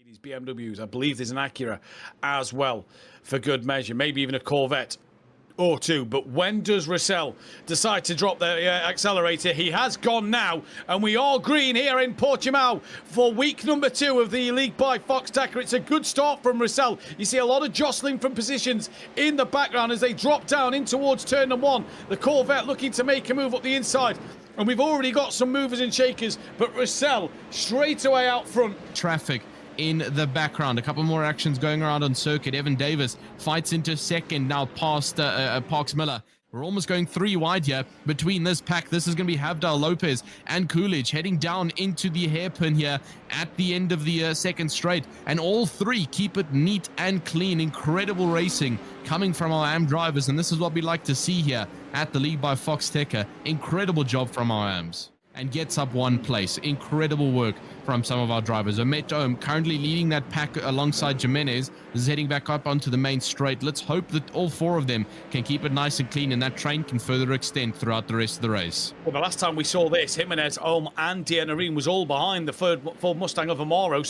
These BMWs, I believe there's an Acura as well, for good measure, maybe even a Corvette or two. But when does Russell decide to drop the accelerator? He has gone now, and we are green here in Portimao for week number 2 of the League by Foxxtecca. It's a good start from Russell. You see a lot of jostling from positions in the background as they drop down in towards turn number 1. The Corvette looking to make a move up the inside. And we've already got some movers and shakers, but Russell straight away out front. Traffic in the background. A couple more actions going around on circuit. Evan Davis fights into second now past Parks Miller. We're almost going 3 wide here between this pack. This is going to be Havdal Lopez and Coolidge heading down into the hairpin here at the end of the second straight. And all 3 keep it neat and clean. Incredible racing coming from our AM drivers. And this is what we like to see here at the League by Foxxtecca. Incredible job from our AMs. And gets up 1 place. Incredible work from some of our drivers. Ahmet currently leading that pack alongside Jimenez. This is heading back up onto the main straight. Let's hope that all 4 of them can keep it nice and clean and that train can further extend throughout the rest of the race. Well, the last time we saw this, Jimenez, and Dianarine was all behind the Ford Mustang of Amaro.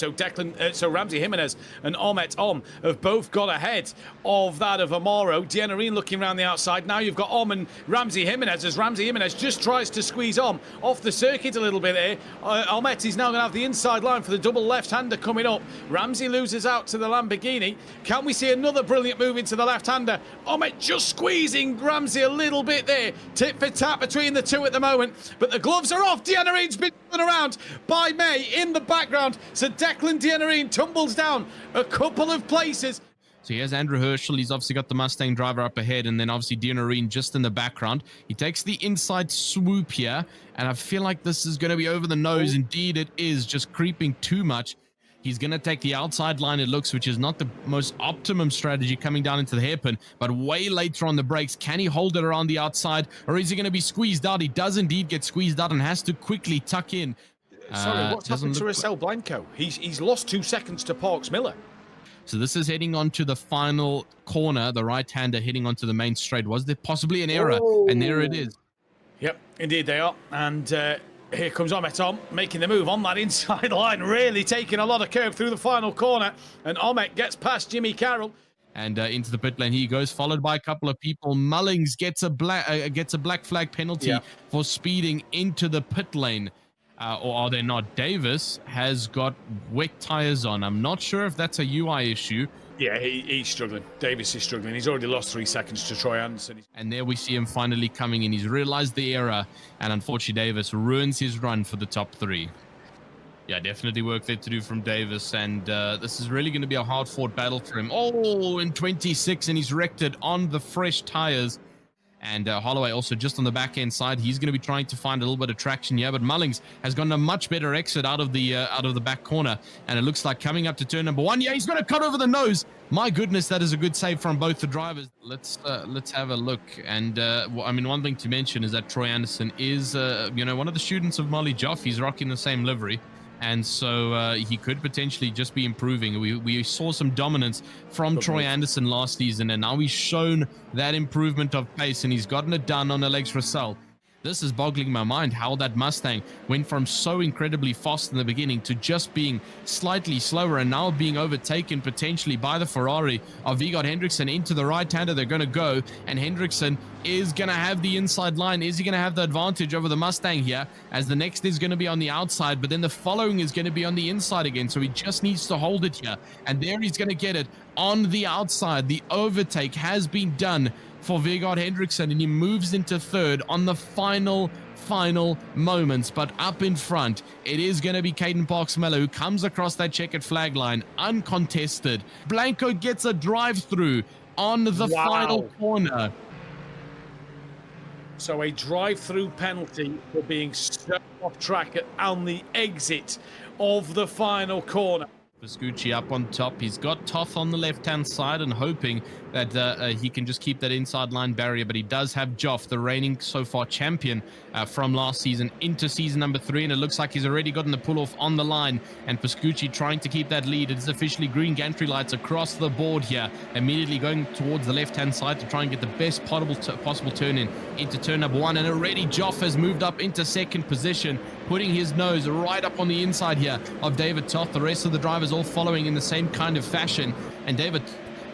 So Ramsey Jimenez and Ahmet have both got ahead of that of Amaro. Dianarine looking around the outside. Now you've got and Ramsey Jimenez as Ramsey Jimenez just tries to squeeze off the circuit a little bit there. Ahmet is now going to have the inside line for the double left-hander coming up. Ramsey loses out to the Lamborghini. Can we see another brilliant move into the left-hander? Ahmet just squeezing Ramsey a little bit there. Tit for tat between the two at the moment. But the gloves are off. Dianarine's been around by May in the background. So Declan Dianarine tumbles down a couple of places. So here's Andrew Herschel. He's obviously got the Mustang driver up ahead, and then obviously Dianarine just in the background. He takes the inside swoop here, and I feel like this is going to be over the nose. Indeed, it is just creeping too much. He's going to take the outside line, it looks, which is not the most optimum strategy coming down into the hairpin, but way later on the brakes. Can he hold it around the outside, or is he going to be squeezed out? He does indeed get squeezed out and has to quickly tuck in. Sorry, what's happened to Russell Blanco? He's lost 2 seconds to Parks Miller. So this is heading on to the final corner, the right-hander heading onto the main straight. Was there possibly an error? And there it is. Yep, indeed they are. And here comes Ahmet making the move on that inside line, really taking a lot of curve through the final corner. And Ahmet gets past Jimmy Carroll. And into the pit lane he goes, followed by a couple of people. Mullings gets a black flag penalty for speeding into the pit lane. Or are they not? Davis has got wet tires on. I'm not sure if that's a UI issue. Yeah, he's struggling. Davis is struggling. He's already lost 3 seconds to Troy Anderson. And there we see him finally coming in. He's realized the error, and unfortunately Davis ruins his run for the top 3. Yeah, definitely work there to do from Davis, and this is really going to be a hard-fought battle for him. Oh, in 26, and he's wrecked it on the fresh tires. And Holloway also just on the back end side. He's going to be trying to find a little bit of traction here, but Mullings has gotten a much better exit out of the back corner, and it looks like coming up to turn number 1. Yeah, he's going to cut over the nose. My goodness, that is a good save from both the drivers. Let's have a look. And I mean, one thing to mention is that Troy Anderson is one of the students of Molly Joff. He's rocking the same livery. And so he could potentially just be improving. We saw some dominance from Troy Anderson last season, and now he's shown that improvement of pace, and he's gotten it done on Alex Russell. This is boggling my mind, how that Mustang went from so incredibly fast in the beginning to just being slightly slower and now being overtaken potentially by the Ferrari of Vigard Hendrickson. Into the right-hander they're going to go, and Hendrickson is going to have the inside line. Is he going to have the advantage over the Mustang here, as the next is going to be on the outside, but then the following is going to be on the inside again, so he just needs to hold it here, and there he's going to get it on the outside. The overtake has been done for Vigard Hendrickson, and he moves into third on the final moments. But up in front, it is going to be Caden Parks Miller, who comes across that checkered flag line uncontested. Blanco gets a drive-through on the final corner. So a drive-through penalty for being stuck off track on the exit of the final corner. Vescucci up on top. He's got Toth on the left-hand side and hoping that he can just keep that inside line barrier, but he does have Joff, the reigning so far champion from last season, into season number 3, and it looks like he's already gotten the pull-off on the line, and Vescucci trying to keep that lead. It's officially green gantry lights across the board here, immediately going towards the left-hand side to try and get the best possible turn in into turn number 1, and already Joff has moved up into second position, putting his nose right up on the inside here of David Toth. The rest of the drivers Davis all following in the same kind of fashion. And David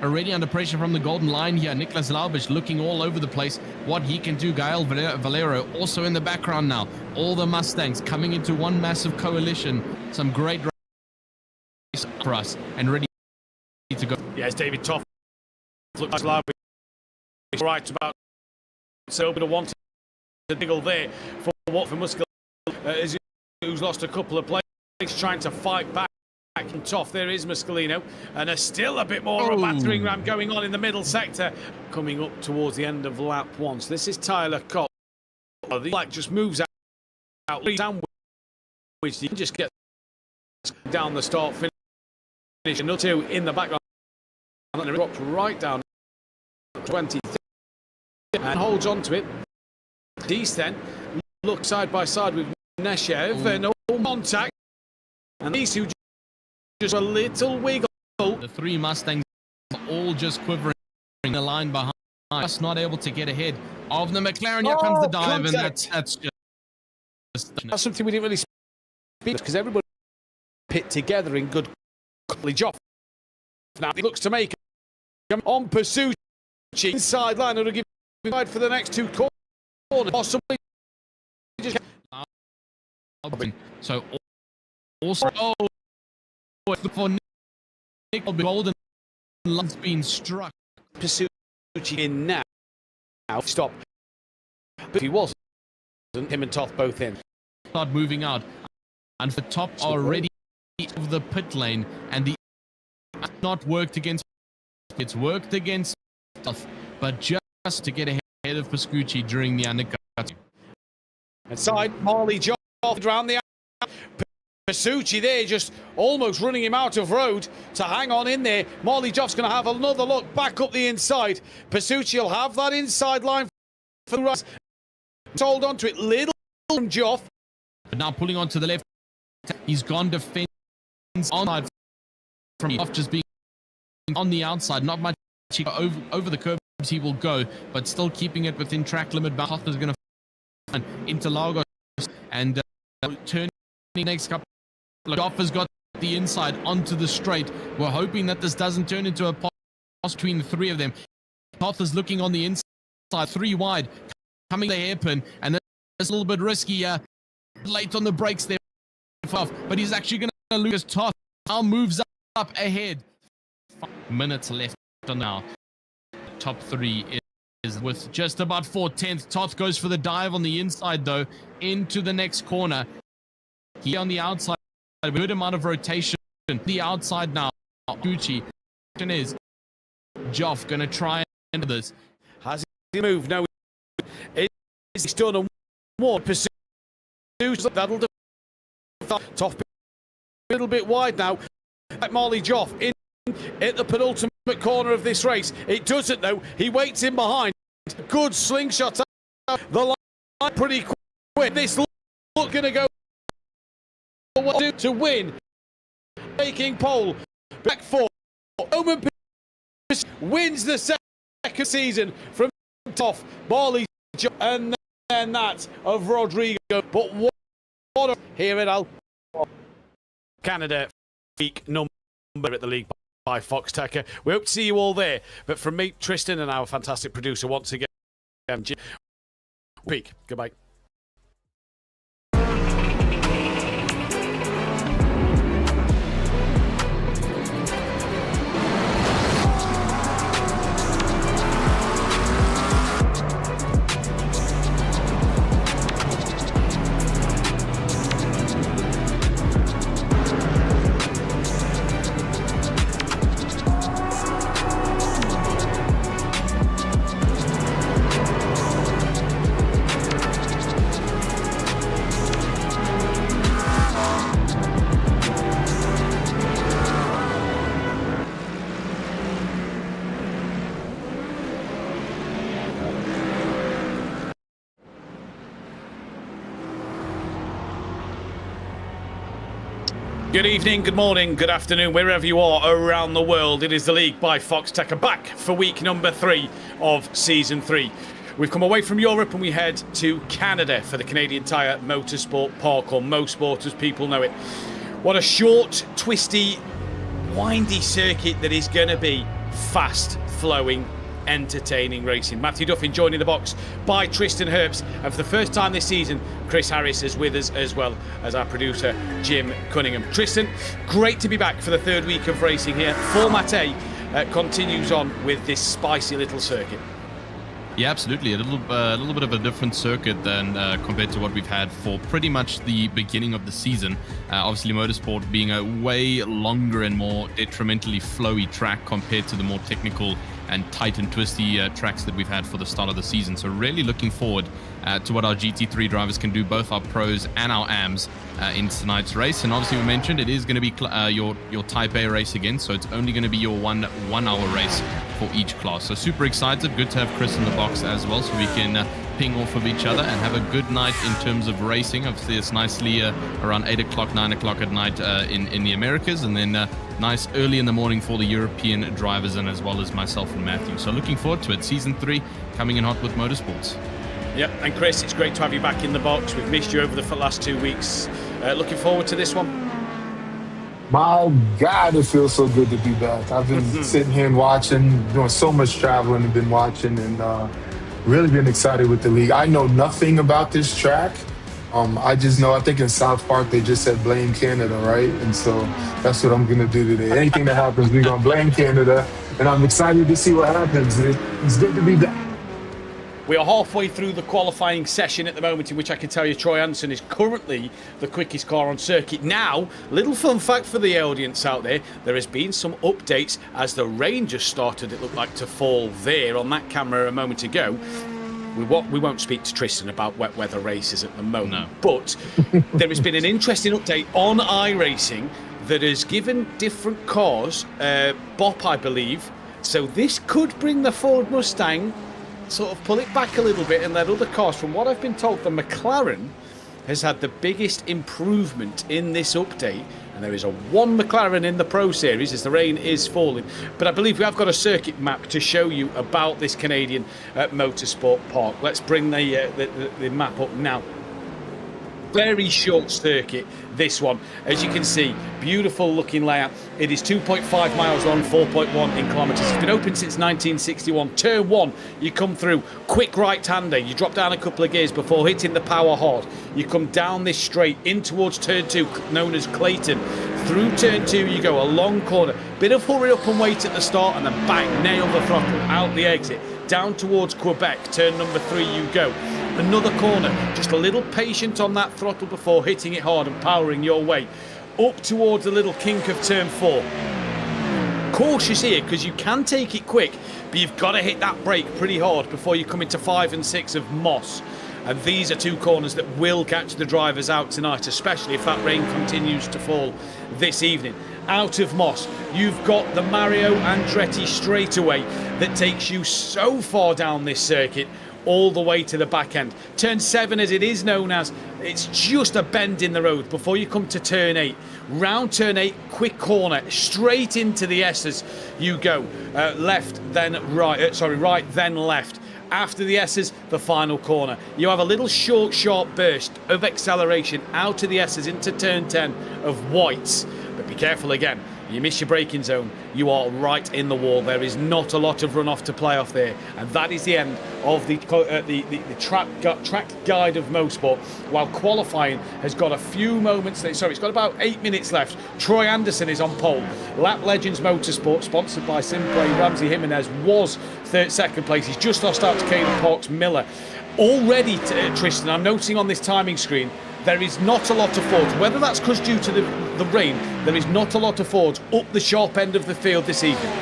already under pressure from the golden line here. Nicholas Laubich looking all over the place. What he can do. Gael Valero also in the background now. All the Mustangs coming into one massive coalition. Some great race for us and ready to go. Yes, David Toff looks like Laubich right about so, but I wanted to niggle there for Muskel, who's lost a couple of plays, trying to fight back. And Toff, there is Muscolino, and there's still a bit more of a battering ram going on in the middle sector, coming up towards the end of lap 1. So this is Tyler Cobb. The black just moves out downwards, which he just gets down the start finish. Another 2 in the background, and then it drops right down 20 and holds on to it. Dees then look side by side with Neshev, no contact, and these who just a little wiggle. The 3 Mustangs all just quivering the line behind, just not able to get ahead of the McLaren. Here comes the dive, contact. And that's something we didn't really speak because everybody pit together in good job. Now he looks to make on Pursuit inside line. It'll give wide for the next 2 corners. Possibly just so also for Nick Golden Lund's been struck. Pursuit in now. Stop. But if he wasn't, him and Toth both in. Start moving out. And the top already of the pit lane. And the not worked against. It's worked against Toth. But just to get ahead of Pascucci during the undercut. Inside, Marley Joff around the Pasucci there, just almost running him out of road to hang on in there. Marley Joff's going to have another look back up the inside. Pasucci will have that inside line for the right. Hold on to it, little from Joff. But now pulling on to the left. He's gone defense on from Joff, just being on the outside. Not much over the curbs he will go, but still keeping it within track limit. Hoth is going to find into Lagos and turning the next couple. Joff has got the inside onto the straight. We're hoping that this doesn't turn into a pass between the 3 of them. Hoth is looking on the inside, 3 wide, coming the hairpin, and that's a little bit risky. Late on the brakes there, but he's actually going to lose. Toth now moves up ahead. 5 minutes left on now. Top 3 is with just about 4/10. Toth goes for the dive on the inside though, into the next corner. Here on the outside, a good amount of rotation. The outside now, Gucci is Joff going to try and do this. Has he moved? No. Is he still on one? Pursuit. That'll do. Toff a little bit wide now. Marley Joff in at the penultimate corner of this race. It doesn't though. He waits in behind. Good slingshot out the line pretty quick. This look going to go to win. Taking pole. Back 4. Omen wins the second season from Toff. Marley Joff and then that of Rodrigo. But what here at Al Canada week number at the league by Foxxtecca. We hope to see you all there. But from me, Tristan, and our fantastic producer once again, Peak. Goodbye. Good evening, good morning, good afternoon, wherever you are around the world. It is the League by Foxxtecca, back for week number 3 of Season 3. We've come away from Europe and we head to Canada for the Canadian Tire Motorsport Park, or Mosport as people know it. What a short, twisty windy circuit that is going to be fast-flowing, entertaining racing. Matthew Duffin joined in the box by Tristan Herbst, and for the first time this season, Chris Harris is with us, as well as our producer Jim Cunningham. Tristan, great to be back for the third week of racing here. Format A continues on with this spicy little circuit. Yeah, absolutely. A little bit of a different circuit than compared to what we've had for pretty much the beginning of the season. Obviously, Mosport being a way longer and more detrimentally flowy track compared to the more technical and tight and twisty tracks that we've had for the start of the season. So really looking forward to what our GT3 drivers can do, both our pros and our AMs in tonight's race. And obviously we mentioned it is going to be your Type A race again, so it's only going to be your one hour race for each class. So super excited. Good to have Chris in the box as well, so we can ping off of each other and have a good night in terms of racing. Obviously it's nicely around 8 o'clock, 9 o'clock at night in the Americas, and then nice early in the morning for the European drivers, and as well as myself and Matthew. So looking forward to it. Season 3 coming in hot with motorsports. Yep, and Chris, it's great to have you back in the box. We've missed you over the last 2 weeks. Looking forward to this one. My God, it feels so good to be back. I've been sitting here and watching, doing so much traveling and been watching, and really been excited with the league. I know nothing about this track. I just know, I think in South Park, they just said blame Canada, right? And so that's what I'm going to do today. Anything that happens, we're going to blame Canada. And I'm excited to see what happens. It's good to be back. We are halfway through the qualifying session at the moment, in which I can tell you Troy Anderson is currently the quickest car on circuit. Now, little fun fact for the audience out there, there has been some updates as the rain just started, it looked like, to fall there on that camera a moment ago. We won't speak to Tristan about wet weather races at the moment, no. But there has been an interesting update on iRacing that has given different cars bop, I believe. So this could bring the Ford Mustang, sort of pull it back a little bit and let other cars. From what I've been told, the McLaren has had the biggest improvement in this update, and there is a one McLaren in the Pro Series as the rain is falling. But I believe we have got a circuit map to show you about this Canadian Motorsport Park. Let's bring the map up now. Very short circuit, this one. As you can see, beautiful looking layout. It is 2.5 miles long, 4.1 in kilometres. It's been open since 1961. Turn 1, you come through, quick right-hander. You drop down a couple of gears before hitting the power hard. You come down this straight in towards turn 2, known as Clayton. Through turn 2, you go a long corner. Bit of hurry up and wait at the start, and then bang, nail the throttle, out the exit. Down towards Quebec, turn number 3 you go. Another corner, just a little patient on that throttle before hitting it hard and powering your way up towards the little kink of turn 4. Cautious here, because you can take it quick, but you've got to hit that brake pretty hard before you come into 5 and 6 of Moss. And these are 2 corners that will catch the drivers out tonight, especially if that rain continues to fall this evening. Out of Moss, you've got the Mario Andretti straightaway that takes you so far down this circuit, all the way to the back end. Turn 7, as it is known as, it's just a bend in the road before you come to turn 8. Round turn 8, quick corner, straight into the S's you go. Left, then right, right, then left. After the S's, the final corner. You have a little short, sharp burst of acceleration out of the S's into turn 10 of Whites. But be careful again. You miss your braking zone, you are right in the wall. There is not a lot of runoff to play off there, and that is the end of the track guide of Mosport. While qualifying has got a few moments, it's got about 8 minutes left. Troy Anderson is on pole. Lap Legends Motorsport, sponsored by Simplay, Ramsey Jimenez was second place. He's just lost out to Caden Parks Miller. Already, Tristan, I'm noticing on this timing screen, there is not a lot of Fords. Whether that's because due to the rain, there is not a lot of Fords up the sharp end of the field this evening.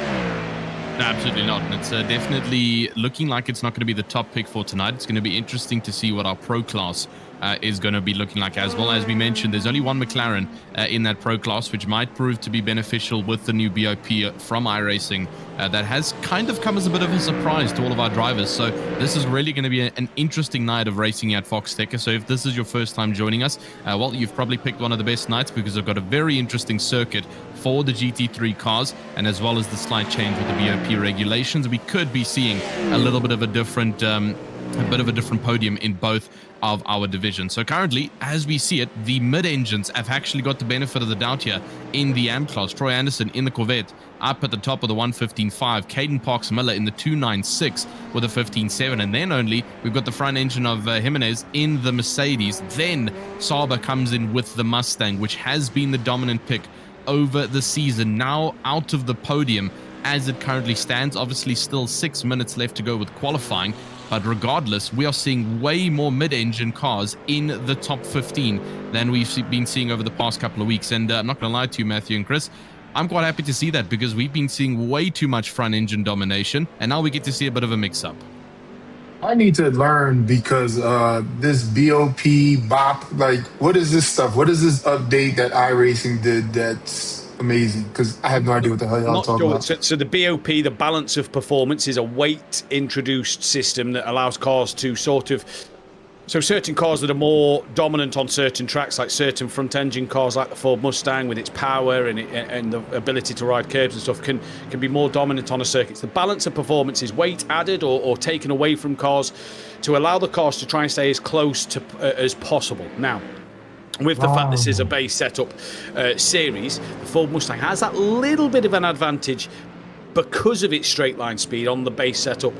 No, absolutely not. And it's definitely looking like it's not going to be the top pick for tonight. It's going to be interesting to see what our pro class is going to be looking like as well. As we mentioned, there's only one McLaren in that pro class, which might prove to be beneficial with the new BOP from iRacing. That has kind of come as a bit of a surprise to all of our drivers. So this is really going to be an interesting night of racing at Foxxtecca. So if this is your first time joining us, well, you've probably picked one of the best nights, because I've got a very interesting circuit for the GT3 cars, and as well as the slight change with the BOP regulations, we could be seeing a little bit of a different podium in both of our division. So currently, as we see it, the mid-engines have actually got the benefit of the doubt here in the AM class. Troy Anderson in the Corvette up at the top of the 115.5. Caden Parks Miller in the 296 with a 15.7. And then only we've got the front engine of Jimenez in the Mercedes. Then Saba comes in with the Mustang, which has been the dominant pick over the season. Now out of the podium as it currently stands. Obviously still 6 minutes left to go with qualifying. But regardless, we are seeing way more mid-engine cars in the top 15 than we've been seeing over the past couple of weeks. And I'm not going to lie to you, Matthew and Chris, I'm quite happy to see that because we've been seeing way too much front-engine domination, and now we get to see a bit of a mix-up. I need to learn because this BOP, like, what is this stuff? What is this update that iRacing did that's amazing? Because I have no idea what the hell y'all talking about. So the BOP, the balance of performance, is a weight-introduced system that allows cars to sort of... So certain cars that are more dominant on certain tracks, like certain front-engine cars like the Ford Mustang with its power and the ability to ride curbs and stuff can be more dominant on a circuit. The balance of performance is weight added or taken away from cars to allow the cars to try and stay as close to as possible. Now, with the fact this is a base setup series, the Ford Mustang has that little bit of an advantage because of its straight line speed on the base setup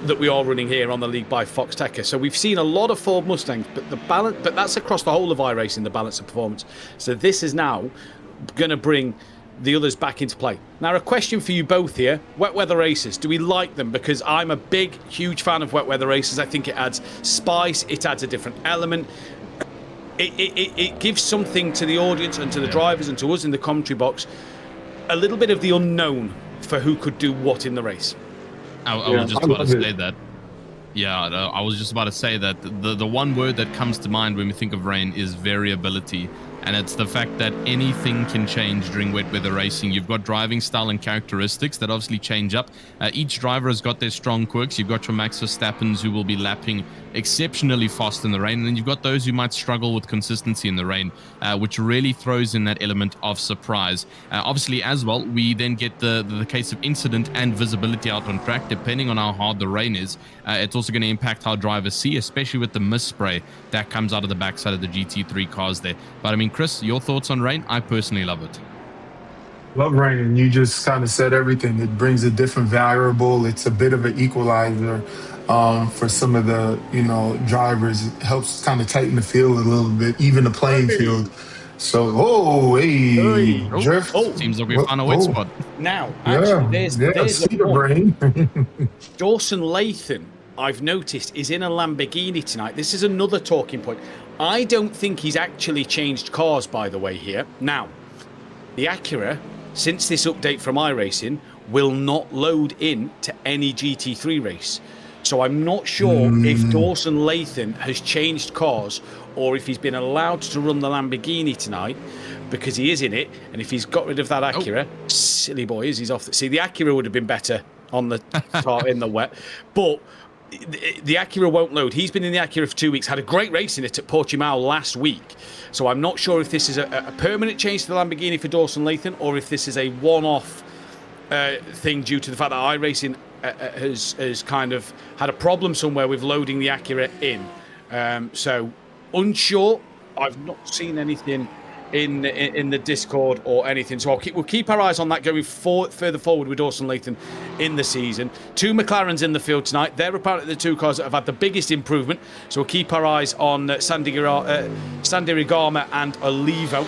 that we are running here on the league by Foxxtecca. So we've seen a lot of Ford Mustangs, but that's across the whole of iRacing, the balance of performance. So this is now going to bring the others back into play. Now, a question for you both here: wet weather races, do we like them? Because I'm a huge fan of wet weather races. I think it adds spice, it adds a different element. It gives something to the audience and to the drivers and to us in the commentary box, a little bit of the unknown for who could do what in the race. I was just about to say that. Yeah, I was just about to say that the one word that comes to mind when we think of rain is variability. And it's the fact that anything can change during wet weather racing. You've got driving style and characteristics that obviously change up. Each driver has got their strong quirks. You've got your Max Verstappens who will be lapping exceptionally fast in the rain. And then you've got those who might struggle with consistency in the rain, which really throws in that element of surprise. Obviously, as well, we then get the case of incident and visibility out on track, depending on how hard the rain is. It's also going to impact how drivers see, especially with the mist spray that comes out of the backside of the GT3 cars there. But I mean, Chris, your thoughts on rain? I personally love it. Love rain, and you just kind of said everything. It brings a different variable. It's a bit of an equalizer for some of the drivers. It helps kind of tighten the field a little bit, even the playing field. So, drift. Seems like we found a wet spot. Now, actually, there's a brain. Dawson Lathan, I've noticed, is in a Lamborghini tonight. This is another talking point. I don't think he's actually changed cars, by the way, here. Now, the Acura, since this update from iRacing, will not load in to any GT3 race. So I'm not sure if Dawson Lathan has changed cars or if he's been allowed to run the Lamborghini tonight because he is in it. And if he's got rid of that Acura, silly boy, he's off. See, the Acura would have been better on the car in the wet. But the Acura won't load. He's been in the Acura for 2 weeks, had a great race in it at Portimao last week. So I'm not sure if this is a permanent change to the Lamborghini for Dawson Lathan or if this is a one-off thing due to the fact that iRacing has kind of had a problem somewhere with loading the Acura in. So unsure. I've not seen anything in the Discord or anything. So we'll keep our eyes on that going further forward with Dawson Lathan in the season. 2 McLarens in the field tonight. They're apparently the 2 cars that have had the biggest improvement. So we'll keep our eyes on Sandy Rigama and Olivo.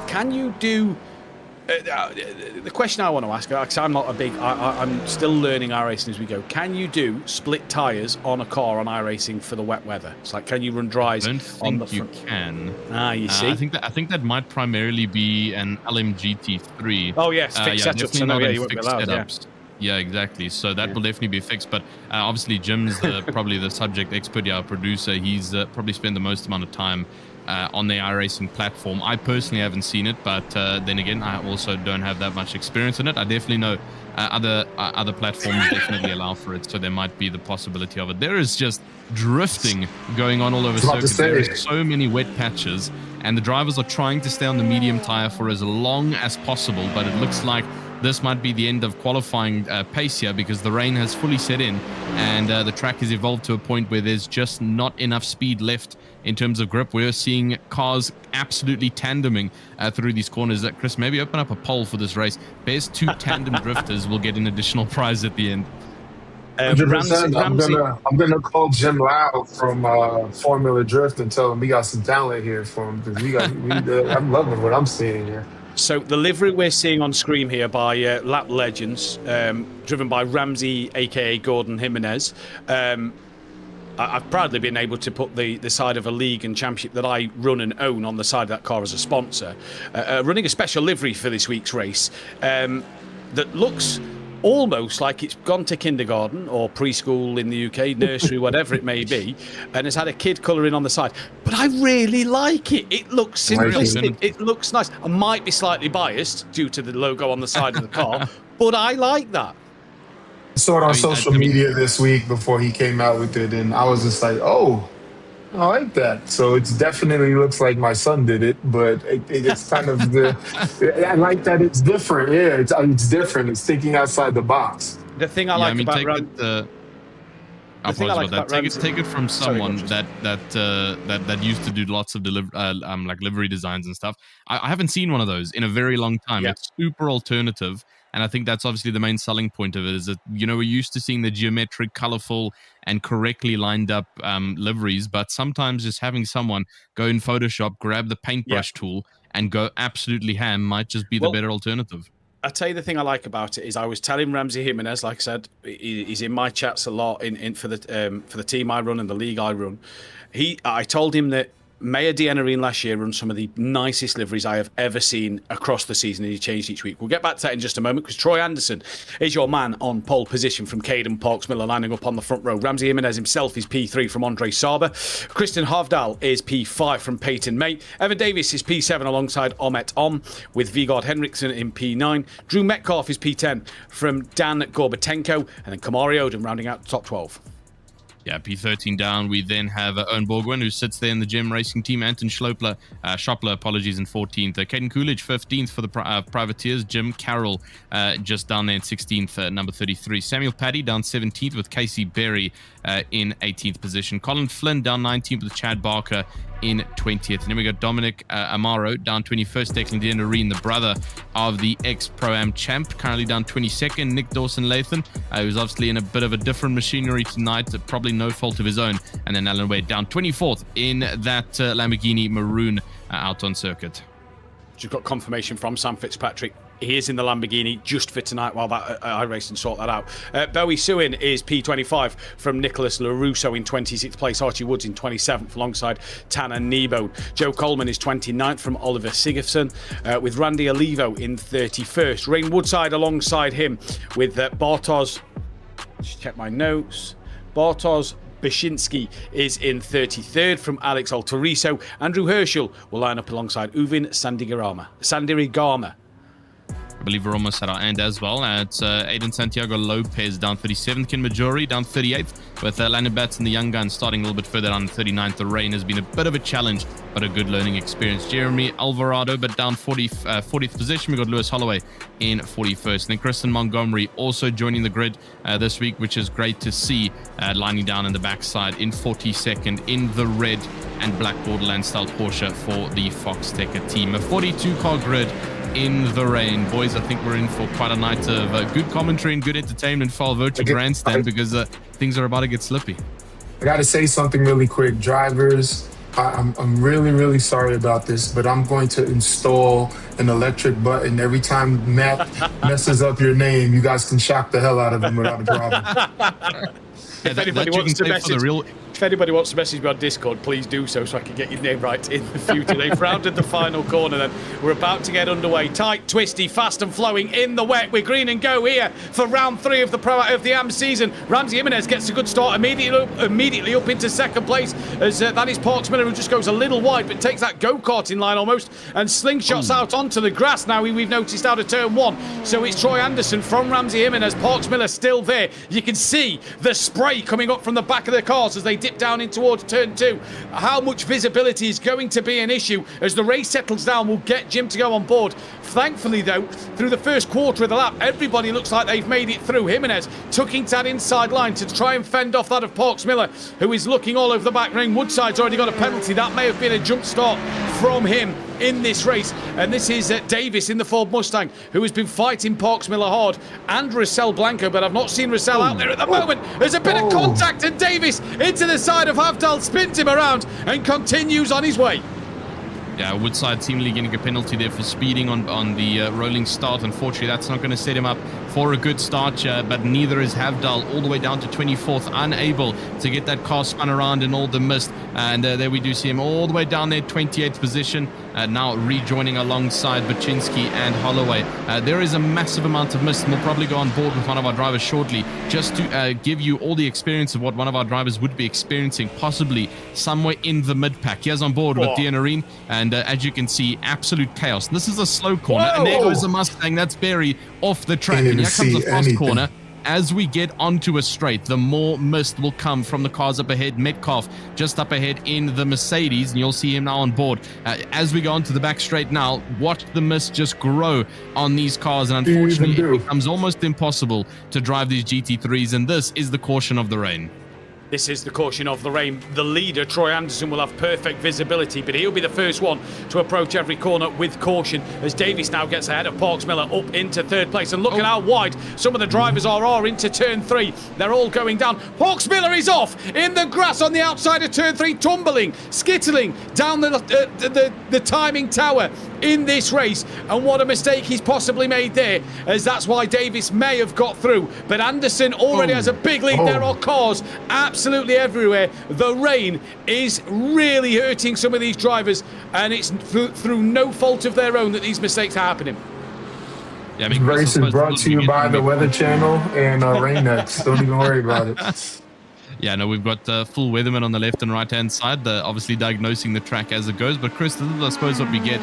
Can you do... the question I want to ask, because I'm not a big... I'm still learning iRacing as we go. Can you do split tyres on a car on iRacing for the wet weather? It's like, can you run dries on the front? I don't think you can. You see? I think that might primarily be an LMGT3. Oh, yes, fixed setups. So no, you won't be allowed, setups. Yeah, exactly. So that will definitely be fixed. But obviously, Jim's probably the subject expert, our producer. He's probably spent the most amount of time on the iRacing platform. I personally haven't seen it, but then again, I also don't have that much experience in it. I definitely know other platforms definitely allow for it, so there might be the possibility of it. There is just drifting going on all over circuit. There are so many wet patches, and the drivers are trying to stay on the medium tire for as long as possible, but it looks like this might be the end of qualifying pace here, because the rain has fully set in and the track has evolved to a point where there's just not enough speed left in terms of grip. We're seeing cars absolutely tandeming through these corners. Chris, maybe open up a poll for this race. Best 2 tandem drifters will get an additional prize at the end. 100%. I'm gonna call Jim Lau from Formula Drift and tell him we got some talent here for him, because I'm loving what I'm seeing here. So the livery we're seeing on screen here by Lap Legends, driven by Ramsey, aka Gordon Jimenez. I've proudly been able to put the side of a league and championship that I run and own on the side of that car as a sponsor, running a special livery for this week's race that looks almost like it's gone to kindergarten or preschool in the UK, nursery, whatever it may be, and has had a kid colouring on the side. But I really like it. It looks simplistic. It looks nice. I might be slightly biased due to the logo on the side of the car, but I like that. I saw it on social media this week before he came out with it, and I was just like, oh, I like that. So it definitely looks like my son did it, but it's kind of I like that it's different. Yeah, it's different. It's thinking outside the box. The thing I like about take it from someone that used to do lots of like livery designs and stuff. I haven't seen one of those in a very long time. Yeah. It's super alternative. And I think that's obviously the main selling point of it, is that, we're used to seeing the geometric, colorful, and correctly lined up liveries, but sometimes just having someone go in Photoshop, grab the paintbrush tool, and go absolutely ham might just be the better alternative. I'll tell you the thing I like about it is I was telling Ramsey Jimenez, like I said, he's in my chats a lot for the team I run and the league I run. I told him that Maya Dianarine last year run some of the nicest liveries I have ever seen across the season, and he changed each week. We'll get back to that in just a moment, because Troy Anderson is your man on pole position from Caden Parks-Miller, lining up on the front row. Ramsey Jimenez himself is P3 from Andre Saber. Kristen Hovdal is P5 from Peyton May. Evan Davis is P7 alongside Omet Om, with Vigard Henriksen in P9. Drew Metcalf is P10 from Dan Gorbatenko, and then Kamari Odom rounding out the top 12. Yeah, P13 down. We then have Owen Borgwin, who sits there in the Gem Racing team. Anton Schopler, in 14th. Caden Coolidge, 15th for the Privateers. Jim Carroll, just down there in 16th, number 33. Samuel Paddy down 17th with Casey Berry in 18th position. Colin Flynn down 19th with Chad Barker in 20th. And then we got Dominic Amaro down 21st. Declan Deanarine, the brother of the ex-Pro-Am champ, currently down 22nd. Nick Dawson-Lathan, who's obviously in a bit of a different machinery tonight, probably no fault of his own. And then Alan Wade down 24th in that Lamborghini Maroon out on circuit. Just got confirmation from Sam Fitzpatrick. He is in the Lamborghini just for tonight while that iRacing sort that out. Bowie Sewin is P25 from Nicholas LaRusso in 26th place. Archie Woods in 27th alongside Tanner Nebo. Joe Coleman is 29th from Oliver Sigurdsson, with Randy Olivo in 31st. Rain Woodside alongside him with Bartosz. Just check my notes. Bartosz Bashinsky is in 33rd from Alex Altoriso. Andrew Herschel will line up alongside Uvin Sandirigama. I believe we're almost at our end as well. It's Aiden Santiago Lopez down 37th. Ken Majori down 38th. With Landon Batts and the young guns starting a little bit further down 39th. The rain has been a bit of a challenge, but a good learning experience. Jeremy Alvarado, but down 40th position. We've got Lewis Holloway in 41st. And then Kristen Montgomery also joining the grid this week, which is great to see, lining down in the backside in 42nd in the red and black Borderland style Porsche for the Foxxtecca team. A 42-car grid in the rain. Boys, I think we're in for quite a night of good commentary and good entertainment for our virtual grandstand, because things are about to get slippy. I got to say something really quick. Drivers, I'm really, really sorry about this, but I'm going to install an electric button. Every time Matt messes up your name, you guys can shock the hell out of him without a problem. If anybody wants to message me on Discord, please do so I can get your name right in the future. They've rounded the final corner then. We're about to get underway. Tight, twisty, fast and flowing in the wet. We're green and go here for round 3 of the AM season. Ramsey Jimenez gets a good start immediately up into second place, as that is Parks-Miller, who just goes a little wide but takes that go-kart in line almost and slingshots out onto the grass. Now we've noticed out of turn 1. So it's Troy Anderson from Ramsey Jimenez. Parks-Miller still there. You can see the spray coming up from the back of the cars as they dip dip down in towards turn 2. How much visibility is going to be an issue as the race settles down. We'll get Jim to go on board. Thankfully, though, through the first quarter of the lap, everybody looks like they've made it through. Jimenez tucking to that inside line to try and fend off that of Parks Miller, who is looking all over the back ring. Woodside's already got a penalty. That may have been a jump start from him in this race. And this is Davis in the Ford Mustang, who has been fighting Parks Miller hard, and Russell Blanco, but I've not seen Russell out there at the moment. There's a bit of contact, and Davis into the side of Havdal, spins him around and continues on his way. Yeah, Woodside seemingly getting a penalty there for speeding on the rolling start. Unfortunately, that's not going to set him up for a good start, but neither is Havdal, all the way down to 24th, unable to get that car spun around in all the mist. And there we do see him all the way down there, 28th position, now rejoining alongside Baczynski and Holloway. There is a massive amount of mist, and we'll probably go on board with one of our drivers shortly, just to give you all the experience of what one of our drivers would be experiencing, possibly somewhere in the mid-pack. Here's on board with Dianarine, and as you can see, absolute chaos. This is a slow corner, and there goes the Mustang. That's Barry off the track, and here comes the fast corner. As we get onto a straight, the more mist will come from the cars up ahead. Metcalf just up ahead in the Mercedes, and you'll see him now on board. As we go onto the back straight now, watch the mist just grow on these cars, and unfortunately it becomes almost impossible to drive these GT3s, and this is the caution of the rain. This is the caution of the rain. The leader, Troy Anderson, will have perfect visibility, but he'll be the first one to approach every corner with caution as Davies now gets ahead of Parks Miller up into third place. And look at how wide some of the drivers are into turn 3. They're all going down. Parks Miller is off in the grass on the outside of turn 3, tumbling, skittling down the timing tower in this race. And what a mistake he's possibly made there, as that's why Davies may have got through. But Anderson already has a big lead. There are cars absolutely everywhere. The rain is really hurting some of these drivers, and it's through no fault of their own that these mistakes are happening. Yeah, this race is brought to you by the Weather Channel and RainX. Don't even worry about it. Yeah, no, we've got full weathermen on the left and right hand side, obviously diagnosing the track as it goes. But Chris, this is, I suppose, what we get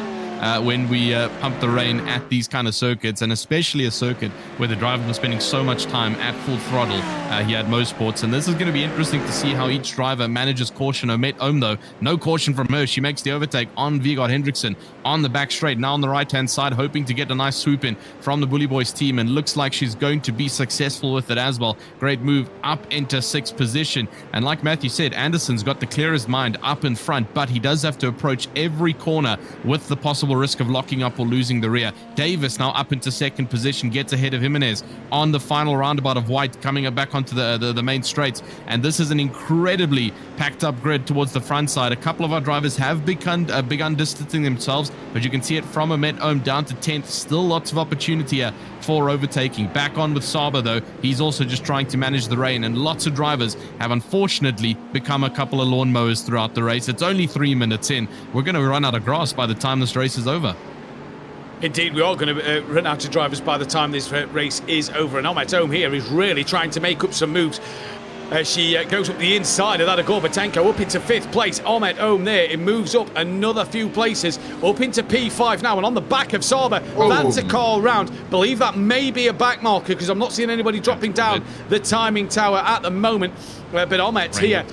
when we pump the rain at these kind of circuits, and especially a circuit where the drivers are spending so much time at full throttle here at Mosports. And this is going to be interesting to see how each driver manages caution. Omet Ohm, though, no caution from her. She makes the overtake on Vigard Hendrickson on the back straight, now on the right-hand side, hoping to get a nice swoop in from the Bully Boys team, and looks like she's going to be successful with it as well. Great move up into 6th position. And like Matthew said, Anderson's got the clearest mind up in front, but he does have to approach every corner with the possible risk of locking up or losing the rear. Davis now up into 2nd position, gets ahead of Jimenez on the final roundabout of White, coming back onto the main straights. And this is an incredibly packed up grid towards the front side. A couple of our drivers have begun distancing themselves, but you can see it from Amet Ohm down to 10th. Still lots of opportunity here for overtaking. Back on with Saba, though. He's also just trying to manage the rain, and lots of drivers have unfortunately become a couple of lawnmowers throughout the race. It's only 3 minutes in. We're going to run out of grass by the time this race is over. Indeed, we are going to run out of drivers by the time this race is over. And Amet Ohm here is really trying to make up some moves. She goes up the inside of that of Gorbatenko up into 5th place. Amet Ohm there, it moves up another few places up into P5 now, and on the back of Saba. That's a call round. Believe that may be a back marker, because I'm not seeing anybody dropping down the timing tower at the moment. But Amet here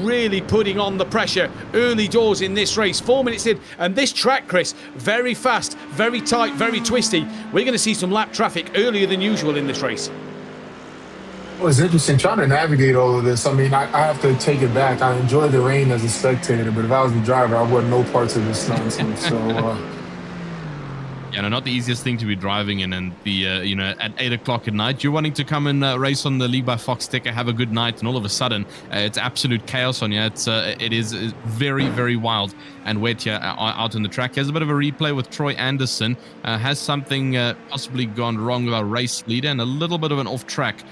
really putting on the pressure early doors in this race. 4 minutes in, and this track, Chris, very fast, very tight, very twisty. We're going to see some lap traffic earlier than usual in this race. Well, it's interesting trying to navigate all of this. I mean, I have to take it back. I enjoy the rain as a spectator, but if I was the driver, I want no parts of this nonsense. So, yeah, no, not the easiest thing to be driving in, and the at 8 o'clock at night, you're wanting to come and race on the league by Foxxtecca, have a good night, and all of a sudden it's absolute chaos on you. It is very, very wild and wet here out on the track. Here's a bit of a replay with Troy Anderson. Has something possibly gone wrong with our race leader, and a little bit of an off track.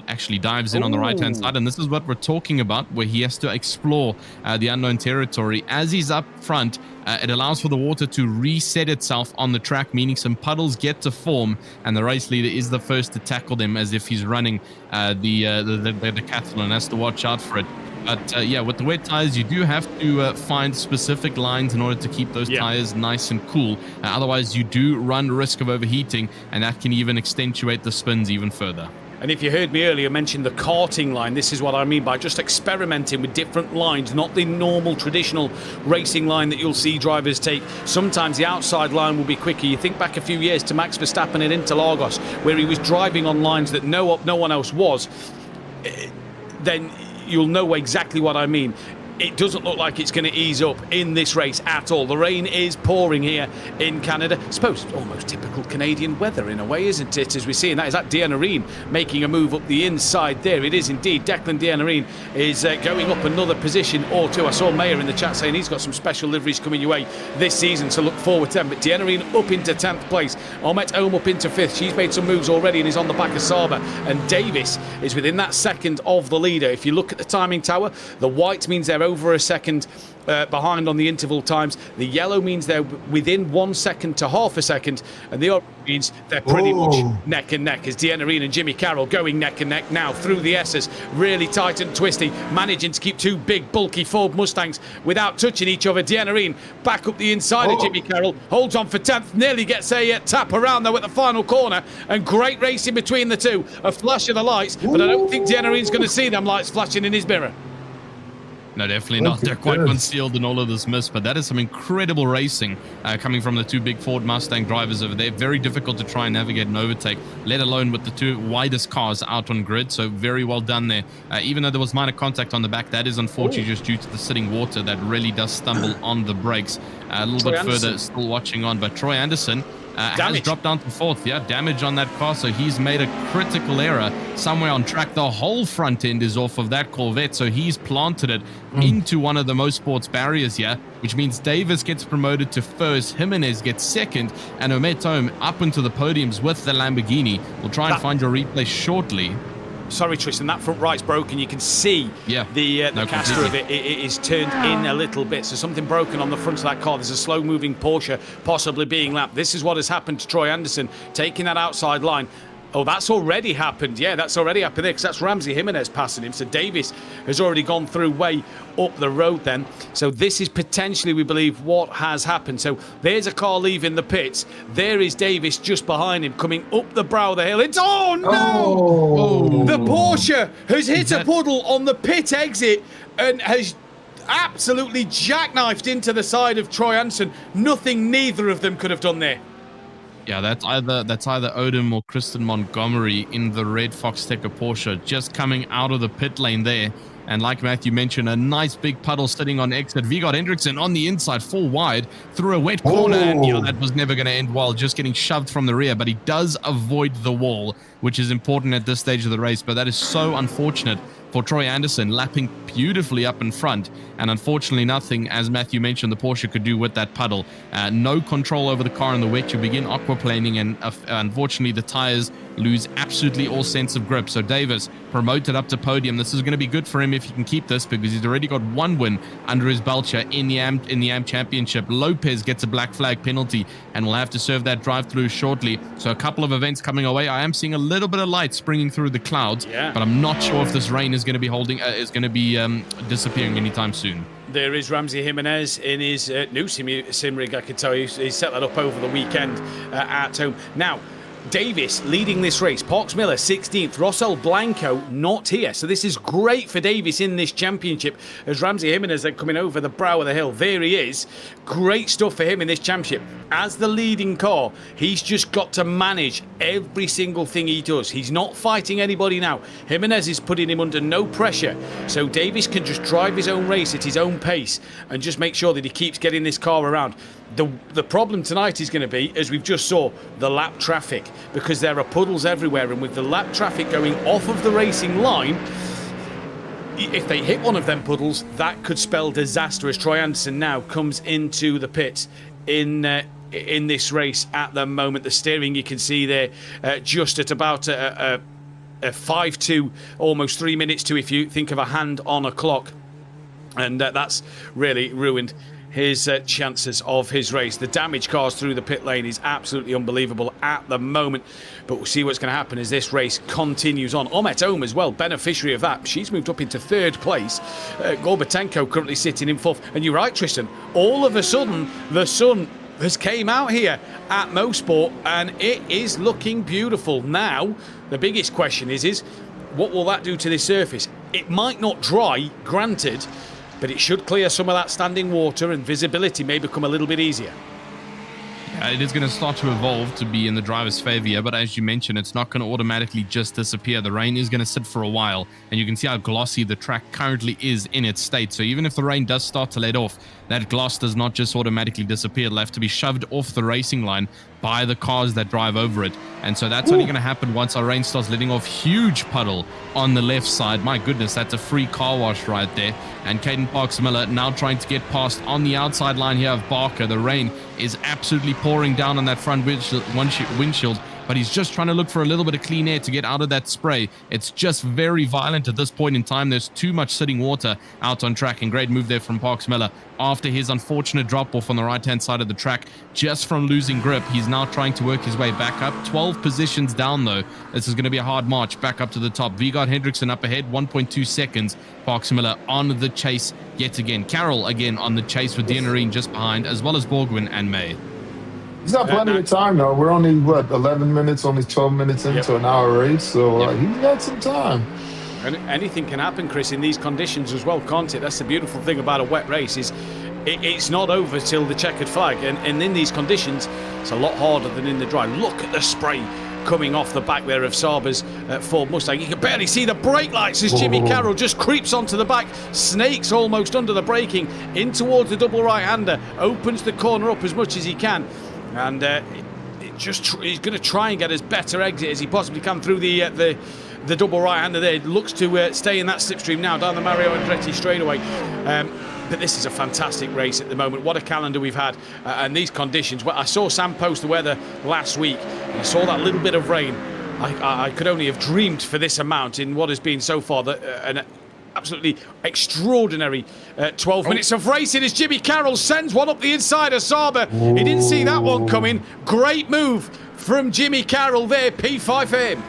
Actually dives in on the right-hand side, and this is what we're talking about, where he has to explore the unknown territory. As he's up front, it allows for the water to reset itself on the track, meaning some puddles get to form, and the race leader is the first to tackle them as if he's running the decathlon, and has to watch out for it. But yeah, with the wet tires, you do have to find specific lines in order to keep those tires nice and cool. Otherwise, you do run risk of overheating, and that can even accentuate the spins even further. And if you heard me earlier mention the karting line, this is what I mean by just experimenting with different lines, not the normal traditional racing line that you'll see drivers take. Sometimes the outside line will be quicker. You think back a few years to Max Verstappen at Interlagos, where he was driving on lines that no one else was, then you'll know exactly what I mean. It doesn't look like it's going to ease up in this race at all. The rain is pouring here in Canada. I suppose almost typical Canadian weather in a way, isn't it? As we see, and that is that Deanarine making a move up the inside there. It is indeed. Declan Deanarine is going up another position or two. I saw Mayer in the chat saying he's got some special liveries coming your way this season, so look forward to them. But Deanarine up into 10th place. Ahmet Ohm up into 5th. She's made some moves already and is on the back of Saba. And Davis is within that second of the leader. If you look at the timing tower, the white means they're over a second behind on the interval times. The yellow means they're within 1 second to half a second, and the orange means they're pretty much neck and neck, as Deanarine and Jimmy Carroll going neck and neck now through the S's, really tight and twisty, managing to keep two big bulky Ford Mustangs without touching each other. Deanarine back up the inside of Jimmy Carroll, holds on for 10th, nearly gets a tap around though at the final corner, and great racing between the two. A flash of the lights, but I don't think Deanarine's going to see them lights flashing in his mirror. No, definitely not. They're quite concealed in all of this mist, but that is some incredible racing coming from the two big Ford Mustang drivers over there. Very difficult to try and navigate and overtake, let alone with the two widest cars out on grid. So very well done there. Even though there was minor contact on the back, that is unfortunately just due to the sitting water that really does stumble on the brakes. A little bit further, still watching on, but Troy Anderson has dropped down to 4th. Yeah, damage on that car, so he's made a critical error somewhere on track. The whole front end is off of that Corvette, so he's planted it into one of the Mosport's barriers here, which means Davis gets promoted to 1st, Jimenez gets 2nd, and Ahmet Ohm up into the podiums with the Lamborghini. We'll try and find your replay shortly. Sorry, Tristan, that front right's broken. You can see the caster of it is turned in a little bit. So something broken on the front of that car. There's a slow-moving Porsche possibly being lapped. This is what has happened to Troy Anderson, taking that outside line. Oh, that's already happened. Yeah, that's already happened there, because that's Ramsey Jimenez passing him. So Davis has already gone through way up the road then. So this is potentially, we believe, what has happened. So there's a car leaving the pits. There is Davis just behind him, coming up the brow of the hill. It's, oh no! The Porsche has hit a puddle on the pit exit and has absolutely jackknifed into the side of Troy Anderson. Nothing neither of them could have done there. Yeah, that's either Odom or Kristen Montgomery in the red Foxxtecca Porsche, just coming out of the pit lane there. And like Matthew mentioned, a nice big puddle sitting on exit. Vigard Hendrickson on the inside, full wide, through a wet corner. And that was never going to end well, just getting shoved from the rear. But he does avoid the wall, which is important at this stage of the race. But that is so unfortunate for Troy Anderson, lapping beautifully up in front. And unfortunately, nothing, as Matthew mentioned, the Porsche could do with that puddle. No control over the car in the wet. You begin aquaplaning, and unfortunately, the tires lose absolutely all sense of grip. So Davis promoted up to podium. This is going to be good for him if he can keep this, because he's already got one win under his belt here in the AM Championship. Lopez gets a black flag penalty and will have to serve that drive-through shortly. So a couple of events coming away. I am seeing a little bit of light springing through the clouds, but I'm not sure if this rain is going to be disappearing anytime soon. There is Ramsey Jimenez in his new sim rig. I can tell you, he set that up over the weekend at home. Now, Davis leading this race. Parks Miller 16th. Rossell Blanco not here. So this is great for Davis in this championship, as Ramsey Jimenez are coming over the brow of the hill. There he is. Great stuff for him in this championship. As the leading car, he's just got to manage every single thing he does. He's not fighting anybody now. Jimenez is putting him under no pressure. So Davis can just drive his own race at his own pace and just make sure that he keeps getting this car around. The problem tonight is going to be, as we've just saw, the lap traffic, because there are puddles everywhere, and with the lap traffic going off of the racing line, if they hit one of them puddles, that could spell disaster, as Troy Anderson now comes into the pits in this race at the moment. The steering, you can see there, just at about a 5-2, almost 3 minutes to, if you think of a hand on a clock, and that's really ruined his chances of his race. The damage cars through the pit lane is absolutely unbelievable at the moment, but we'll see what's going to happen as this race continues on. Ahmet Ohm as well, beneficiary of that. She's moved up into 3rd place. Gorbatenko currently sitting in 4th. And you're right, Tristan, all of a sudden the sun has came out here at Mosport, and it is looking beautiful. Now, the biggest question is what will that do to this surface? It might not dry, granted, but it should clear some of that standing water, and visibility may become a little bit easier. It is going to start to evolve to be in the driver's favor here, but as you mentioned, it's not going to automatically just disappear. The rain is going to sit for a while, and you can see how glossy the track currently is in its state. So even if the rain does start to let off, that gloss does not just automatically disappear. It'll have to be shoved off the racing line by the cars that drive over it. And so that's only going to happen once our rain starts letting off. Huge puddle on the left side. My goodness, that's a free car wash right there. And Caden Parks-Miller now trying to get past on the outside line here of Barker. The rain is absolutely pouring down on that front windshield, but he's just trying to look for a little bit of clean air to get out of that spray. It's just very violent at this point in time. There's too much sitting water out on track, and great move there from Parks-Miller after his unfortunate drop-off on the right-hand side of the track just from losing grip. He's now trying to work his way back up. 12 positions down, though. This is going to be a hard march back up to the top. Vigard Hendrickson up ahead, 1.2 seconds. Parks-Miller on the chase yet again. Carroll again on the chase with Dianarine just behind, as well as Borgwin and May. He's got plenty of time, though. We're only, 11 minutes, only 12 minutes into an hour race, so he's got some time. And anything can happen, Chris, in these conditions as well, can't it? That's the beautiful thing about a wet race, is it's not over till the checkered flag. And in these conditions, it's a lot harder than in the dry. Look at the spray coming off the back there of Saber's Ford Mustang. You can barely see the brake lights as Jimmy Carroll just creeps onto the back, snakes almost under the braking, in towards the double right-hander, opens the corner up as much as he can. And he's going to try and get as better exit as he possibly can through the double right-hander there. It looks to stay in that slipstream now down the Mario Andretti straightaway. But this is a fantastic race at the moment. What a calendar we've had, and these conditions. Well, I saw Sam post the weather last week, and I saw that little bit of rain. I could only have dreamed for this amount in what has been so far an absolutely extraordinary 12 minutes of racing as Jimmy Carroll sends one up the inside of Saber. He didn't see that one coming. Great move from Jimmy Carroll there, P5 for him.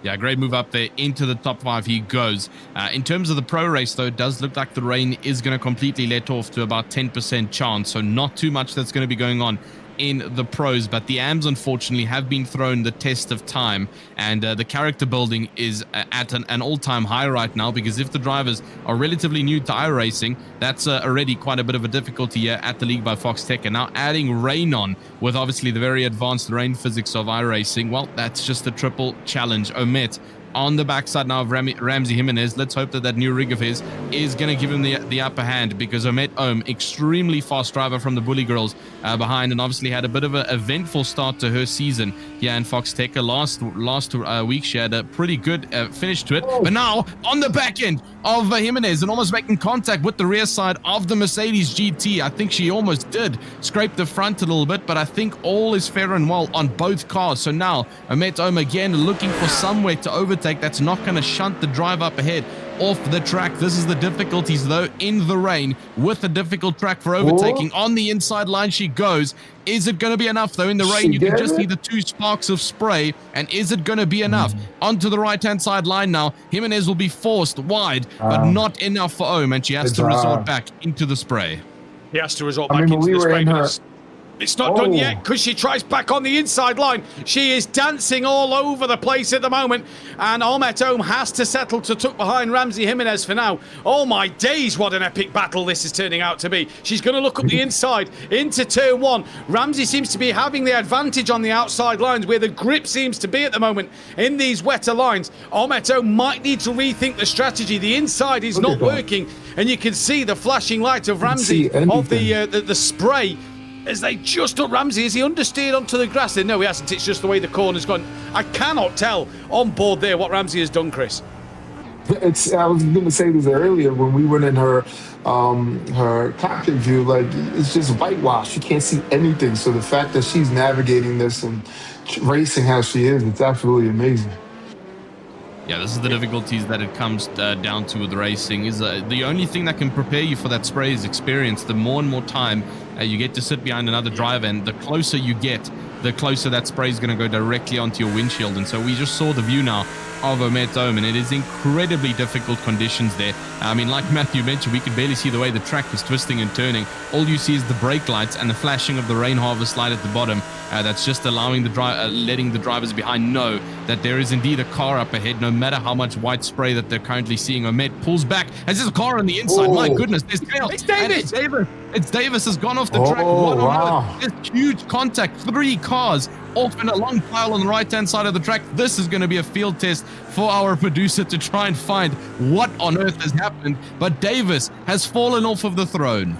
Yeah, great move up there. Into the top 5 he goes. In terms of the pro race, though, it does look like the rain is going to completely let off to about 10% chance. So not too much that's going to be going on in the pros, but the AMs unfortunately have been thrown the test of time, and the character building is at an all-time high right now, because if the drivers are relatively new to iRacing, that's already quite a bit of a difficulty here at the league by Foxxtecca. Now adding rain on with obviously the very advanced rain physics of iRacing, well, that's just a triple challenge. Omet on the backside now of Ramsey Jimenez. Let's hope that new rig of his is going to give him the upper hand, because Omet Ohm, extremely fast driver from the Bully Girls behind, and obviously had a bit of an eventful start to her season here in Foxxtecca. Last week she had a pretty good finish to it, but now on the back end of Jimenez and almost making contact with the rear side of the Mercedes GT. I think she almost did scrape the front a little bit, but I think all is fair and well on both cars. So now Omet Ohm again looking for somewhere to overtake that's not going to shunt the drive up ahead off the track. This is the difficulties, though, in the rain with a difficult track for overtaking. On the inside line she goes. Is it going to be enough, though? In the rain, you can just see the 2 sparks of spray. And is it going to be enough? Onto the right-hand side line now. Jimenez will be forced wide, but not enough for Ohm, and she has to resort back into the spray. He has to resort back into the spray. It's not done yet, because she tries back on the inside line. She is dancing all over the place at the moment, and Omet Ohm has to settle to tuck behind Ramsey Jimenez for now. Oh my days, what an epic battle this is turning out to be. She's going to look up the inside into turn 1. Ramsey seems to be having the advantage on the outside lines, where the grip seems to be at the moment in these wetter lines. Omet Ohm might need to rethink the strategy. The inside is not working, and you can see the flashing light of Ramsey of the spray as they just up Ramsey. Is he understeered onto the grass there? No, he hasn't. It's just the way the corner's gone. I cannot tell on board there what Ramsey has done, Chris. I was going to say this earlier when we went in her cockpit view. Like, it's just whitewash. You can't see anything. So the fact that she's navigating this and racing how she is, it's absolutely amazing. Yeah, this is the difficulties that it comes down to with racing. Is the only thing that can prepare you for that spray is experience. The more and more time you get to sit behind another driver, and the closer you get, the closer that spray is going to go directly onto your windshield. And so we just saw the view now of Omet Ohm, and it is incredibly difficult conditions there. I mean, like Matthew mentioned, we could barely see the way the track is twisting and turning. All you see is the brake lights and the flashing of the rain harvest light at the bottom. That's just allowing letting the drivers behind know that there is indeed a car up ahead, no matter how much white spray that they're currently seeing. Omet pulls back, as there's a car on the inside. My goodness, there's chaos. It's Davis. It's Davis. It's Davis has gone off the track. What on earth? There's huge contact. 3 cars off in a long pile on the right-hand side of the track. This is going to be a field test for our producer to try and find what on earth has happened. But Davis has fallen off of the throne.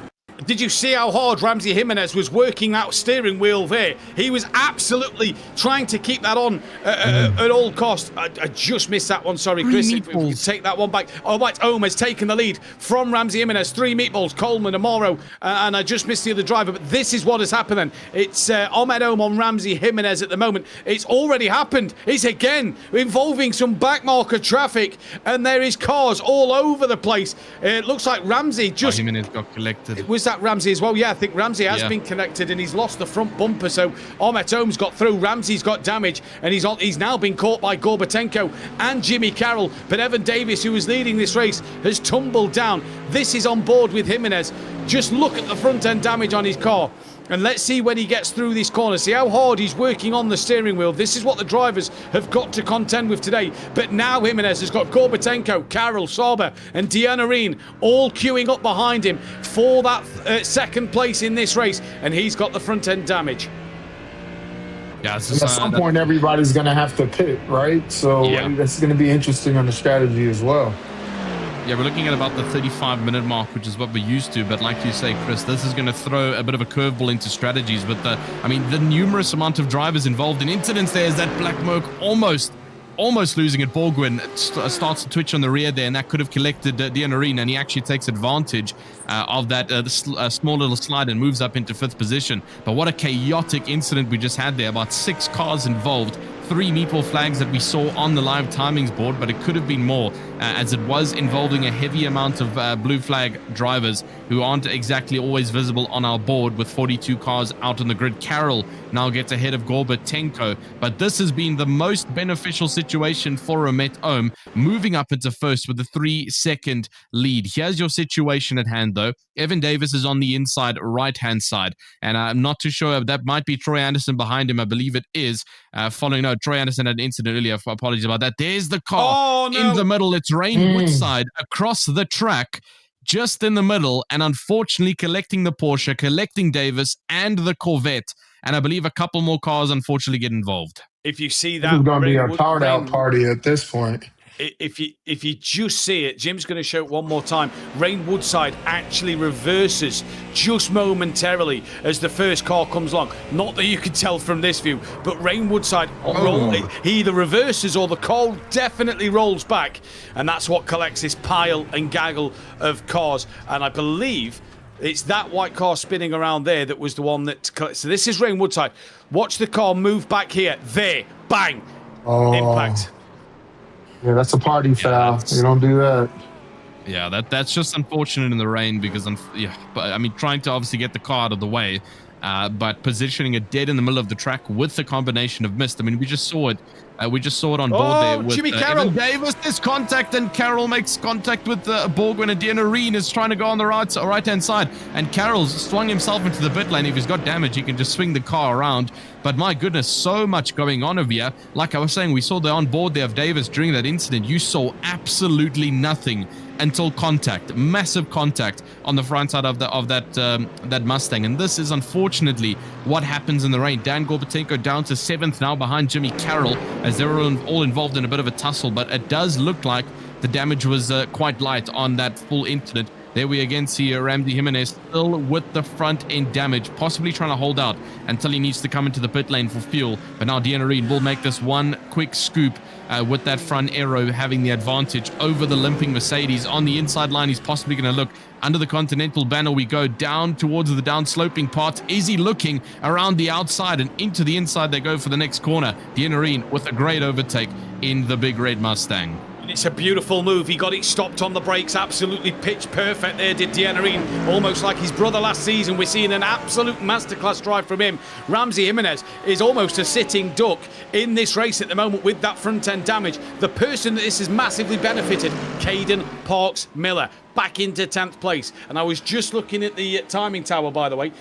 Did you see how hard Ramsey Jimenez was working that steering wheel there? He was absolutely trying to keep that on at all costs. I just missed that one. Sorry, Chris. If we could take that one back. All right, Ohm has taken the lead from Ramsey Jimenez. 3 meatballs, Coleman, Amaro, and I just missed the other driver. But this is what has happened then. It's Ahmed Ohm on Ramsey Jimenez at the moment. It's already happened. It's again involving some backmarker traffic, and there is cars all over the place. It looks like Ramsey just... Jimenez got collected. Was that Ramsey as well? Yeah, I think Ramsey has been connected, and he's lost the front bumper. So Ahmet Ohm's got through. Ramsey's got damage, and he's now been caught by Gorbatenko and Jimmy Carroll. But Evan Davis, who was leading this race, has tumbled down. This is on board with Jimenez. Just look at the front end damage on his car. And let's see when he gets through this corner. See how hard he's working on the steering wheel. This is what the drivers have got to contend with today. But now Jimenez has got Gorbatenko, Carroll, Sauber and Deanna Reen all queuing up behind him for that second place in this race. And he's got the front end damage. Yeah, at some point, everybody's going to have to pit, right? So that's going to be interesting on the strategy as well. Yeah, we're looking at about the 35-minute mark, which is what we're used to. But like you say, Chris, this is going to throw a bit of a curveball into strategies. But the numerous amount of drivers involved in incidents there is that Black Merc almost losing it. Borgwin starts to twitch on the rear there, and that could have collected Deanna Reen, and he actually takes advantage of that small little slide and moves up into 5th position. But what a chaotic incident we just had there. About 6 cars involved. 3 meatball flags that we saw on the live timings board, but it could have been more, as it was involving a heavy amount of blue flag drivers who aren't exactly always visible on our board, with 42 cars out on the grid. Carroll now gets ahead of Gorbatenko, but this has been the most beneficial situation for Omet Ohm, moving up into 1st with a 3-second lead. Here's your situation at hand, though. Evan Davis is on the inside right-hand side, and I'm not too sure. That might be Troy Anderson behind him. I believe it is. Troy Anderson had an incident earlier. Apologies about that. There's the car in the middle. It's Rain Woodside across the track, just in the middle, and unfortunately collecting the Porsche, collecting Davis and the Corvette. And I believe a couple more cars unfortunately get involved. If you see that, it's going to be a powered out party at this point. If you just see it, Jim's going to show it one more time. Rain Woodside actually reverses just momentarily as the first car comes along. Not that you can tell from this view, but Rain Woodside, he either reverses or the car definitely rolls back. And that's what collects this pile and gaggle of cars. And I believe it's that white car spinning around there that was the one that collects. So this is Rain Woodside. Watch the car move back here. There. Bang. Impact. Yeah, that's a party foul. You don't do that. Yeah, that's just unfortunate in the rain because, but I mean, trying to obviously get the car out of the way, but positioning it dead in the middle of the track with the combination of mist. I mean, we just saw it. We just saw it on board there with Jimmy Carroll. Evan Davis. There's contact, and Carroll makes contact with Borgwin, and Deanna Reen is trying to go on the right-hand side. And Carroll's swung himself into the pit lane. If he's got damage, he can just swing the car around. But my goodness, so much going on over here. Like I was saying, we saw the on board there of Davis during that incident. You saw absolutely nothing until contact, massive contact on the front side of that Mustang. And this is unfortunately what happens in the rain. Dan Gorbatenko down to 7th now behind Jimmy Carroll, as they were all involved in a bit of a tussle. But it does look like the damage was quite light on that full incident. There we again see Ramsey Jimenez still with the front end damage, possibly trying to hold out until he needs to come into the pit lane for fuel. But now Deanna Reen will make this one quick scoop with that front aero having the advantage over the limping Mercedes. On the inside line, he's possibly going to look under the Continental banner. We go down towards the down-sloping part. Is he looking around the outside and into the inside? They go for the next corner. Deanna Reen with a great overtake in the big red Mustang. It's a beautiful move. He got it stopped on the brakes. Absolutely pitch perfect there, did Dianarin. Almost like his brother last season. We're seeing an absolute masterclass drive from him. Ramsey Jimenez is almost a sitting duck in this race at the moment with that front end damage. The person that this has massively benefited, Caden Parks-Miller, back into 10th place. And I was just looking at the timing tower, by the way.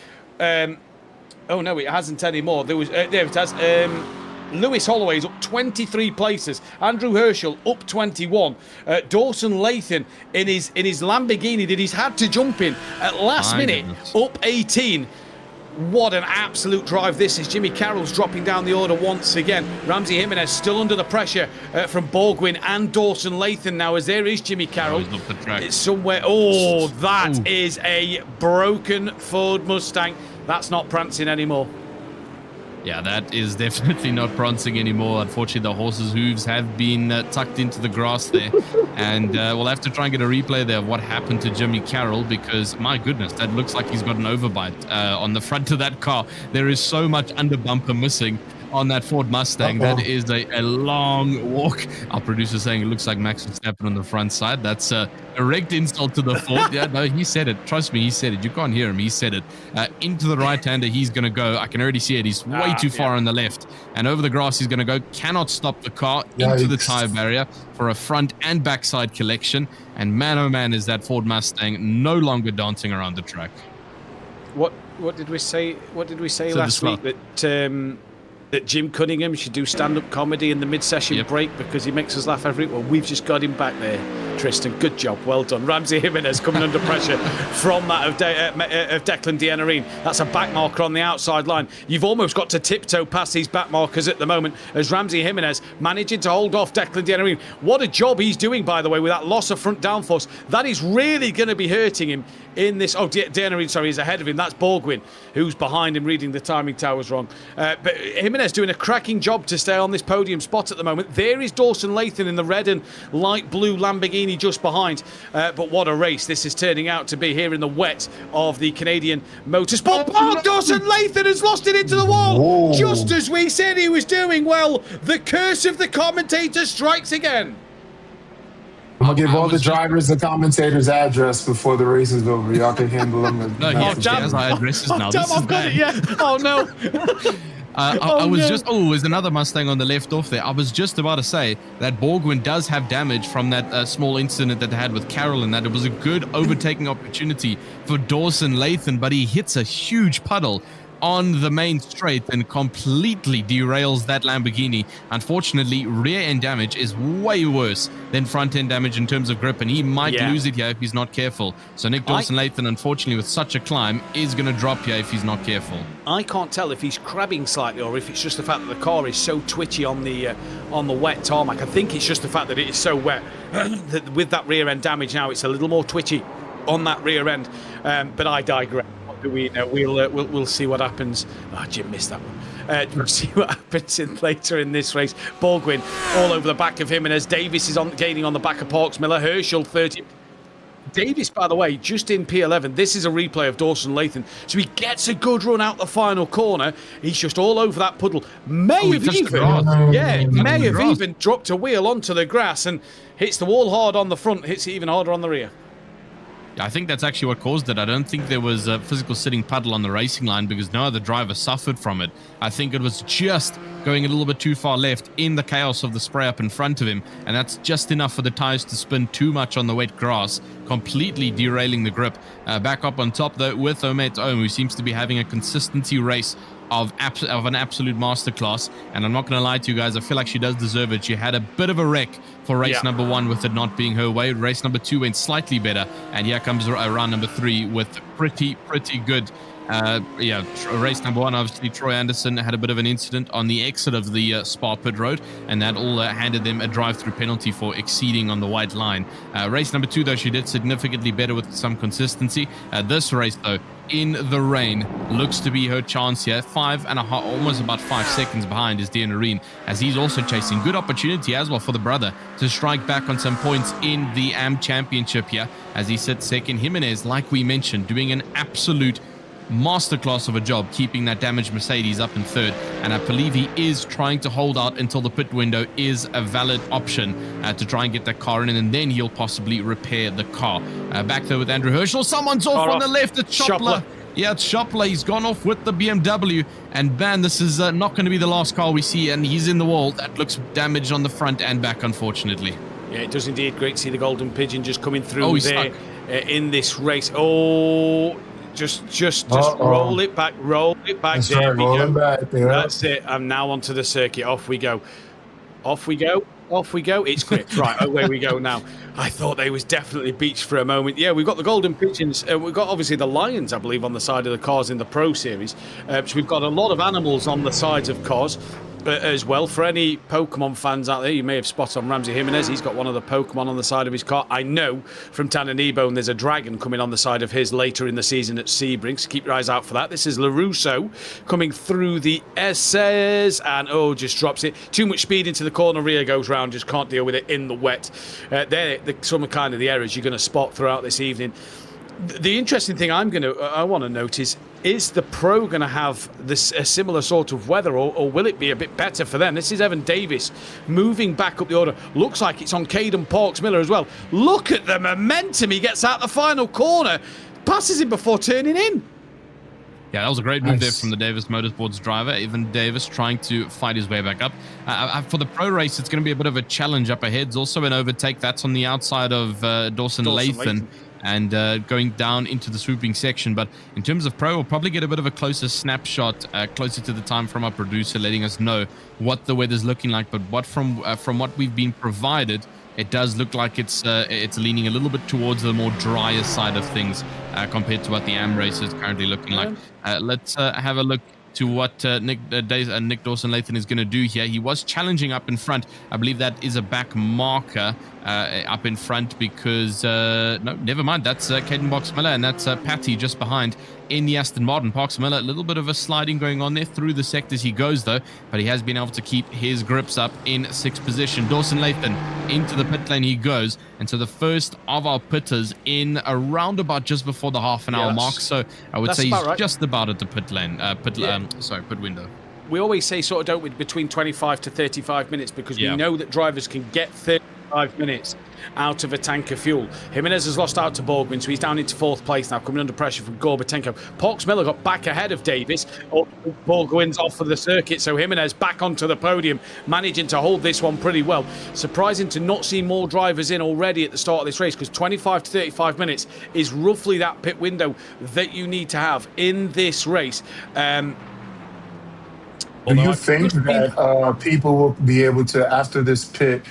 Oh no, it hasn't anymore. There it has. Lewis Holloway is up 23 places. Andrew Herschel up 21. Dawson Lathan in his Lamborghini that he's had to jump in at last minute, up 18. What an absolute drive this is. Jimmy Carroll's dropping down the order once again. Ramsey Jimenez still under the pressure from Borgwin and Dawson Lathan now, as there is Jimmy Carroll. It's somewhere. Oh, that is a broken Ford Mustang. That's not prancing anymore. Yeah, that is definitely not prancing anymore. Unfortunately, the horse's hooves have been tucked into the grass there. And we'll have to try and get a replay there of what happened to Jimmy Carroll, because, my goodness, that looks like he's got an overbite on the front of that car. There is so much under bumper missing on that Ford Mustang. That is a long walk. Our producer saying it looks like Max Verstappen on the front side. That's a direct insult to the Ford. Yeah, no, he said it. Trust me, he said it. You can't hear him. He said it. Into the right-hander, he's going to go. I can already see it. He's way too far on the left. And over the grass, he's going to go. Cannot stop the car into the tire barrier for a front and backside collection. And man, oh man, is that Ford Mustang no longer dancing around the track. What did we say? What did we say last week? That Jim Cunningham should do stand-up comedy in the mid-session break because he makes us laugh every week. Well, we've just got him back there, Tristan. Good job. Well done. Ramsey Jimenez coming under pressure from that of Declan Dianarin. That's a back marker on the outside line. You've almost got to tiptoe past these back markers at the moment as Ramsey Jimenez managing to hold off Declan Dianarin. What a job he's doing, by the way, with that loss of front downforce. That is really going to be hurting him in this. Oh, Dianarin, sorry, is ahead of him. That's Borgwin, who's behind him, reading the timing towers wrong. But Jimenez doing a cracking job to stay on this podium spot at the moment. There is Dawson Lathan in the red and light blue Lamborghini just behind. But what a race this is turning out to be here in the wet of the Canadian Motorsport. Oh, Dawson Lathan has lost it into the wall. Whoa. Just as we said he was doing. Well, the curse of the commentator strikes again. I'm going to give all the drivers the commentator's address before the race is over. Y'all can handle them. No, he has our addresses now. Damn, I've got it, yeah. Oh, no. I was just, there's another Mustang on the left off there. I was just about to say that Borgwin does have damage from that small incident that they had with Carroll, and that it was a good overtaking opportunity for Dawson Lathan, but he hits a huge puddle on the main straight and completely derails that Lamborghini. Unfortunately, rear end damage is way worse than front end damage in terms of grip, and he might lose it here if he's not careful. So Nick Dawson-Lathan, unfortunately, with such a climb, is going to drop here if he's not careful. I can't tell if he's crabbing slightly or if it's just the fact that the car is so twitchy on the wet tarmac. I think it's just the fact that it is so wet that with that rear end damage now, it's a little more twitchy on that rear end. But I digress. Do we know? We'll see what happens. Oh, Jim missed that one. We'll see what happens later in this race. Borgwin all over the back of him, and as Davis is gaining on the back of Parks-Miller. Herschel 30. Davis, by the way, just in P11. This is a replay of Dawson Lathan. So he gets a good run out the final corner. He's just all over that puddle. May have even dropped a wheel onto the grass and hits the wall hard on the front, hits it even harder on the rear. I think that's actually what caused it. I don't think there was a physical sitting puddle on the racing line because no other driver suffered from it. I think it was just going a little bit too far left in the chaos of the spray up in front of him, and that's just enough for the tires to spin too much on the wet grass, completely derailing the grip. Back up on top, though, with Omet Ohm, who seems to be having a consistency race of an absolute masterclass. And I'm not going to lie to you guys, I feel like she does deserve it. She had a bit of a wreck for race number 1 with it not being her way. Race number 2 went slightly better, and here comes round number 3 with pretty good. Race number 1, obviously Troy Anderson had a bit of an incident on the exit of the Spa pit road, and that all handed them a drive-through penalty for exceeding on the white line. Race number 2, though, she did significantly better with some consistency. This race, though, in the rain, looks to be her chance here. 5.5, almost about 5 seconds behind is Dianarin, as he's also chasing. Good opportunity as well for the brother to strike back on some points in the AM Championship here, as he sits second. Jimenez, like we mentioned, doing an absolute masterclass of a job keeping that damaged Mercedes up in third, and I believe he is trying to hold out until the pit window is a valid option to try and get that car in, and then he'll possibly repair the car. Back there with Andrew Herschel, someone's off on the left, it's Schoppler. Yeah, it's Schoppler. He's gone off with the BMW, and man, this is not going to be the last car we see, and he's in the wall. That looks damaged on the front and back, unfortunately. Yeah, it does indeed. Great to see the Golden Pigeon just coming through there in this race. Just roll it back, That's there right, we roll go. it back, yeah. That's it. I'm now onto the circuit. Off we go. It's gripped. Right, away we go now. I thought they was definitely beached for a moment. Yeah, we've got the Golden Pigeons. We've got obviously the Lions, I believe, on the side of the cars in the Pro Series. So we've got a lot of animals on the sides of cars. As well, for any Pokemon fans out there, you may have spotted on Ramsey Jimenez. He's got one of the Pokemon on the side of his car. I know from Tananebo, and there's a dragon coming on the side of his later in the season at Sebring, so keep your eyes out for that. This is LaRusso coming through the S's, and just drops it. Too much speed into the corner, rear goes round, just can't deal with it in the wet. They're some of kind of the errors you're going to spot throughout this evening. The interesting thing I want to notice is the Pro going to have a similar sort of weather, or will it be a bit better for them? This is Evan Davis moving back up the order. Looks like it's on Caden Parks-Miller as well. Look at the momentum. He gets out the final corner, passes him before turning in. Yeah, that was a great move there from the Davis Motorsports driver. Evan Davis trying to fight his way back up. For the Pro race, it's going to be a bit of a challenge up ahead. It's also an overtake. That's on the outside of Dawson Lathan. And going down into the swooping section. But in terms of Pro, we'll probably get a bit of a closer snapshot closer to the time from our producer, letting us know what the weather's looking like. But from what we've been provided, it does look like it's leaning a little bit towards the more drier side of things compared to what the AM race is currently looking like. Let's have a look to what Nick Dawson Lathan is going to do here. He was challenging up in front. I believe that is a back marker up in front because no, never mind. That's Caden Parks-Miller, and that's Patty just behind in the Aston Martin. Parks-Miller, a little bit of a sliding going on there through the sectors he goes though, but he has been able to keep his grips up in 6th position. Dawson Lathan into the pit lane he goes, and so the first of our pitters in around about just before the half an hour mark. So I would say he's just about at the pit lane, pit window. We always say don't we, between 25 to 35 minutes, because we know that drivers can get 35 minutes out of a tank of fuel. Jimenez has lost out to Borgwin, so he's down into 4th place now, coming under pressure from Gorbatenko. Parks-Miller got back ahead of Davis. Borgwin's off of the circuit, so Jimenez back onto the podium, managing to hold this one pretty well. Surprising to not see more drivers in already at the start of this race, because 25 to 35 minutes is roughly that pit window that you need to have in this race. Do you think that people will be able to, after this pit,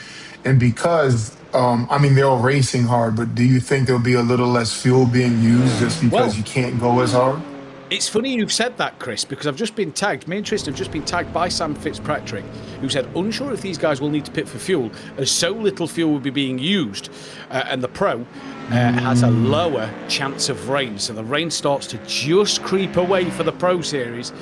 and because, they're all racing hard, but do you think there'll be a little less fuel being used just because you can't go as hard? It's funny you've said that, Chris, because I've just been tagged. Me and Tristan have just been tagged by Sam Fitzpatrick, who said, unsure if these guys will need to pit for fuel, as so little fuel will be being used, and the Pro has a lower chance of rain. So the rain starts to just creep away for the Pro Series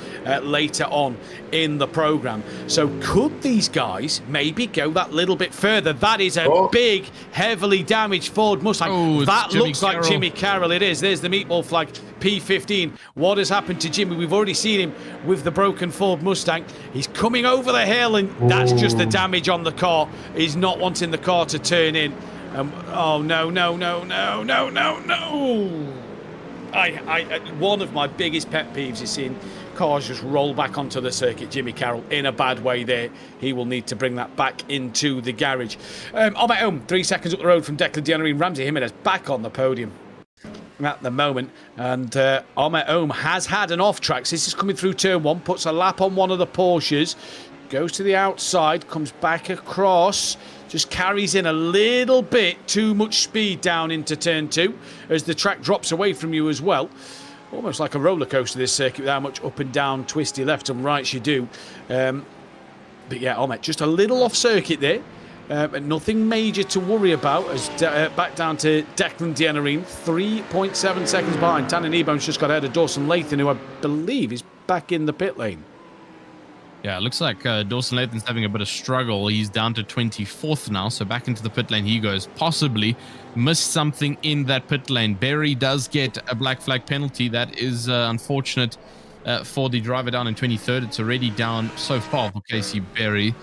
later on in the programme. So could these guys maybe go that little bit further? That is a big, heavily damaged Ford Mustang. That looks like Jimmy Carroll. It is. There's the meatball flag, P15. What has happened to Jimmy? We've already seen him with the broken Ford Mustang. He's coming over the hill, and that's just the damage on the car. He's not wanting the car to turn in. Oh, no. One of my biggest pet peeves is seeing cars just roll back onto the circuit. Jimmy Carroll in a bad way there. He will need to bring that back into the garage. On my own, 3 seconds up the road from Declan Dejanerie. Ramsey Jimenez back on the podium at the moment, and Ahmet Ohm has had an off track. So this is coming through turn 1, puts a lap on one of the Porsches, goes to the outside, comes back across, just carries in a little bit too much speed down into turn 2 as the track drops away from you as well. Almost like a roller coaster, this circuit, with how much up and down, twisty left and rights you do. But yeah, Ahmet just a little off circuit there. Nothing major to worry about, as back down to Declan Dejanerie, 3.7 seconds behind. Tannen Ebon's just got ahead of Dawson Lathan, who I believe is back in the pit lane. Yeah, it looks like Dawson Lathan's having a bit of struggle. He's down to 24th now, so back into the pit lane he goes. Possibly missed something in that pit lane. Berry does get a black flag penalty. That is unfortunate for the driver down in 23rd. It's already down so far for Casey Berry.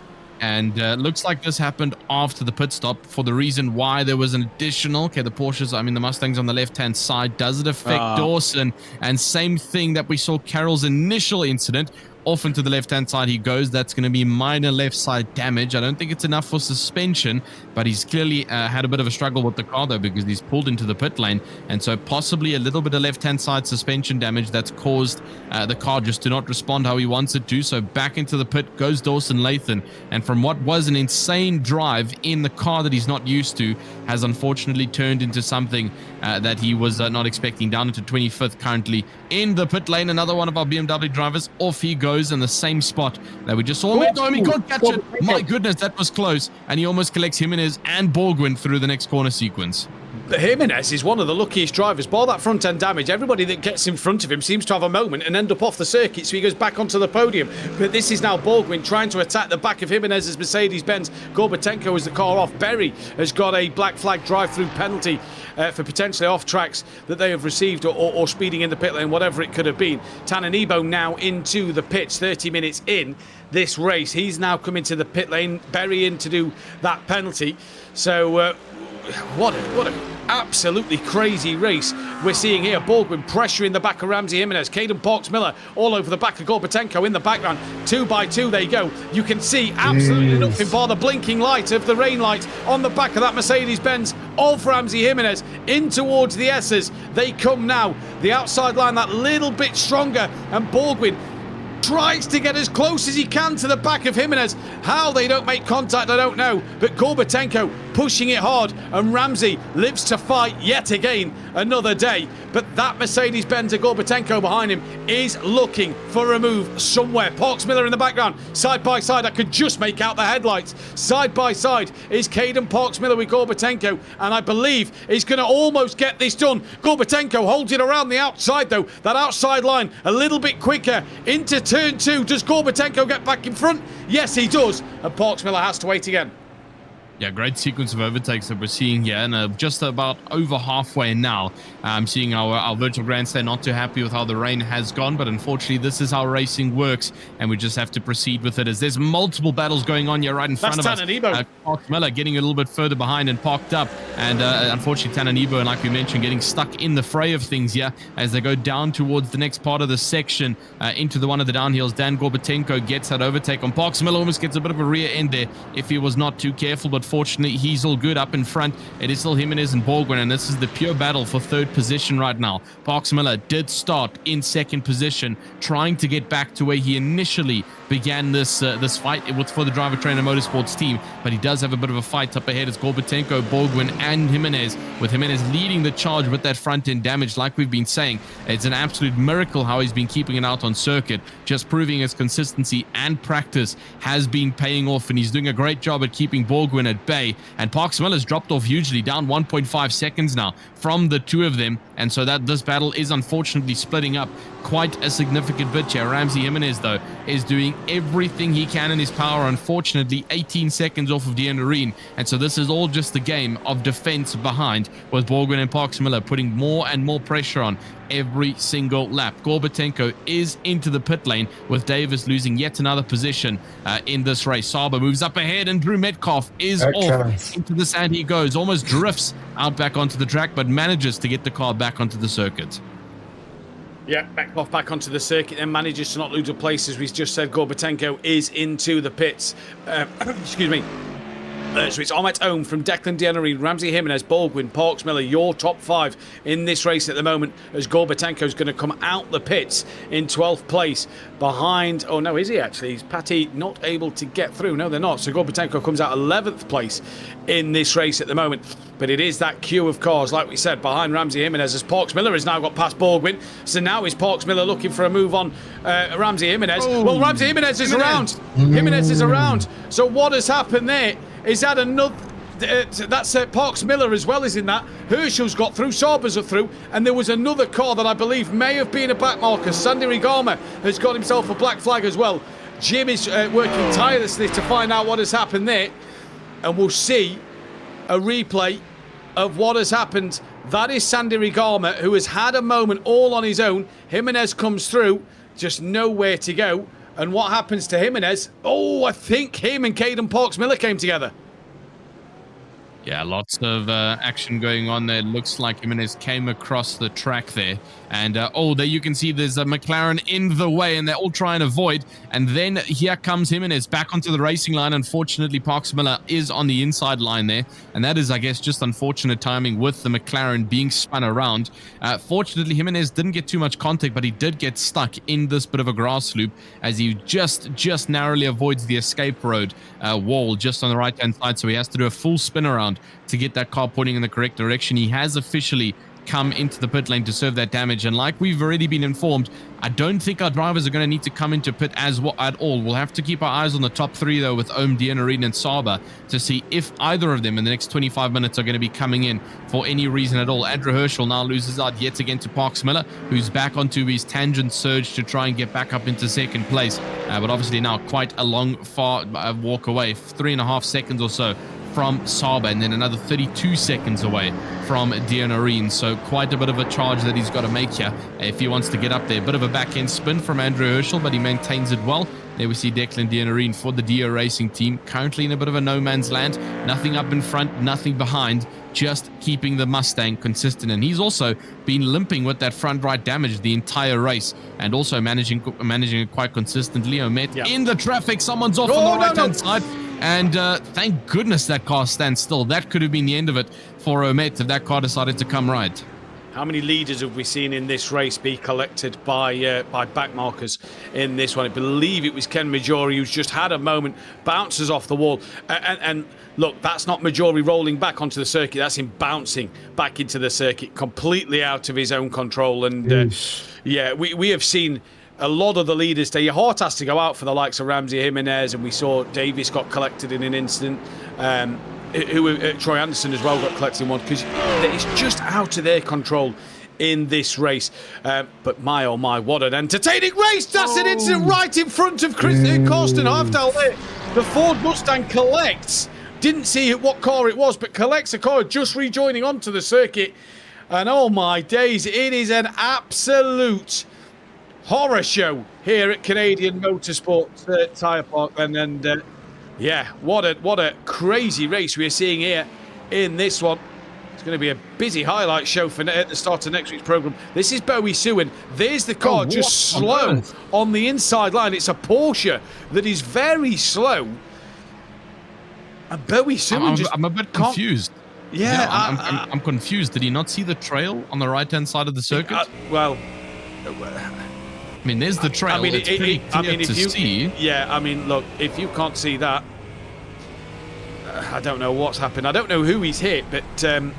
And looks like this happened after the pit stop for the reason why there was an additional. Okay, the Porsches, I mean, the Mustangs on the left-hand side. Does it affect Dawson? And same thing that we saw Carroll's initial incident. Off into the left-hand side he goes. That's going to be minor left side damage. I don't think it's enough for suspension, but he's clearly had a bit of a struggle with the car, though, because he's pulled into the pit lane. And so possibly a little bit of left-hand side suspension damage that's caused the car just to not respond how he wants it to. So back into the pit goes Dawson Lathan. And from what was an insane drive in the car that he's not used to, has unfortunately turned into something that he was not expecting. Down into 25th currently in the pit lane. Another one of our BMW drivers. Off he goes in the same spot that we just saw. He can't catch it. My goodness, that was close. And he almost collects Jimenez and Borgwin through the next corner sequence. But Jimenez is one of the luckiest drivers. Bar that front end damage, everybody that gets in front of him seems to have a moment and end up off the circuit, so he goes back onto the podium. But this is now Borgwin trying to attack the back of Jimenez's Mercedes-Benz. Gorbatenko is the car off. Berry has got a black flag drive-through penalty for potentially off tracks that they have received, or speeding in the pit lane, whatever it could have been. Tananebo now into the pits, 30 minutes in this race. He's now coming to the pit lane, Berry in to do that penalty. So what a absolutely crazy race we're seeing here. Borgwin pressuring the back of Ramsey Jimenez. Caden Parks-Miller all over the back of Gorbatenko in the background. 2 by 2 they go. You can see absolutely nothing bar the blinking light of the rain light on the back of that Mercedes-Benz of Ramsey Jimenez in towards the S's. They come now. The outside line that little bit stronger, and Borgwin tries to get as close as he can to the back of Jimenez. How they don't make contact, I don't know. But Gorbatenko pushing it hard, and Ramsey lives to fight yet again another day. But that Mercedes-Benz of Gorbatenko behind him is looking for a move somewhere. Parks-Miller in the background, side by side. I could just make out the headlights. Side by side is Caden Parks-Miller with Gorbatenko, and I believe he's going to almost get this done. Gorbatenko holds it around the outside, though. That outside line a little bit quicker into turn 2. Does Gorbatenko get back in front? Yes, he does. And Parks-Miller has to wait again. Yeah, great sequence of overtakes that we're seeing here, and just about over halfway now. I'm seeing our virtual grandstand not too happy with how the rain has gone, but unfortunately this is how racing works, and we just have to proceed with it as there's multiple battles going on here right in front of us. Parks-Miller getting a little bit further behind and parked up, and unfortunately Tananebo, and like we mentioned, getting stuck in the fray of things here as they go down towards the next part of the section into one of the downhills. Dan Gorbatenko gets that overtake on Parks-Miller, almost gets a bit of a rear end there if he was not too careful, but fortunately he's all good up in front. It is still Jimenez and Borgwin, and this is the pure battle for third position right now. Parks-Miller did start in second position, trying to get back to where he initially began this fight for the Driver Trainer Motorsports team, but he does have a bit of a fight up ahead. It's Gorbatenko, Borgwin, and Jimenez, with Jimenez leading the charge with that front end damage. Like we've been saying, it's an absolute miracle how he's been keeping it out on circuit, just proving his consistency and practice has been paying off, and he's doing a great job at keeping Borgwin at bay. And Parks-Miller's dropped off hugely, down 1.5 seconds now from the two of them, and so that this battle is unfortunately splitting up quite a significant bit here. Ramsey Jimenez, though, is doing everything he can in his power. Unfortunately, 18 seconds off of Dean Areen, and so this is all just the game of defense behind, with Borgwin and Parks-Miller putting more and more pressure on every single lap. Gorbatenko is into the pit lane, with Davis losing yet another position in this race. Saba moves up ahead, and Drew Metcalf is off into the sand. He goes, almost drifts out back onto the track, but manages to get the car back onto the circuit. Yeah, Metcalf back onto the circuit and manages to not lose a place. As we just said, Gorbatenko is into the pits. Excuse me. So it's Ahmet Ohm from Declan Denery, Ramsey Jimenez, Borgwin, Parks-Miller, your top 5 in this race at the moment, as Gorbatenko is going to come out the pits in 12th place behind... Oh, no, is he actually? Is Patty not able to get through? No, they're not. So Gorbatenko comes out 11th place in this race at the moment. But it is that queue of cars, like we said, behind Ramsey Jimenez, as Parks-Miller has now got past Borgwin. So now is Parks-Miller looking for a move on Ramsey Jimenez. Oh, well, Ramsey Jimenez is around. Jimenez is around. So what has happened there is that another... that's Parks-Miller as well is in that. Herschel's got through, Sabers are through, and there was another car that I believe may have been a back marker. Sandy Rigama has got himself a black flag as well. Jim is working tirelessly to find out what has happened there. And we'll see a replay of what has happened. That is Sandy Rigama, who has had a moment all on his own. Jimenez comes through, just nowhere to go. And what happens to Jimenez? Oh, I think him and Caden Parks-Miller came together. Yeah, lots of action going on there. Looks like Jimenez came across the track there. And, there you can see there's a McLaren in the way, and they're all trying to avoid. And then here comes Jimenez back onto the racing line. Unfortunately, Parks-Miller is on the inside line there. And that is, I guess, just unfortunate timing with the McLaren being spun around. Fortunately, Jimenez didn't get too much contact, but he did get stuck in this bit of a grass loop as he just narrowly avoids the escape road wall just on the right-hand side. So he has to do a full spin around to get that car pointing in the correct direction. He has officially come into the pit lane to serve that damage, and like we've already been informed, I don't think our drivers are going to need to come into pit at all. We'll have to keep our eyes on the top three though, with Ohm, Dianarine and Saba, to see if either of them in the next 25 minutes are going to be coming in for any reason at all. Andrew Herschel now loses out yet again to Parks-Miller, who's back onto his tangent surge to try and get back up into second place, but obviously now quite a long far walk away, 3.5 seconds or so from Saba, and then another 32 seconds away from Dianarine. So quite a bit of a charge that he's got to make here if he wants to get up there. Bit of a back-end spin from Andrew Herschel, but he maintains it well. There we see Declan Dianarine for the DO Racing team, currently in a bit of a no-man's land. Nothing up in front, nothing behind, just keeping the Mustang consistent. And he's also been limping with that front right damage the entire race, and also managing it quite consistently. Omet in the traffic, someone's off on the right-hand side. And thank goodness that car stands still. That could have been the end of it for Omet if that car decided to come right. How many leaders have we seen in this race be collected by back markers in this one? I believe it was Ken Majori, who's just had a moment, bounces off the wall. And look, that's not Majori rolling back onto the circuit. That's him bouncing back into the circuit, completely out of his own control. And we have seen a lot of the leaders today. Your heart has to go out for the likes of Ramsey Jimenez, and we saw Davis got collected in an instant. Troy Anderson as well got collected in one, because it's just out of their control in this race. But my oh my, what an entertaining race! That's an incident right in front of Karsten Halfdale there. The Ford Mustang collects. Didn't see what car it was, but collects a car just rejoining onto the circuit. And oh my days, it is an absolute horror show here at Canadian Motorsport Tyre Park. And what a crazy race we're seeing here in this one. It's going to be a busy highlight show for at the start of next week's programme. This is Bowie Suin. There's the car just slow on the inside line. It's a Porsche that is very slow. And Bowie Suin I'm a bit confused. Yeah, I'm confused. Did he not see the trail on the right-hand side of the circuit? I mean, there's the trail. It's pretty clear to see. Yeah, I mean, look, if you can't see that, I don't know what's happened. I don't know who he's hit, but and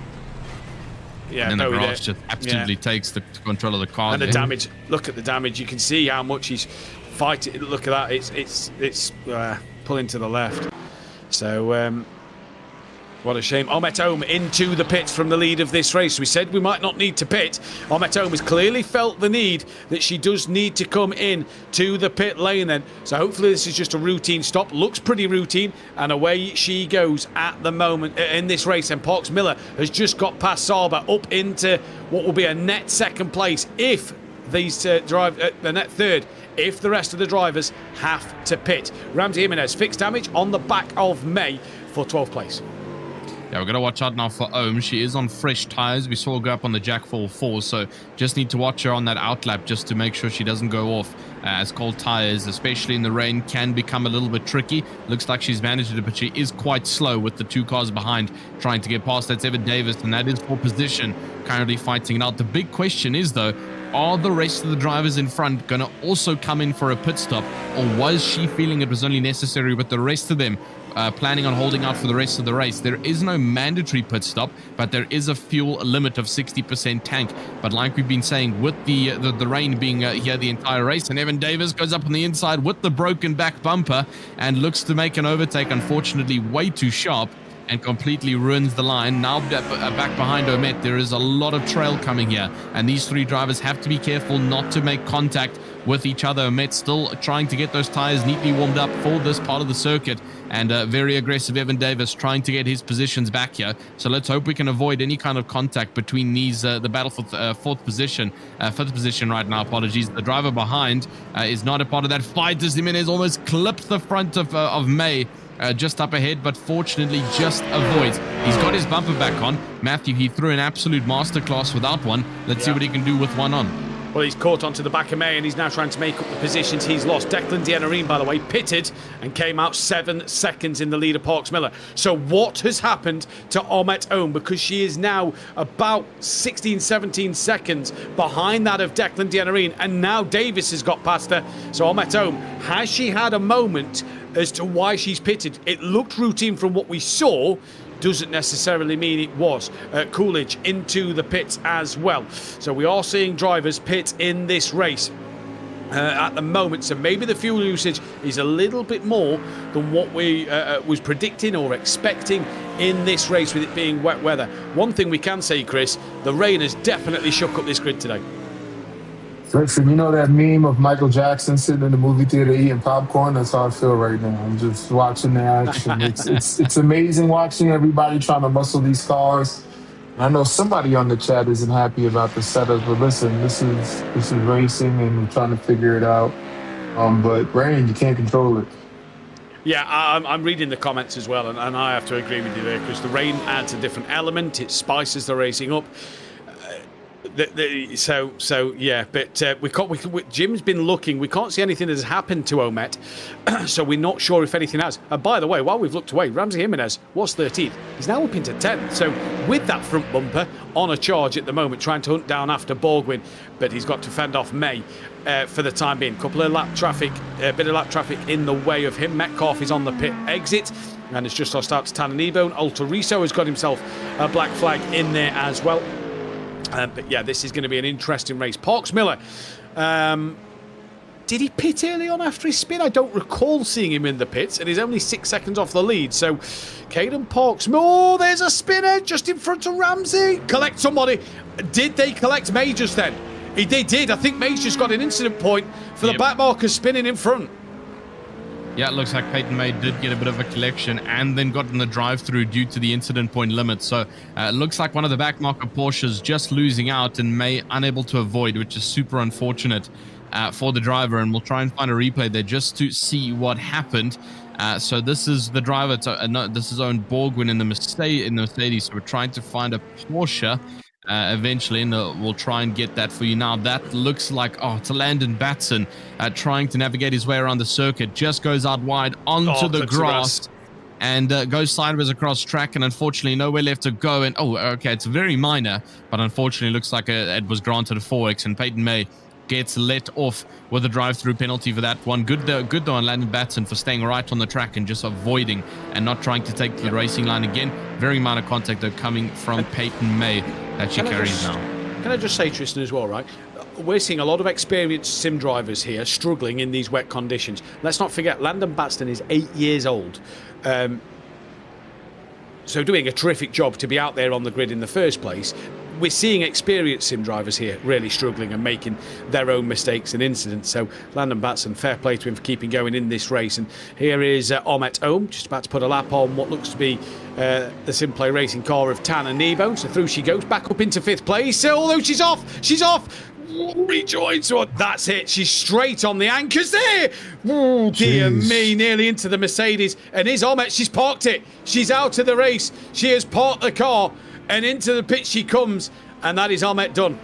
then the grass just absolutely takes the control of the car. And the damage. Look at the damage. You can see how much he's fighting. Look at that. It's pulling to the left. So what a shame. Omet Ohm into the pits from the lead of this race. We said we might not need to pit. Omet Ohm has clearly felt the need that she does need to come in to the pit lane then. So hopefully this is just a routine stop. Looks pretty routine, and away she goes at the moment in this race. And Parks-Miller has just got past Saba up into what will be a net second place if these drive the net third if the rest of the drivers have to pit. Ramsey Jimenez fixed damage on the back of May for 12th place. Yeah, we're going to watch out now for Ohm. She is on fresh tyres. We saw her go up on the Jack 4, so just need to watch her on that outlap just to make sure she doesn't go off, as cold tyres, especially in the rain, can become a little bit tricky. Looks like she's managed it, but she is quite slow with the two cars behind trying to get past. That's Evan Davis, and that is for position, currently fighting it out. The big question is, though, are the rest of the drivers in front going to also come in for a pit stop, or was she feeling it was only necessary with the rest of them planning on holding out for the rest of the race? There is no mandatory pit stop, but there is a fuel limit of 60% tank. But like we've been saying, with the rain being here the entire race, and Evan Davis goes up on the inside with the broken back bumper and looks to make an overtake, unfortunately way too sharp, and completely ruins the line. Now back behind Omet, there is a lot of trail coming here, and these three drivers have to be careful not to make contact with each other. Met still trying to get those tires neatly warmed up for this part of the circuit, and very aggressive Evan Davis trying to get his positions back here. So let's hope we can avoid any kind of contact between these, the battle for fifth position right now. Apologies. The driver behind is not a part of that fight, as Jimenez almost clipped the front of May. Just up ahead, but fortunately just avoids. He's got his bumper back on. Matthew, he threw an absolute masterclass without one. Let's see what he can do with one on. Well, he's caught onto the back of May, and he's now trying to make up the positions he's lost. Declan Denerim, by the way, pitted and came out 7 seconds in the lead of Parks Miller. So what has happened to Ahmet Ohm? Because she is now about 16, 17 seconds behind that of Declan Denerim, and now Davis has got past her. So Ahmet Ohm, has she had a moment as to why she's pitted? It looked routine from what we saw. Doesn't necessarily mean it was. Coolidge into the pits as well. So we are seeing drivers pit in this race at the moment. So maybe the fuel usage is a little bit more than what we was predicting or expecting in this race, with it being wet weather. One thing we can say, Chris, the rain has definitely shook up this grid today. Listen, you know that meme of Michael Jackson sitting in the movie theater eating popcorn? That's how I feel right now. I'm just watching the action. It's amazing watching everybody trying to muscle these cars. I know somebody on the chat isn't happy about the setup, but listen, this is racing, and we're trying to figure it out. But rain, you can't control it. Yeah, I'm reading the comments as well, and I have to agree with you there, because the rain adds a different element. It spices the racing up. So yeah, but Jim's been looking. We can't see anything that has happened to Omet, so we're not sure if anything has. And by the way, while we've looked away, Ramsey Jimenez was 13th. He's now up into 10th. So with that front bumper on a charge at the moment, trying to hunt down after Borgwin, but he's got to fend off May for the time being. Couple of lap traffic, a bit of lap traffic in the way of him. Metcalf is on the pit exit, and it's just lost out to Tananebo. And Altoriso has got himself a black flag in there as well. But yeah, this is going to be an interesting race. Parks Miller, did he pit early on after his spin? I don't recall seeing him in the pits, and he's only 6 seconds off the lead. So Caden Parks, oh, there's a spinner just in front of Ramsey. Collect somebody. Did they collect Majors then? They did. I think Majors got an incident point for the back markers spinning in front. Yeah, it looks like Peyton May did get a bit of a collection and then got in the drive-through due to the incident point limit. So it looks like one of the backmarker Porsches just losing out, and May unable to avoid, which is super unfortunate for the driver. And we'll try and find a replay there just to see what happened. So this is the driver. This is owned Borgwin in the Mercedes. So we're trying to find a Porsche eventually, and we'll try and get that for you now. That looks like, it's a Landon Batson trying to navigate his way around the circuit. Just goes out wide onto the grass and goes sideways across track, and unfortunately nowhere left to go. And okay, it's very minor, but unfortunately looks like it was granted a 4x, and Peyton May gets let off with a drive-through penalty for that one. Good though on Landon Batson for staying right on the track and just avoiding and not trying to take the racing line again. Very minor contact though coming from Peyton May that she carries now. Can I just say, Tristan, as well, right? We're seeing a lot of experienced sim drivers here struggling in these wet conditions. Let's not forget, Landon Batson is 8 years old. So doing a terrific job to be out there on the grid in the first place. We're seeing experienced sim drivers here really struggling and making their own mistakes and incidents. So Landon Batson, fair play to him for keeping going in this race. And here is Ahmet Ohm, just about to put a lap on what looks to be the Simplay racing car of Tana Nebo. So through she goes, back up into 5th place. Although she's off. Rejoins. So that's it. She's straight on the anchors there. Oh, dear me, nearly into the Mercedes. And here's Ahmet. She's parked it. She's out of the race. She has parked the car. And into the pit she comes, and that is Ahmet done.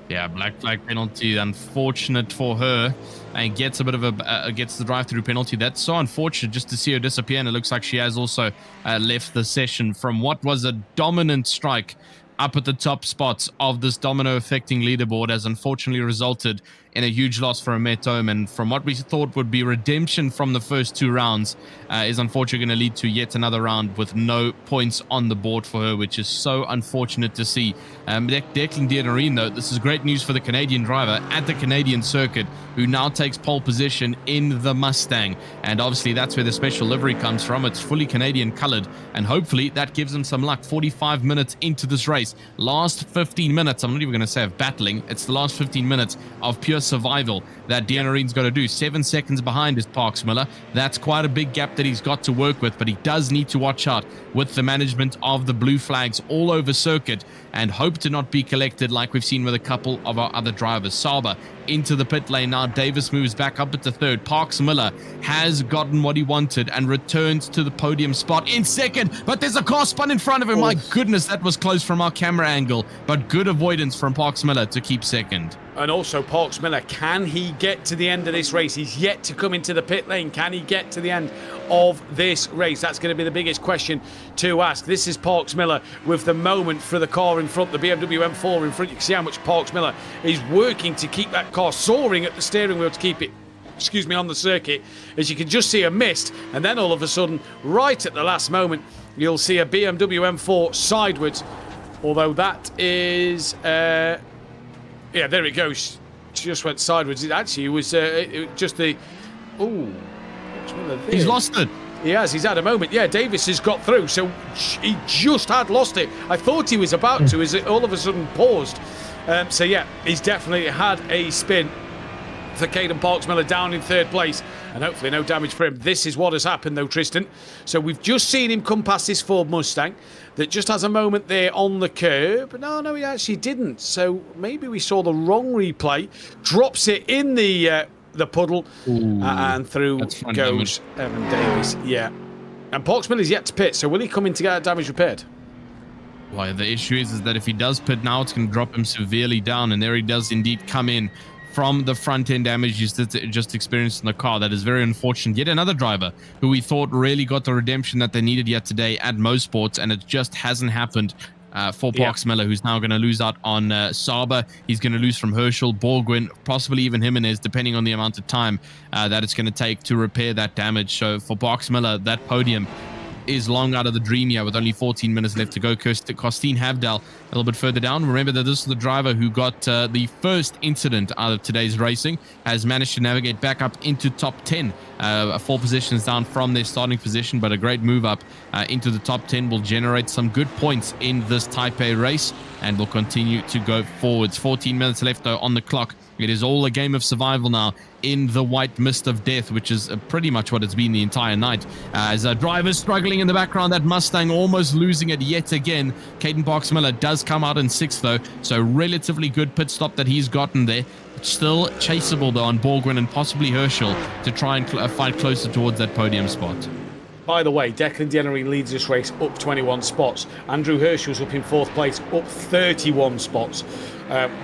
Yeah, black flag penalty, unfortunate for her, and gets a bit of gets the drive-through penalty. That's so unfortunate just to see her disappear, and it looks like she has also left the session from what was a dominant strike up at the top spots of this domino-affecting leaderboard, has unfortunately resulted in a huge loss for Ahmet Ohm, and from what we thought would be redemption from the first 2 rounds is unfortunately going to lead to yet another round with no points on the board for her, which is so unfortunate to see. Declan Denerim, though, this is great news for the Canadian driver at the Canadian circuit, who now takes pole position in the Mustang, and obviously that's where the special livery comes from. It's fully Canadian colored, and hopefully that gives him some luck. 45 minutes into this race, last 15 minutes, I'm not even going to say of battling, it's the last 15 minutes of pure survival that Deanarine's got to do. 7 seconds behind is Parks Miller. That's quite a big gap that he's got to work with, but he does need to watch out with the management of the blue flags all over circuit and hope to not be collected like we've seen with a couple of our other drivers. Sauber into the pit lane now. Davis moves back up into third. Parks Miller has gotten what he wanted and returns to the podium spot in second, but there's a car spun in front of him. My goodness, that was close from our camera angle, but good avoidance from Parks Miller to keep second. And also Parks Miller, can he get to the end of this race? He's yet to come into the pit lane. Can he get to the end of this race? That's going to be the biggest question to ask. This is Parks Miller with the moment for the car in front, the BMW M4 in front. You can see how much Parks Miller is working to keep that car soaring at the steering wheel to keep it, on the circuit. As you can just see a mist, and then all of a sudden, right at the last moment, you'll see a BMW M4 sideways. Although that is... yeah, there it goes. Just went sideways. It actually was just the... Oh, he's lost it. He has. He's had a moment. Yeah, Davis has got through. So he just had lost it. I thought he was about to, as it all of a sudden paused. So yeah, he's definitely had a spin for Caden Parks Miller down in third place. And hopefully no damage for him. This is what has happened though, Tristan. So we've just seen him come past this Ford Mustang that just has a moment there on the curb. No, he actually didn't. So maybe we saw the wrong replay. Drops it in the puddle. And through goes Evan Davis. Yeah. And Parks Miller is yet to pit. So will he come in to get that damage repaired? Well, the issue is that if he does pit now, it's going to drop him severely down. And there he does indeed come in from the front end damage he's just experienced in the car. That is very unfortunate. Yet another driver who we thought really got the redemption that they needed yet today at Mosport, and it just hasn't happened for Parks Miller, who's now going to lose out on Sauber. He's going to lose from Herschel, Borgwin, possibly even Jimenez, depending on the amount of time that it's going to take to repair that damage. So for Parks Miller, that podium is long out of the dream here with only 14 minutes left to go. Costin Havdal a little bit further down. Remember that this is the driver who got the first incident out of today's racing, has managed to navigate back up into top 10. 4 positions down from their starting position, but a great move up into the top 10 will generate some good points in this Type A race and will continue to go forwards. 14 minutes left though on the clock. It is all a game of survival now in the white mist of death, which is pretty much what it's been the entire night. As a driver struggling in the background, that Mustang almost losing it yet again. Caden Parks Miller does come out in 6th though, so relatively good pit stop that he's gotten there. Still chaseable though on Borgwin and possibly Herschel to try and fight closer towards that podium spot. By the way, Declan Deanarine leads this race up 21 spots. Andrew Herschel's up in 4th place, up 31 spots.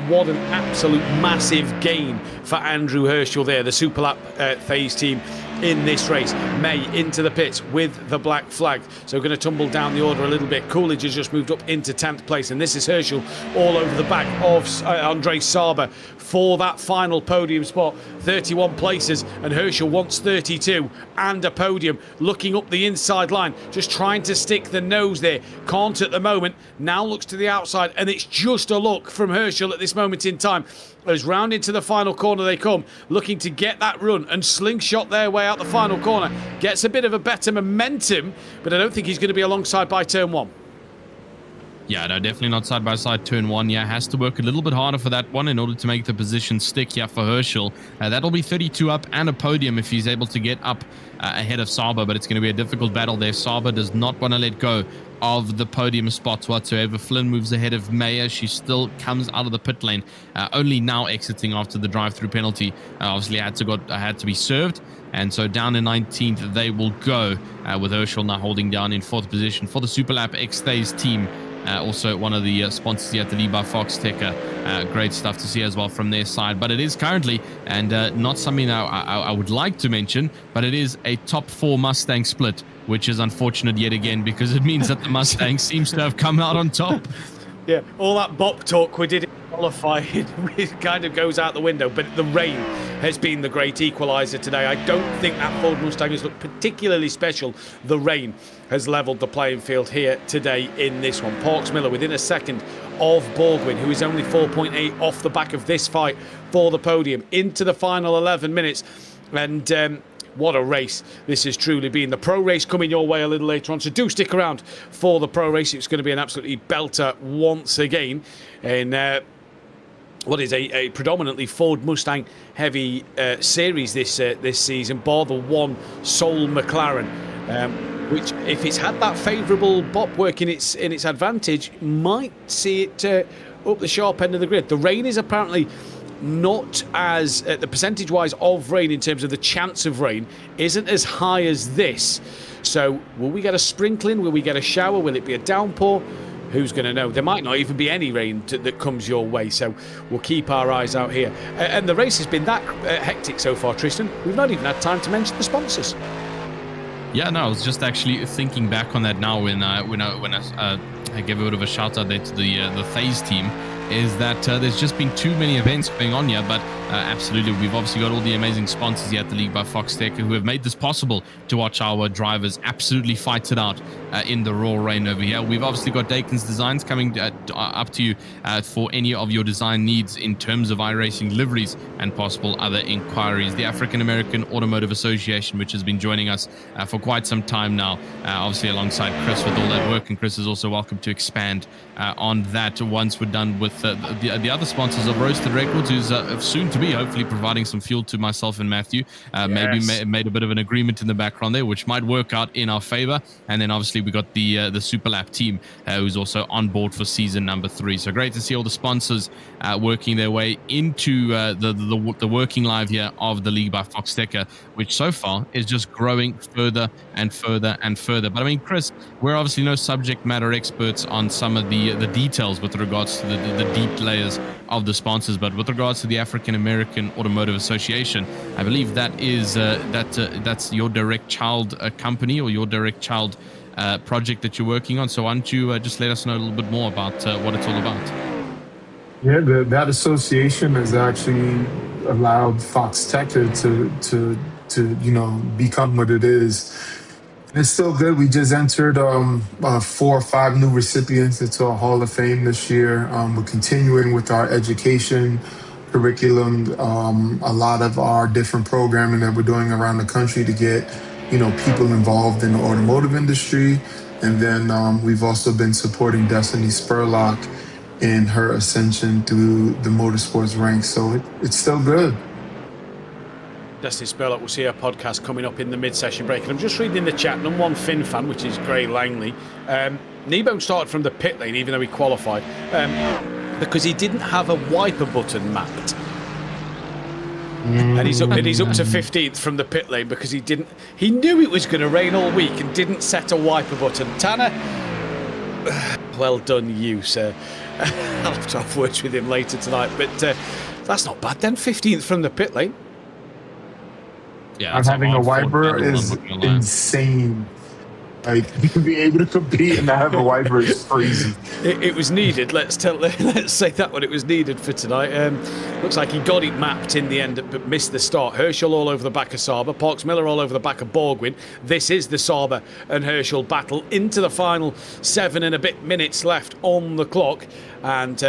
What an absolute massive gain for Andrew Herschel there, the Superlap phase team in this race. May into the pits with the black flag. So we're going to tumble down the order a little bit. Coolidge has just moved up into 10th place, and this is Herschel all over the back of Andre Sauber for that final podium spot. 31 places, and Herschel wants 32 and a podium. Looking up the inside line, just trying to stick the nose there. Can't at the moment. Now looks to the outside, and it's just a look from Herschel at this moment in time. As round into the final corner they come, looking to get that run and slingshot their way out the final corner. Gets a bit of a better momentum, but I don't think he's going to be alongside by turn 1. Yeah, no, definitely not side by side turn 1. Yeah, has to work a little bit harder for that one in order to make the position stick here for Herschel. That'll be 32 up and a podium if he's able to get up ahead of Sauber, but it's going to be a difficult battle there. Sauber does not want to let go of the podium spots whatsoever. Flynn moves ahead of Mayer. She still comes out of the pit lane, only now exiting after the drive-through penalty. Obviously had to be served, and so down in 19th they will go, with Herschel now holding down in 4th position for the Superlap X-Days team. Also one of the sponsors here at the lead by Foxxtecca. Great stuff to see as well from their side. But it is currently, and not something I would like to mention, but it is a top 4 Mustang split, which is unfortunate yet again because it means that the Mustang seems to have come out on top. Yeah, all that bop talk we did in qualifying it kind of goes out the window, but the rain has been the great equaliser today. I don't think that Ford Mustang has looked particularly special. The rain has levelled the playing field here today in this one. Parks Miller within a second of Borgwin, who is only 4.8 off the back of this fight for the podium, into the final 11 minutes. And what a race this has truly been. The pro race coming your way a little later on, so do stick around for the pro race. It's going to be an absolutely belter once again. And what is a predominantly Ford Mustang heavy series this season, bar the one sole McLaren, which, if it's had that favourable bop work in its advantage, might see it up the sharp end of the grid. The rain is apparently not as the percentage-wise of rain in terms of the chance of rain isn't as high as this. So will we get a sprinkling? Will we get a shower? Will it be a downpour? Who's going to know? There might not even be any rain that comes your way, so we'll keep our eyes out here. And the race has been that hectic so far, Tristan. We've not even had time to mention the sponsors. Yeah, no, I was just actually thinking back on that now when I gave a bit of a shout out there to the Phase team. Is that there's just been too many events going on here, but absolutely, we've obviously got all the amazing sponsors here at the league by Foxxtecca who have made this possible to watch our drivers absolutely fight it out in the raw rain over here. We've obviously got Dakins Designs coming up to you for any of your design needs in terms of iRacing liveries and possible other inquiries. The African American Automotive Association, which has been joining us for quite some time now, obviously alongside Chris with all that work, and Chris is also welcome to expand on that once we're done with the other sponsors of Roasted Records, who's soon to be hopefully providing some fuel to myself and Matthew. Yes. Maybe made a bit of an agreement in the background there, which might work out in our favor. And then obviously we got the Super Lap team, who's also on board for season number 3. So great to see all the sponsors working their way into the working live here of the league by Foxxtecca, which so far is just growing further and further and further. But I mean, Chris, we're obviously no subject matter experts on some of the details with regards to the deep layers of the sponsors, but with regards to the African American Automotive Association, I believe that is that's your direct child company, or your direct child project that you're working on. So why don't you just let us know a little bit more about what it's all about? Yeah, that association has actually allowed Foxxtecca to become what it is. It's still good. We just entered 4 or 5 new recipients into a Hall of Fame this year. We're continuing with our education curriculum, a lot of our different programming that we're doing around the country to get, people involved in the automotive industry. And then we've also been supporting Destiny Spurlock in her ascension through the motorsports ranks. So it's still good. Destiny Spurlock will see our podcast coming up in the mid-session break. And I'm just reading in the chat, number one Finn fan, which is Gray Langley. Nebo started from the pit lane, even though he qualified, because he didn't have a wiper button mapped. And he's up to 15th from the pit lane because he knew it was going to rain all week and didn't set a wiper button. Tanner, well done you, sir. I'll have to have words with him later tonight, but that's not bad then, 15th from the pit lane. Yeah, and having a wiper is insane. Like, to be able to compete and not have a wiper is crazy. It was needed. Let's say that one. It was needed for tonight. Looks like he got it mapped in the end, but missed the start. Herschel all over the back of Sauber. Parks Miller all over the back of Borgwin. This is the Sauber and Herschel battle into the final 7 and a bit minutes left on the clock, and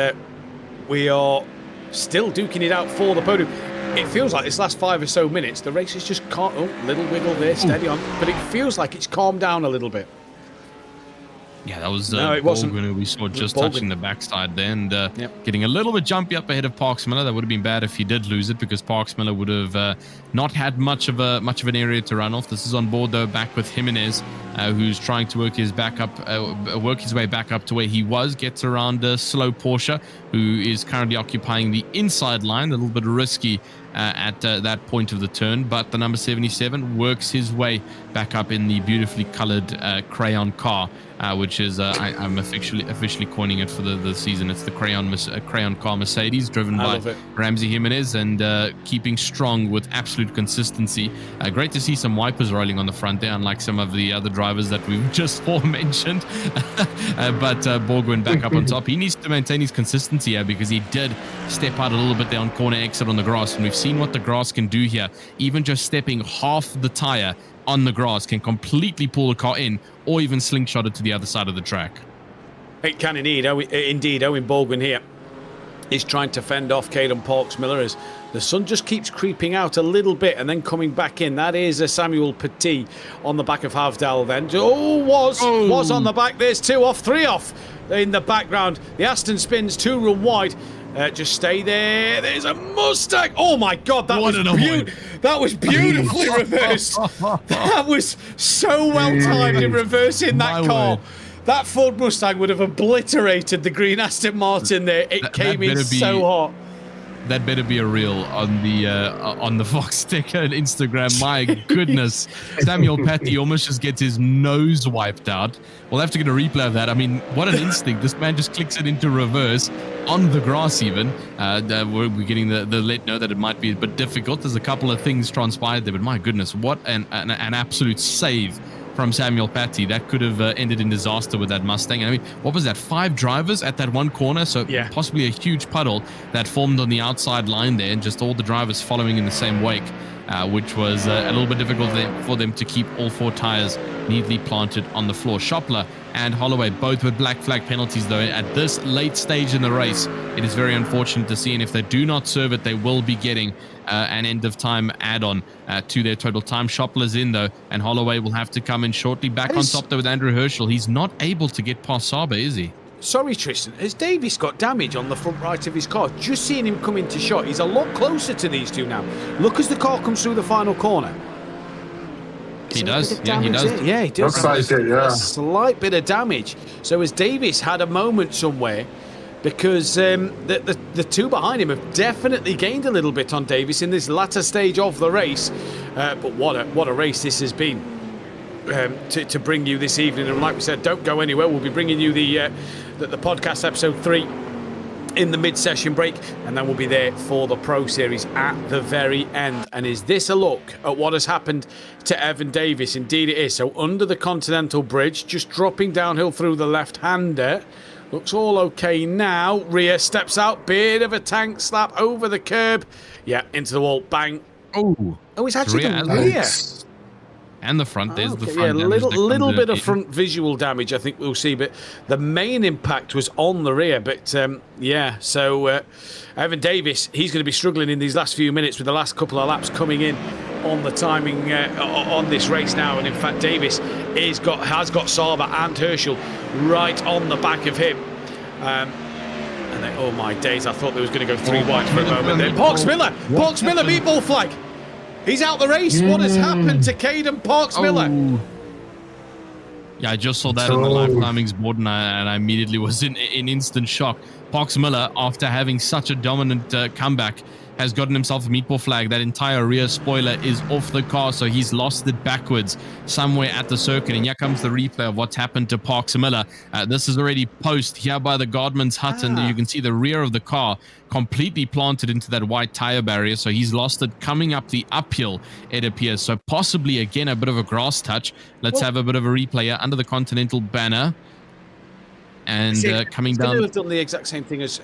we are still duking it out for the podium. It feels like this last 5 or so minutes, the race is just can't. Oh, little wiggle there, steady on. But it feels like it's calmed down a little bit. Yeah, that was no, it wasn't. Baldwin, who we saw just touching the backside there and getting a little bit jumpy up ahead of Parks Miller. That would have been bad if he did lose it, because Parks Miller would have not had much of an area to run off. This is on board though, back with Jimenez, who's trying to work his way back up to where he was. Gets around slow Porsche, who is currently occupying the inside line, a little bit risky at that point of the turn, but the number 77 works his way back up in the beautifully colored crayon car, which is I'm officially coining it for the season. It's the crayon car Mercedes, driven by Ramsey Jimenez, and keeping strong with absolute consistency. Great to see some wipers rolling on the front there, unlike some of the other drivers that we've just mentioned. But Borgwin back up on top. He needs to maintain his consistency here, because he did step out a little bit there on corner exit on the grass, and we've seen what the grass can do here. Even just stepping half the tire on the grass can completely pull the car in, or even slingshot it to the other side of the track. It can indeed. Owen Borgwin here is trying to fend off Caden Parks Miller as the sun just keeps creeping out a little bit and then coming back in. That is a Samuel Petit on the back of Havdal then. Was on the back. There's 2 off, 3 off in the background. The Aston spins 2 run wide. Just stay there. There's a Mustang. Oh my God, that was beautifully reversed. That was so well timed in reversing that car. That Ford Mustang would have obliterated the green Aston Martin there. It came in so hot. That better be a reel on the Foxxtecca and Instagram. My goodness, Samuel Patty almost just gets his nose wiped out. We'll have to get a replay of that. I mean, what an instinct! This man just clicks it into reverse on the grass. Even we're getting the let know that it might be a bit difficult. There's a couple of things transpired there, but my goodness, what an absolute save from Samuel Patty. That could have ended in disaster with that Mustang. And I mean, what was that? 5 drivers at that one corner, so possibly a huge puddle that formed on the outside line there, and just all the drivers following in the same wake, which was a little bit difficult for them to keep all 4 tires neatly planted on the floor. Shopler and Holloway both with black flag penalties, though, at this late stage in the race. It is very unfortunate to see, and if they do not serve it, they will be getting an end-of-time add-on to their total time. Shopler's in, though, and Holloway will have to come in shortly. Back on top, though, with Andrew Herschel. He's not able to get past Saba, is he? Sorry, Tristan. Has Davis got damage on the front right of his car? Just seeing him come into shot, he's a lot closer to these two now. Look as the car comes through the final corner. He does. Yeah, he does. Yeah, he does. Looks like it, yeah. A slight bit of damage. So as Davis had a moment somewhere, because the two behind him have definitely gained a little bit on Davis in this latter stage of the race. But what a race this has been to bring you this evening. And like we said, don't go anywhere. We'll be bringing you the podcast episode 3 in the mid-session break, and then we'll be there for the Pro Series at the very end. And is this a look at what has happened to Evan Davis? Indeed it is. So under the Continental Bridge, just dropping downhill through the left-hander. Looks all okay now. Rhea steps out. Bit of a tank slap over the curb. Yeah, into the wall. Bang. Oh, it's actually the rear. And the front. There's the front. Yeah, little bit of front visual damage, I think we'll see. But the main impact was on the rear. But, yeah, so Evan Davis, he's going to be struggling in these last few minutes with the last couple of laps coming in on the timing on this race now. And, in fact, Davis has got Saba and Herschel right on the back of him. And then, oh, my days, I thought there was going to go 3 wide for a moment there. Parks Miller, meatball flag. He's out the race. What has happened to Caden Parks Miller? Yeah, I just saw that on the live timings board, and I immediately was in instant shock. Parks Miller, after having such a dominant comeback, has gotten himself a meatball flag. That entire rear spoiler is off the car, so he's lost it backwards somewhere at the circuit. And here comes the replay of what's happened to Parks Miller. This is already post here by the guardman's hut, and you can see the rear of the car completely planted into that white tire barrier. So he's lost it coming up the uphill, it appears. So possibly, again, a bit of a grass touch. Let's have a bit of a replay here under the Continental banner. And coming down. He's done the exact same thing as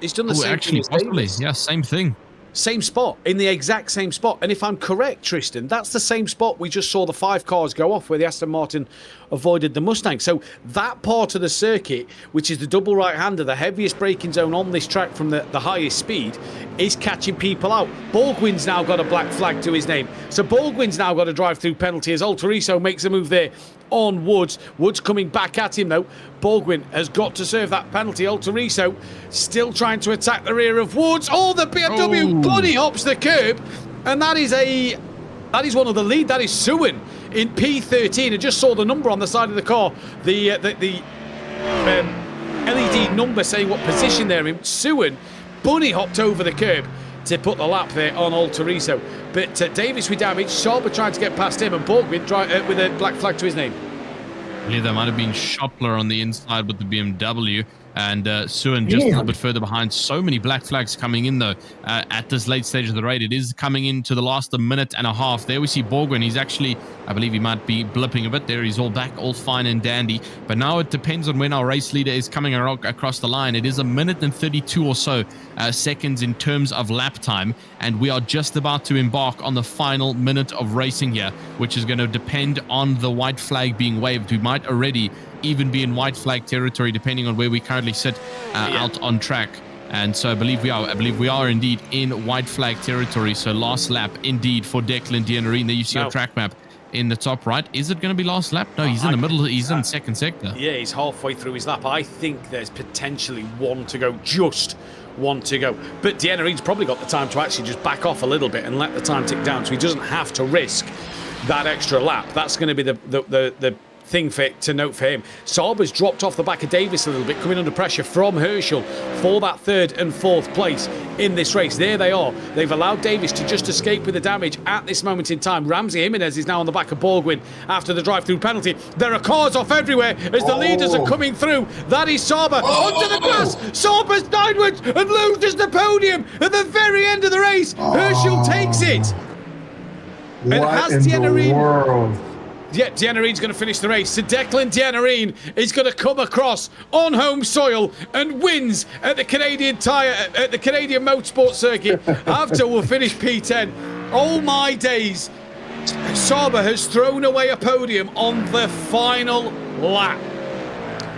he's done the same thing as possibly. Davis. Yeah, same thing. Same spot, in the exact same spot. And if I'm correct, Tristan, that's the same spot we just saw the 5 cars go off where the Aston Martin avoided the Mustang. So that part of the circuit, which is the double right-hander, the heaviest braking zone on this track from the highest speed, is catching people out. Baldwin's now got a black flag to his name. So Baldwin's now got a drive-through penalty as Altoriso makes a move there on Woods. Woods coming back at him, though. Baldwin has got to serve that penalty. Altoriso still trying to attack the rear of Woods. Oh, the BMW bunny hops the curb. And that is one of the lead. That is Suin in P13. I just saw the number on the side of the car. The LED number saying what position they're in. Suin bunny hopped over the curb to put the lap there on Altoriso. But Davis with damage, Saba trying to get past him, and Baldwin with a black flag to his name. I believe there might have been Shopler on the inside with the BMW, and Suin just a little bit further behind. So many black flags coming in, though, at this late stage of the race. It is coming into the last minute and a half. There we see Baldwin. He's actually, I believe he might be blipping a bit there. He's all back, all fine and dandy. But now it depends on when our race leader is coming across the line. It is 1 minute and 32 or so seconds in terms of lap time. And we are just about to embark on the final minute of racing here, which is going to depend on the white flag being waved. We might already even be in white flag territory, depending on where we currently sit out on track. And so I believe we are indeed in white flag territory. So last lap indeed for Declan Denarin. There you see a track map. in the top right. Is it going to be last lap? No, he's in the middle. He's in second sector. Yeah, he's halfway through his lap. I think there's potentially one to go, just one to go. But Denarene's probably got the time to actually just back off a little bit and let the time tick down, so he doesn't have to risk that extra lap. That's going to be the thing to note for him. Sauber's dropped off the back of Davis a little bit, coming under pressure from Herschel for that third and fourth place in this race. There they are. They've allowed Davis to just escape with the damage at this moment in time. Ramsey Jimenez is now on the back of Borgwin after the drive-through penalty. There are cars off everywhere as the leaders are coming through. That is Sauber onto the grass. Sauber's downwards and loses the podium at the very end of the race. Herschel takes it. What in the world? Yeah, Denarene's going to finish the race. So Declan Denarine is going to come across on home soil and wins at the Canadian Motorsport circuit. Havdal will finish P10. Oh my days! Sauber has thrown away a podium on the final lap.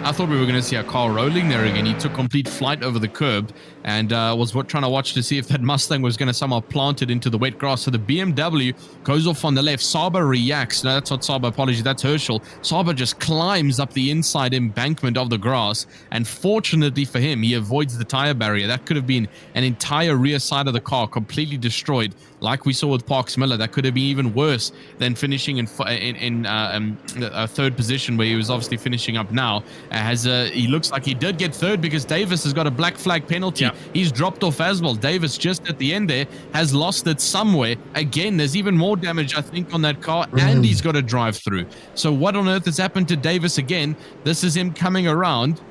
I thought we were going to see a car rolling there again. He took complete flight over the curb and was trying to watch to see if that Mustang was going to somehow plant it into the wet grass. So the BMW goes off on the left. Sauber reacts. No, that's not Sauber. Apologies. That's Herschel. Sauber just climbs up the inside embankment of the grass. And fortunately for him, he avoids the tire barrier. That could have been an entire rear side of the car completely destroyed. Like we saw with Parks Miller, that could have been even worse than finishing in a third position where he was obviously finishing up now. He looks like he did get third because Davis has got a black flag penalty. Yep. He's dropped off as well. Davis just at the end there has lost it somewhere. Again, there's even more damage, I think, on that car, and he's got to drive through. So what on earth has happened to Davis again? This is him coming around,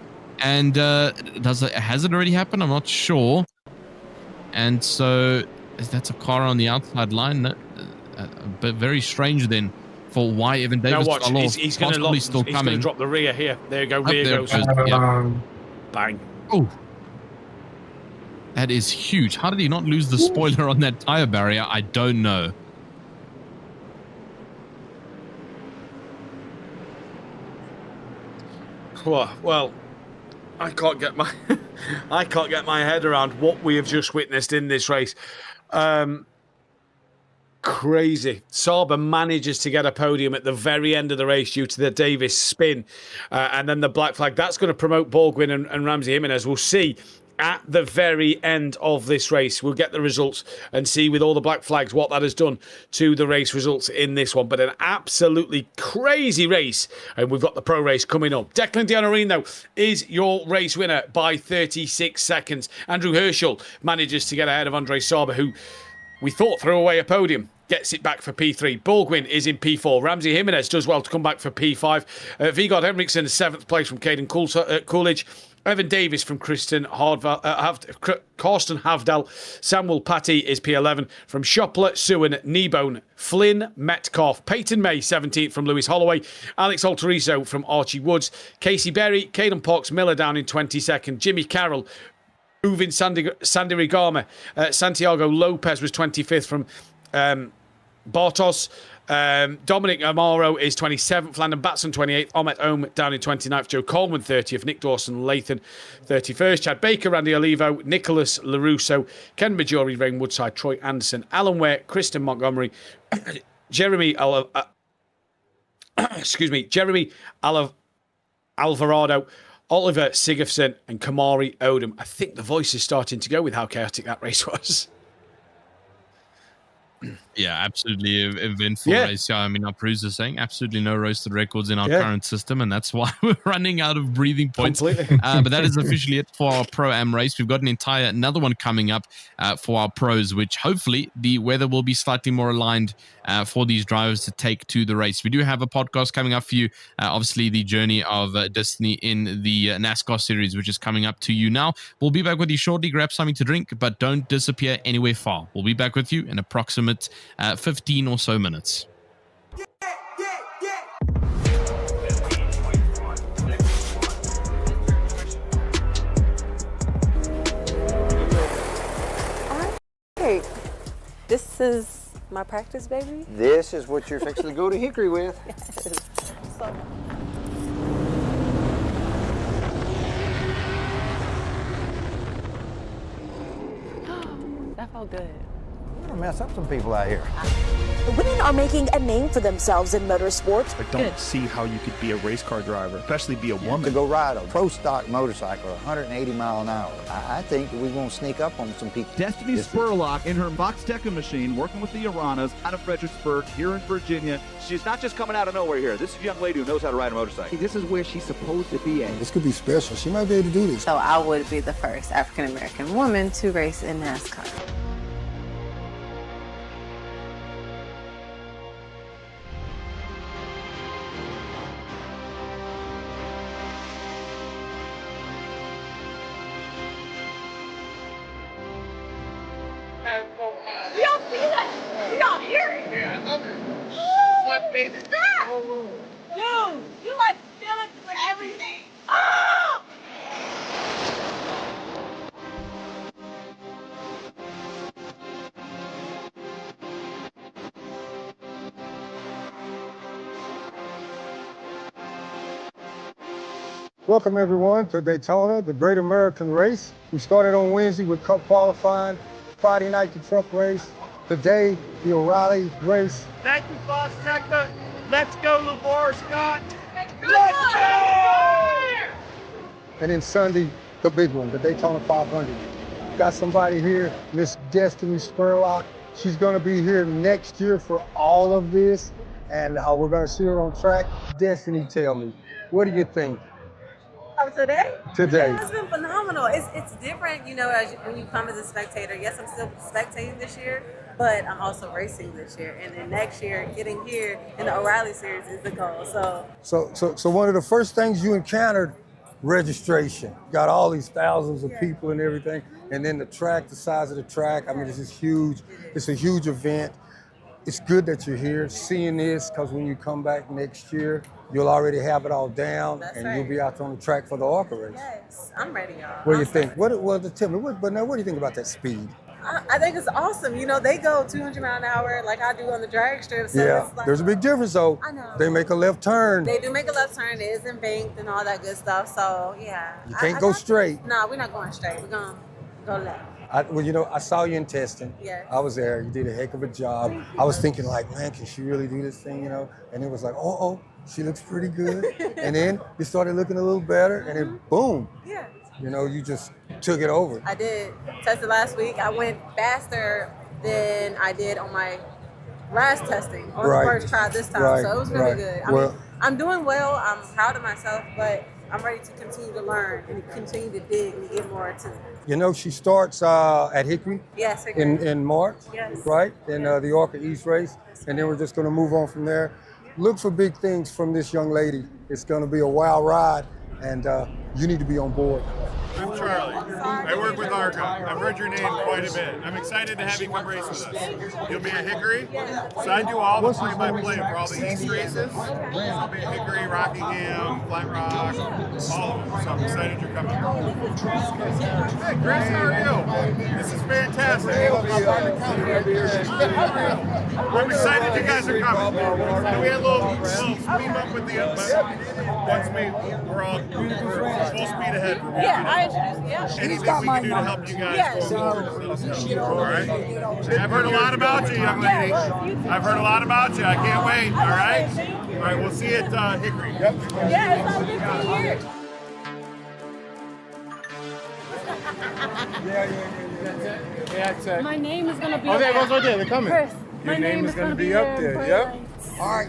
and has it already happened? I'm not sure. And so that's a car on the outside line. But very strange then for why Evan Davis now watch, fell off. He's going to drop the rear here. There you go. Rear goes. Bang. Oh. That is huge. How did he not lose the spoiler on that tire barrier? I don't know. Well, I can't get my head around what we have just witnessed in this race. Crazy. Sauber manages to get a podium at the very end of the race due to the Davis spin, and then the black flag. That's going to promote Borgwin and Ramsey Jimenez. We'll see at the very end of this race. We'll get the results and see with all the black flags what that has done to the race results in this one. But an absolutely crazy race, and we've got the pro race coming up. Declan Denarine, though, is your race winner by 36 seconds. Andrew Herschel manages to get ahead of Andre Sauber, who we thought threw away a podium. Gets it back for P3. Borgwin is in P4. Ramsey Jimenez does well to come back for P5. Vigard Henriksen is 7th place from Caden Coolidge. Evan Davis from Karsten Havdal. Samuel Patty is P11 from Shopler, Suwan, Kneebone, Flynn, Metcalf. Peyton May, 17th from Lewis Holloway. Alex Alterizo from Archie Woods. Casey Berry, Caden Parks Miller down in 22nd. Jimmy Carroll, Uvin Sandirigama. Santiago Lopez was 25th from Bartos. Dominic Amaro is 27th. Landon Batson 28th. Ahmet Ohm down in 29th. Joe Coleman 30th. Nick Dawson Lathan 31st. Chad Baker, Randy Olivo, Nicholas LaRusso, Ken Majori, Rain Woodside, Troy Anderson, Alan Ware, Kristen Montgomery, Jeremy Alvarado, Oliver Sigurdsson, and Kamari Odom. I think the voice is starting to go with how chaotic that race was. Yeah, absolutely eventful race. Yeah, I mean, our Prusa is saying absolutely no roasted records in our current system, and that's why we're running out of breathing points. Completely. But that is officially it for our Pro-Am race. We've got another one coming up for our pros, which hopefully the weather will be slightly more aligned for these drivers to take to the race. We do have a podcast coming up for you. Obviously, the journey of Destiny in the NASCAR series, which is coming up to you now. We'll be back with you shortly. Grab something to drink, but don't disappear anywhere far. We'll be back with you in approximate 15 or so minutes. Hey, this is my practice, baby? This is what you're fixing to go to Hickory with. Yes. So. That felt good. gonna mess up some people out here. Women are making a name for themselves in motorsports. I don't see how you could be a race car driver, especially be a woman. To go ride a pro stock motorcycle 180 mile an hour, I think we're gonna sneak up on some people. Destiny Spurlock in her Foxxtecca machine, working with the Iranas out of Fredericksburg, here in Virginia. She's not just coming out of nowhere here. This is a young lady who knows how to ride a motorcycle. This is where she's supposed to be at. This could be special. She might be able to do this. So I would be the first African-American woman to race in NASCAR. You don't see that? You don't hear it? Yeah, I love it. What made it? Stop! Dude, you like feeling for everything. Oh! Welcome everyone to Daytona, the Great American Race. We started on Wednesday with Cup qualifying. Friday night, the truck race. Today, the O'Reilly race. Thank you, Foxxtecca. Let's go, LeVar Scott. Let's go! And then Sunday, the big one, the Daytona 500. Got somebody here, Miss Destiny Spurlock. She's gonna be here next year for all of this. And we're gonna see her on track. Destiny, tell me, what do you think? Oh, today? Today. It's been phenomenal. It's different, you know, when you come as a spectator. Yes, I'm still spectating this year, but I'm also racing this year. And then next year, getting here in the O'Reilly Series is the goal. So one of the first things you encountered, registration. Got all these thousands of people and everything. And then the track, the size of the track. I mean, it's just huge. It's a huge event. It's good that you're here seeing this, because when you come back next year, you'll already have it all down. That's and right. You'll be out on the track for the ARCA race. Yes, I'm ready, y'all. What do you think? Tell me, what do you think about that speed? I think it's awesome. You know, they go 200 miles an hour like I do on the drag strip. So Yeah, it's like, there's a big difference though. I know. They make a left turn. They do make a left turn. It is embanked and all that good stuff. So, yeah. You can't go straight. No, we're not going straight. We're going to go left. I saw you in testing. Yes. I was there. You did a heck of a job. I was thinking like, man, can she really do this thing, you know? And it was like, oh, she looks pretty good. And then you started looking a little better, and then boom. Yeah. You know, you just took it over. I did. Tested last week. I went faster than I did on my last testing, on the first try this time. So it was really good. I mean, I'm doing well. I'm proud of myself, but I'm ready to continue to learn and continue to dig and get more into it. You know, she starts at Hickory. Yes, Hickory. In March. Yes. Right? In the ARCA East race. And then we're just going to move on from there. Look for big things from this young lady. It's going to be a wild ride, and you need to be on board. I'm Charlie. I work with ARCA. I've heard your name quite a bit. I'm excited to have you come race with us. You'll be at Hickory. So I do all the play-by-play for all the East races. I'll be at Hickory, Rockingham, Flat Rock, all of them. So I'm excited you're coming. Hey, Chris, how are you? This is fantastic. I'm excited you guys are coming. And we had a little speed bump with the once we're all full speed ahead. Anything we can do to help you guys all right? I've heard a lot about you, young lady. I've heard a lot about you. I can't wait. All right? All right, we'll see you at Hickory. Yep. Yeah, it's all 15 years. My name is gonna be. Oh, there goes right there. They're coming. Chris, Your name is gonna be up there. Yep. All right.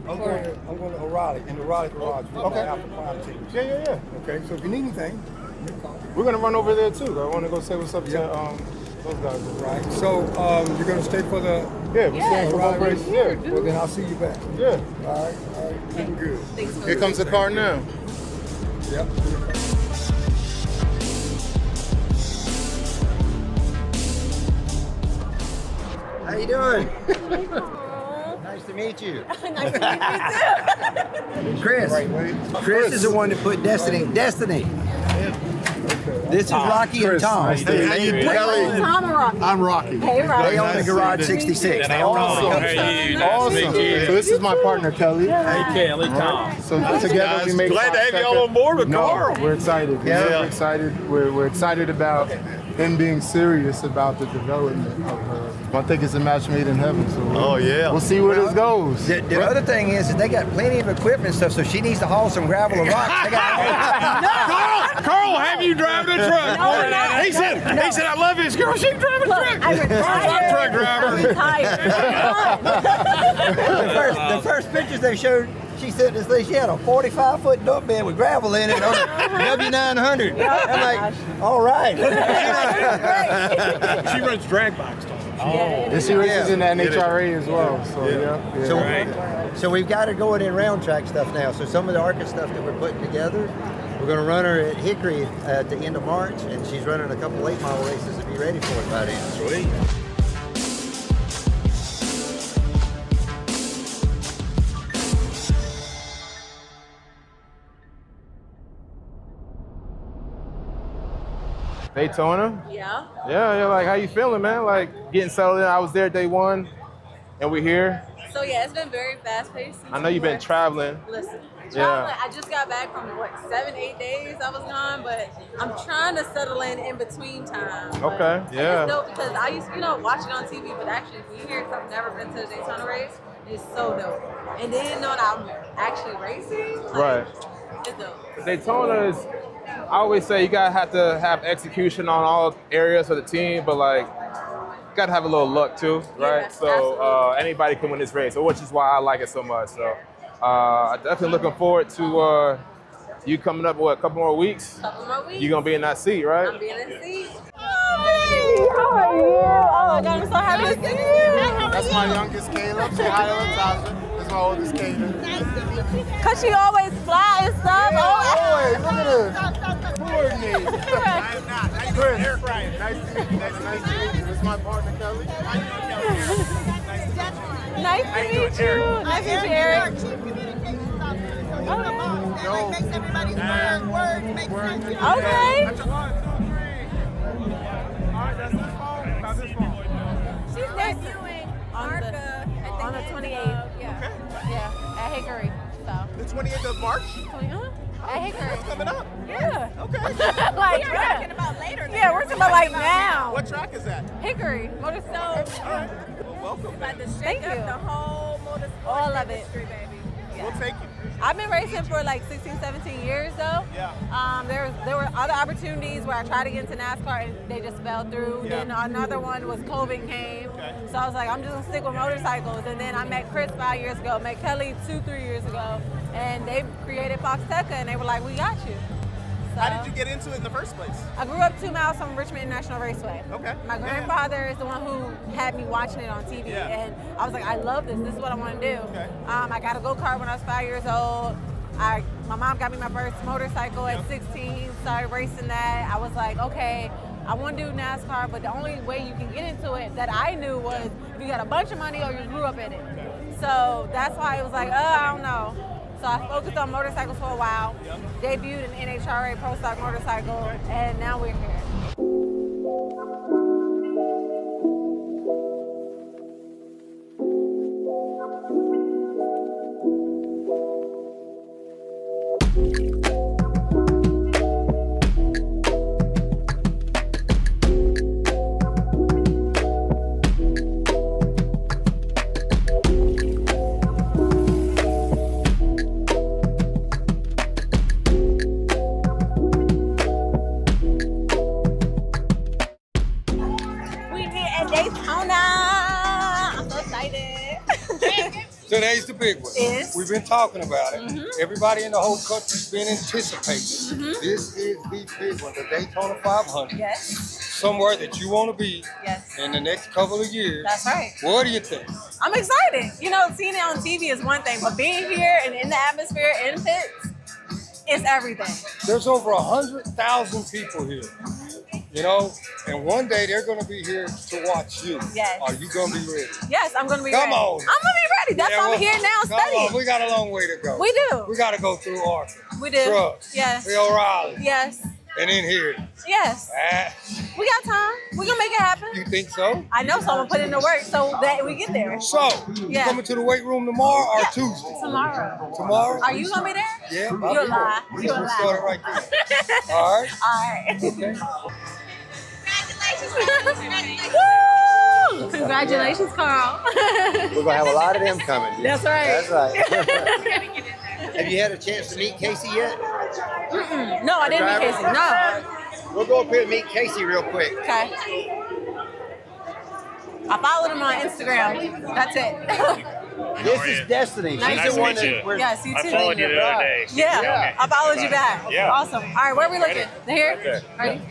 I'm going to O'Reilly, in the O'Reilly garage. Okay. Alpha Prime team. Yeah. Okay, so if you need anything, We're gonna run over there too. I want to go say what's up to those guys. right? So you're going to stay for the Yeah, we're staying for both races. Yeah. Well, then I'll see you back. Yeah. All right. Looking good. Here comes the car now. Yep. How you doing? Nice to meet you. Nice to meet you too. Chris is the one that put Destiny. This is Rocky and Tom. Hey, how you doing? Tom and Rocky. I'm Rocky. Hey, Rocky. They own the Garage 66. They own all the Awesome. Awesome. So this is my partner, Kelly. Hey, Kelly, Tom. So together we make Glad to have you all on board with Carl. We're excited. Yeah. We're excited. We're excited about him being serious about the development of her. I think it's a match made in heaven. So we'll see where this goes. The other thing is that they got plenty of equipment and stuff, so she needs to haul some gravel and rocks. They got Carl, have you driving a truck? He said, I love his girl. She can drive a truck. Carl's not a truck driver. the first pictures they showed, she said this thing, she had a 45-foot dump bed with gravel in it on a W900. I'm like, all right. She runs drag bikes. And she races in the NHRA as well. So So we've got her going in round track stuff now. So some of the ARCA stuff that we're putting together, we're going to run her at Hickory at the end of March, and she's running a couple 8-mile races to be ready for it by then. Sweet. Daytona? Yeah. Yeah, like, how you feeling, man? Like, getting settled in. I was there day one, and we're here. So yeah, it's been very fast-paced. I know you've been traveling. Listen, Yeah. I just got back from 7-8 days I was gone, but I'm trying to settle in between time. Okay, yeah. It's dope because I used to, watch it on TV, but actually being here, because I've never been to a Daytona race, is so dope. And then knowing I'm actually racing, Right. it's dope. Daytona is, I always say you gotta have to have execution on all areas of the team, but like, you gotta have a little luck too, right? Yes, So anybody can win this race, which is why I like it so much. So I'm definitely looking forward to you coming up, a couple more weeks? Couple more weeks. You're gonna be in that seat, right? I'm being in the seat. How are you? Oh my God, I'm so happy to see you. that's my youngest Caleb. Say hi to Latasha. That's my oldest Caleb. Cause she always fly and stuff. Always. Look at this. Coordinated. Chris, nice to meet you. Nice to meet you. This is my partner, Kelly. Nice to meet you. Nice to meet you, Eric. Okay. She's debuting on the 28th. Yeah, at Hickory. So. The 28th of March? At Hickory. That's coming up. Yeah. Okay. Like, we're talking about later. Yeah, we're talking about like now. What track is that? Hickory. Motorsport. All right. Well, welcome. Thank you. The whole motorsport. All of it. Baby. We'll take you. I've been racing for like 16, 17 years though. Yeah. There were other opportunities where I tried to get into NASCAR and they just fell through. Yeah. Then another one was COVID came. Okay. So I was like, I'm just gonna stick with motorcycles. And then I met Chris 5 years ago, met Kelly 2-3 years ago, and they created Foxxtecca and they were like, we got you. So, How did you get into it in the first place? I grew up 2 miles from Richmond International Raceway. Okay. My grandfather is the one who had me watching it on TV, and I was like, I love this. This is what I want to do. Okay. I got a go-kart when I was 5 years old. My mom got me my first motorcycle at 16, started racing that. I was like, okay, I want to do NASCAR, but the only way you can get into it that I knew was if you got a bunch of money or you grew up in it. So that's why it was like, I don't know. So I focused on motorcycles for a while, debuted an NHRA Pro Stock motorcycle, and now we're here. Today's the big one. Yes. We've been talking about it. Everybody in the whole country's been anticipating. This is the big one, the Daytona 500. Yes. Somewhere that you want to be Yes. in the next couple of years. That's right. What do you think? I'm excited. Seeing it on TV is one thing, but being here and in the atmosphere, in pits, it's everything. There's over 100,000 people here. And one day they're going to be here to watch you. Yes. Are you going to be ready? Yes, I'm going to be Come ready. on. I'm going to be ready. That's why I'm here now Come studying. on. We got a long way to go. We do. We got to go through ARCA. We do. Trucks. Yes. The O'Reilly. Yes. And then here. Yes. We got time. We're going to make it happen. You think so? I know, so I'm going to put in the work so that we get there. So, you coming to the weight room tomorrow or Tuesday? Tomorrow. Tomorrow? Are you going to be there? Yeah. You'll lie. You'll lie. Start it right there. All right. Okay. Woo! Congratulations, Carl. We're going to have a lot of them coming. That's right. That's right. Have you had a chance to meet Casey yet? No, I didn't meet Casey. No. We'll go up here and meet Casey real quick. Okay. I followed him on Instagram. That's it. This is Destiny. Nice She's to the one meet you. that we're Yes, you too. I followed you the other day. Yeah, I followed you back. Yeah. Awesome. All right, where are we looking? Here? Right there. Ready?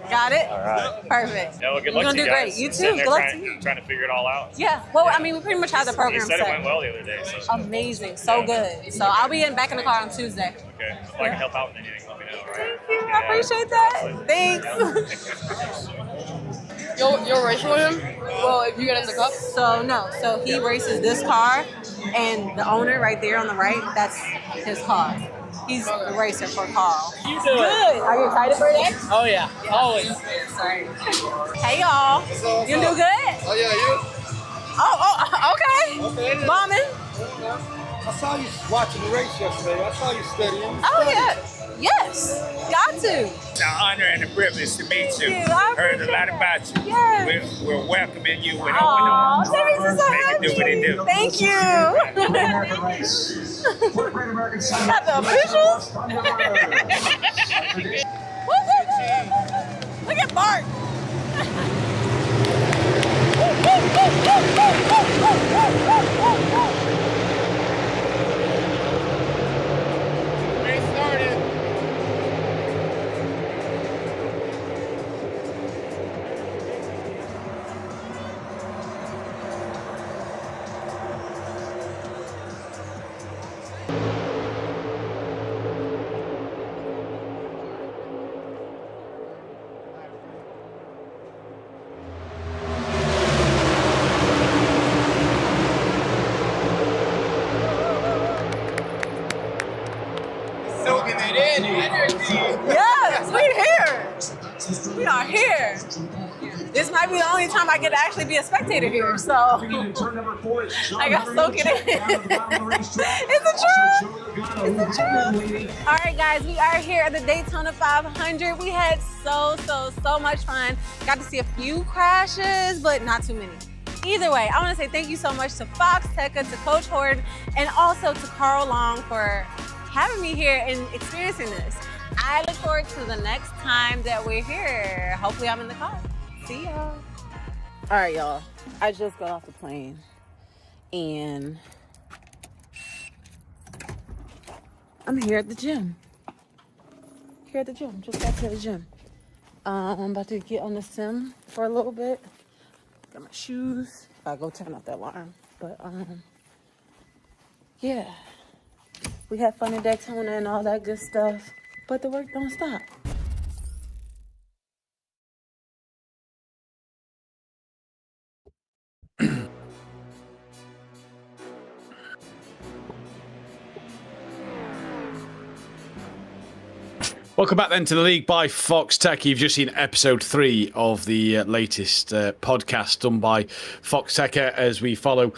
Got it? All right. Perfect. Yeah, well, good You're luck gonna to you do guys. great. You too. Sitting there Good luck to you. trying to figure it all out. Yeah. Well, I mean, we pretty much have the program You said it set. went well the other day. So. Amazing. So good. So I'll be back in the car on Tuesday. Okay. If I can help out with anything, let me know. Right? Thank you. I appreciate that. Thanks. You'll race with him? Well, if you get in the cup? So no. So he races this car, and the owner right there on the right, that's his car. He's the racer for Carl. You do Good. it. Are you excited for that? Oh yeah, always. Sorry. Hey y'all. You do good? Oh yeah, you? Oh, okay. Bombing. I saw you watching the race yesterday. I saw you studying. Oh yeah. Yes. Got to. It's an honor and a privilege to meet you. Thank you. I Heard a lot about you. Yes. We're welcoming you with open Aw, arms. that makes me so Make it do what it do. Thank you. Got the officials. Woo, woo, woo. Look at Bart. Race started. Soaking it in, energy. Yes, we're here. We are here. This might be the only time I get to actually be a spectator here, so I got to soak it in. It's the truth. It's the truth. All right, guys, we are here at the Daytona 500. We had so much fun. Got to see a few crashes, but not too many. Either way, I want to say thank you so much to Foxxtecca, to Coach Horde, and also to Carl Long for having me here and experiencing this. I look forward to the next time that we're here. Hopefully I'm in the car. See y'all. All right, y'all. I just got off the plane and I'm here at the gym. Just got to the gym. I'm about to get on the sim for a little bit. Got my shoes. I go turn off that alarm. But yeah. We had fun in Daytona and all that good stuff, but the work don't stop. Welcome back then to the League by Foxxtecca. You've just seen episode 3 of the latest podcast done by Foxxtecca as we follow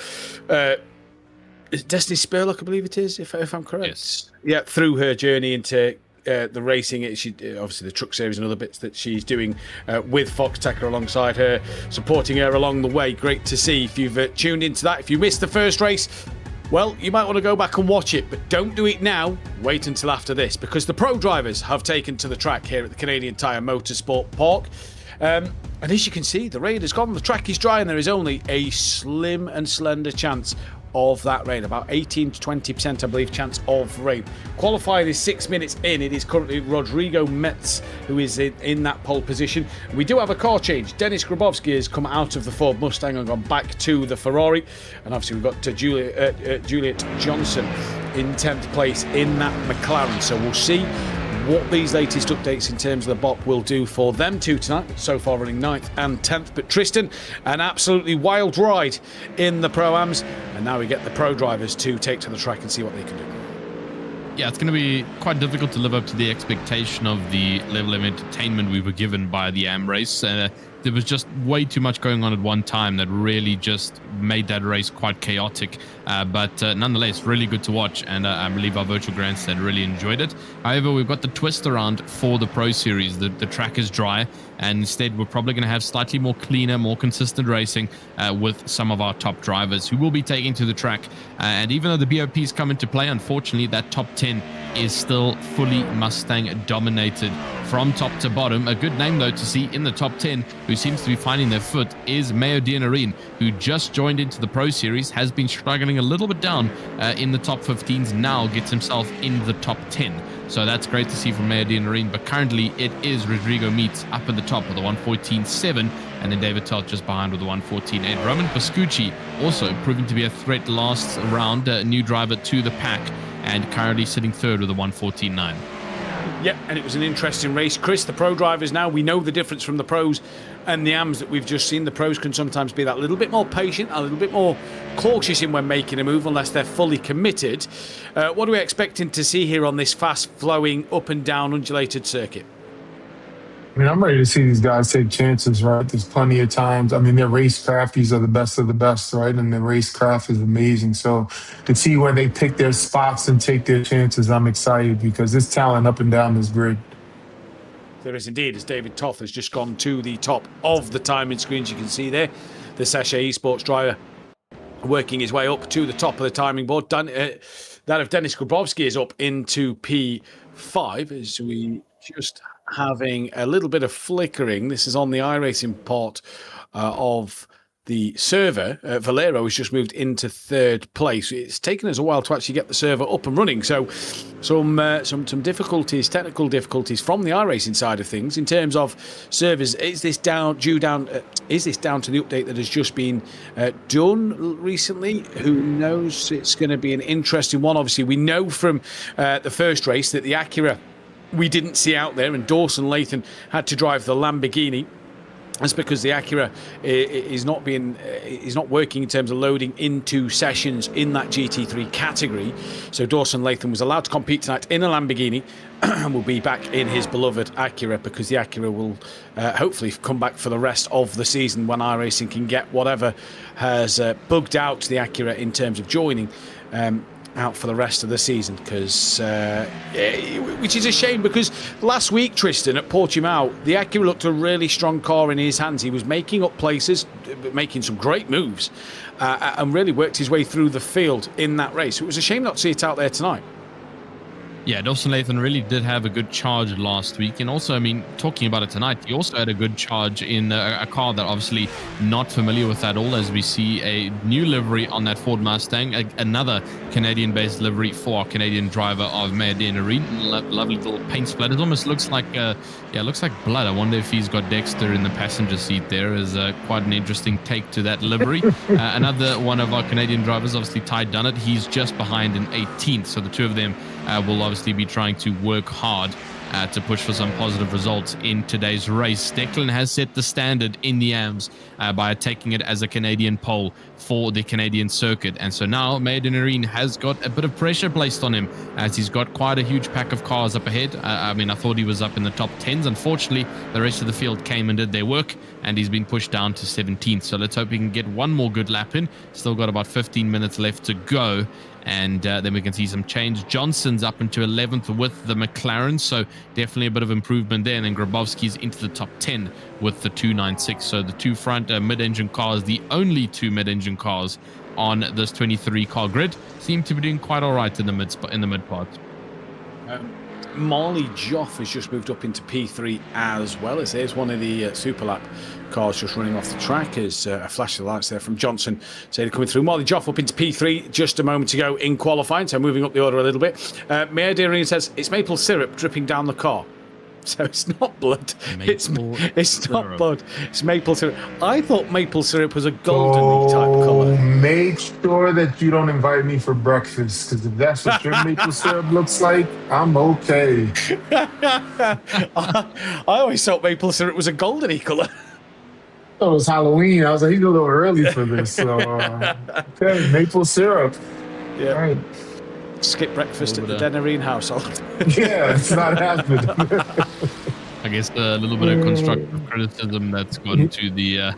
Destiny Spurlock, I believe it is, if I'm correct. Yes. Yeah, through her journey into the racing, she obviously the truck series and other bits that she's doing with Foxxtecca alongside her, supporting her along the way. Great to see. If you've tuned into that, if you missed the first race, well, you might want to go back and watch it, but don't do it now. Wait until after this, because the pro drivers have taken to the track here at the Canadian Tire Motorsport Park. And as you can see, the rain has gone. The track is dry, and there is only a slim and slender chance of that rain. About 18 to 20%, I believe, chance of rain. Qualifying is 6 minutes in. It is currently Rodrigo Metz who is in that pole position. We do have a car change. Dennis Grabowski has come out of the Ford Mustang and gone back to the Ferrari. And obviously we've got Juliet Johnson in 10th place in that McLaren. So we'll see what these latest updates in terms of the BOP will do for them two tonight. So far running 9th and 10th. But Tristan, an absolutely wild ride in the Pro-Ams. And now we get the pro drivers to take to the track and see what they can do. yeah, it's going to be quite difficult to live up to the expectation of the level of entertainment we were given by the AM race. There was just way too much going on at one time that really just made that race quite chaotic. But nonetheless, really good to watch. And I believe our virtual grandstand really enjoyed it. However, we've got the twist around for the Pro Series. The track is dry. And instead, we're probably going to have slightly more cleaner, more consistent racing with some of our top drivers who will be taking to the track. And even though the BOPs come into play, unfortunately, that top 10 is still fully Mustang dominated from top to bottom. A good name, though, to see in the top 10 who seems to be finding their foot is Mayo Dianarine, who just joined into the Pro Series, has been struggling a little bit down in the top 15s, now gets himself in the top 10. So that's great to see from Mayo Dianarine, but currently it is Rodrigo Meats up at the top with a 1:14.7, and then David Toth just behind with a 1:14.8. Roman Pascucci also proving to be a threat last round, a new driver to the pack, and currently sitting third with a 1:14.9. Yep, and it was an interesting race. Chris, the pro drivers now, we know the difference from the pros and the AMs that we've just seen. The pros can sometimes be that little bit more patient, a little bit more cautious in when making a move unless they're fully committed. What are we expecting to see here on this fast-flowing, up and down, undulated circuit? I mean, I'm ready to see these guys take chances, right? There's plenty of times. I mean, they're racecraft. These are the best of the best, right? And the racecraft is amazing. So to see where they pick their spots and take their chances, I'm excited because there's talent up and down this grid. There is indeed, as David Toth has just gone to the top of the timing screens. You can see there, the Sachet Esports driver working his way up to the top of the timing board. That of Dennis Grabowski is up into P5 as we just having a little bit of flickering. This is on the iRacing port of the server. Valero has just moved into third place. It's taken us a while to actually get the server up and running. So some difficulties, technical difficulties from the iRacing side of things in terms of servers. Is this down to the update that has just been done recently? Who knows? It's going to be an interesting one. Obviously, we know from the first race that the Acura we didn't see out there, and Dawson Latham had to drive the Lamborghini. That's because the Acura is not working in terms of loading into sessions in that GT3 category. So Dawson Latham was allowed to compete tonight in a Lamborghini and will be back in his beloved Acura, because the Acura will hopefully come back for the rest of the season when iRacing can get whatever has bugged out the Acura in terms of joining out for the rest of the season, which is a shame, because last week, Tristan, at Portimao, the Acura looked a really strong car in his hands. He was making up places, making some great moves, and really worked his way through the field in that race. It was a shame not to see it out there tonight. Yeah, Dawson Latham really did have a good charge last week. And also, I mean, talking about it tonight, he also had a good charge in a car that obviously not familiar with at all, as we see a new livery on that Ford Mustang, another Canadian-based livery for our Canadian driver of Mayo Dianarine. Lovely little paint splatters. Almost looks like, looks like blood. I wonder if he's got Dexter in the passenger seat there. Is quite an interesting take to that livery. Another one of our Canadian drivers, obviously Ty Dunnett. He's just behind in 18th. So the two of them will obviously be trying to work hard to push for some positive results in today's race. Declan has set the standard in the AMS by taking it as a Canadian pole for the Canadian circuit. And so now Mayo Dianarine has got a bit of pressure placed on him, as he's got quite a huge pack of cars up ahead. I mean, I thought he was up in the top 10s. Unfortunately, the rest of the field came and did their work, and he's been pushed down to 17th. So let's hope he can get one more good lap in. Still got about 15 minutes left to go. And then we can see some change. Johnson's up into 11th with the McLaren, so definitely a bit of improvement there. And then Grabowski's into the top 10 with the 296. So the two front mid-engine cars, the only two mid-engine cars on this 23-car grid, seem to be doing quite all right in the mid part. Marley Joff has just moved up into P3 as well, as there's one of the Superlap cars just running off the track. As a flash of lights there from Johnson. So they're coming through. Marley Joff up into P3 just a moment ago in qualifying, so moving up the order a little bit. Mayo Dianarine says it's maple syrup dripping down the car. So it's not blood. It's not blood. It's maple syrup. I thought maple syrup was a golden type colour. Make sure that you don't invite me for breakfast, because if that's what your maple syrup looks like, I'm okay. I always thought maple syrup was a goldeny colour. Oh, it was Halloween. I was like, he's a little early for this. So, okay, maple syrup. Yeah. All right. skip breakfast at the Denarine household. Yeah, it's not happening. I guess a little bit of constructive criticism that's gone to the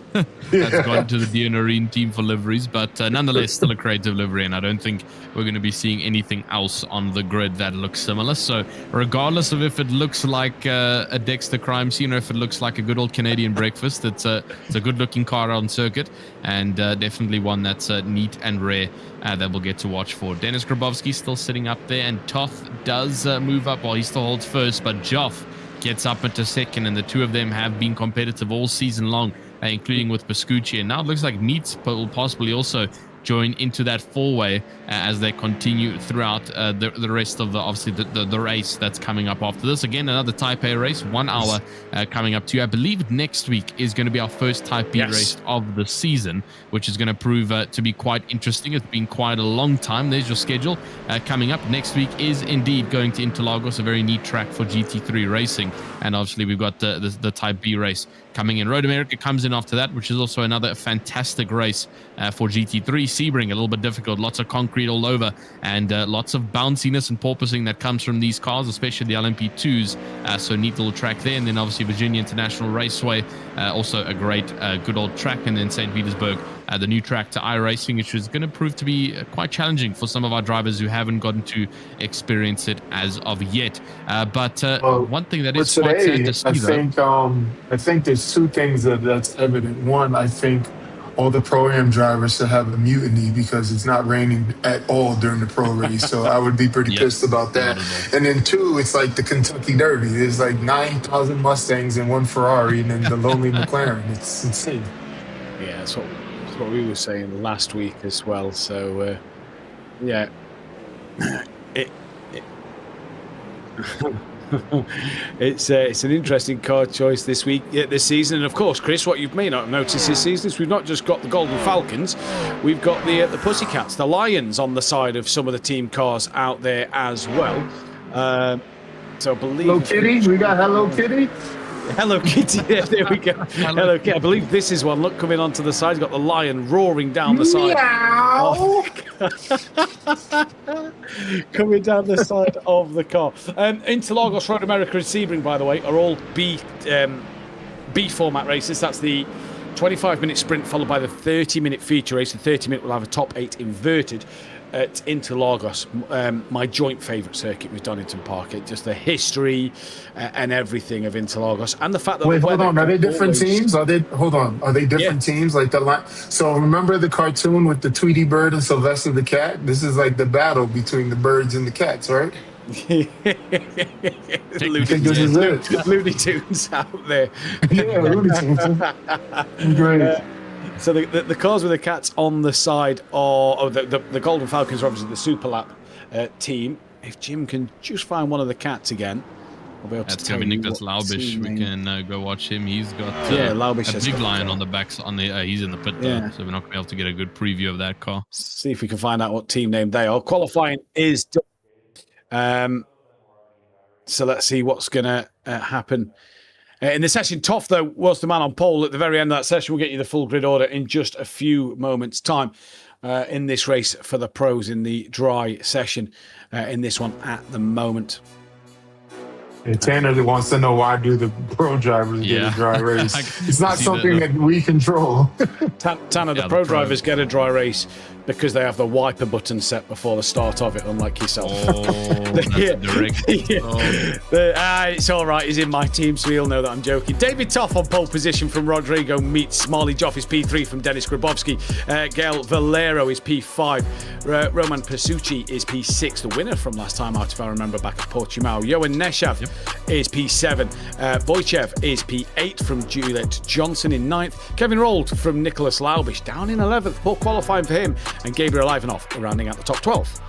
Denarine team for liveries, but nonetheless, still a creative livery, and I don't think we're going to be seeing anything else on the grid that looks similar. So, regardless of if it looks like a Dexter crime scene or if it looks like a good old Canadian breakfast, it's a good-looking car on circuit, and definitely one that's neat and rare that we'll get to watch for. Denis Grabowski still sitting up there, and Toth does move up. Well, he still holds first, but Joff gets up into second, and the two of them have been competitive all season long, including with Pascucci. And now it looks like Meats will possibly also join into that four-way as they continue throughout the rest of the race that's coming up after this. Again, another Type A race, 1 hour coming up to you. I believe next week is going to be our first Type B race of the season, which is going to prove to be quite interesting. It's been quite a long time. There's your schedule coming up. Next week is indeed going to Interlagos, a very neat track for GT3 racing. And obviously we've got the Type B race coming in. Road America comes in after that, which is also another fantastic race for GT3. Sebring, a little bit difficult, lots of concrete all over, and lots of bounciness and porpoising that comes from these cars, especially the LMP2s. So neat little track there. And then obviously Virginia International Raceway, also a great good old track. And then St. Petersburg, the new track to iRacing, which is going to prove to be quite challenging for some of our drivers who haven't gotten to experience it as of yet. But one thing that is quite sad to see, I think there's two things that's evident. One, I think all the Pro-Am drivers should have a mutiny because it's not raining at all during the pro race. So I would be pretty pissed about that. And then two, it's like the Kentucky Derby. There's like 9,000 Mustangs and one Ferrari and then the lonely McLaren. It's insane. Yeah, that's what we were saying last week as well. So, yeah. It's an interesting car choice this season, and of course, Chris, what you may not have noticed this season is we've not just got the Golden Falcons, we've got the Pussycats, the Lions on the side of some of the team cars out there as well. So I believe Hello Kitty, we got Hello Kitty. Hello Kitty, yeah, there we go. Hello Kitty. I believe this is one. Look, coming onto the side, you've got the lion roaring down the side. Meow. Coming down the side of the car. Interlagos, Road America, and Sebring, by the way, are all B format races. That's the 25-minute sprint followed by the 30-minute feature race. The 30-minute will have a top 8 inverted at Interlagos, my joint favourite circuit with Donington Park. Just the history and everything of Interlagos, and the fact that hold on, are they different teams? Are they different teams? Like so remember the cartoon with the Tweety bird and Sylvester the cat? This is like the battle between the birds and the cats, right? Looney Tunes out there. Yeah, Looney Tunes. Great. So the cars with the cats on the side of the Golden Falcons are obviously the Super Lap team. If Jim can just find one of the cats again, I'll be able to tell you that's Laubish. We can go watch him. He's got Laubish a big lion on the back. He's in the pit, so we're not going to be able to get a good preview of that car. See if we can find out what team name they are. Qualifying is done. So let's see what's going to happen. In the session, Toff, though, was the man on pole at the very end of that session. We'll get you the full grid order in just a few moments' time in this race for the pros in the dry session in this one at the moment. Tanner wants to know why do the pro drivers get a dry race? It's not something that we control. Tanner, the pro drivers get a dry race because they have the wiper button set before the start of it, unlike yourself. It's all right. He's in my team, so he'll know that I'm joking. David Toff on pole position from Rodrigo meets Marley Joff is P3 from Denis Grabowski. Gail Valero is P5. Roman Pasucci is P6, the winner from last time out, if I remember, back at Portimao. Johan Neshav is P7. Wojciech is P8 from Juliet Johnson in 9th. Kevin Rold from Nicholas Laubish down in 11th. Poor qualifying for him. And Gabriel Ivanov rounding out the top 12.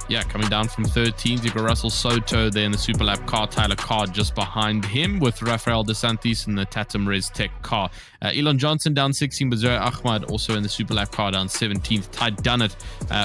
Yeah, coming down from 13th, you've got Russell Soto there in the Super Lap car. Tyler Card just behind him with Rafael DeSantis in the Tatum Res Tech car. Elon Johnson down 16th, but Zoe Ahmad also in the Super Lap car down 17th. Ty Dunnett,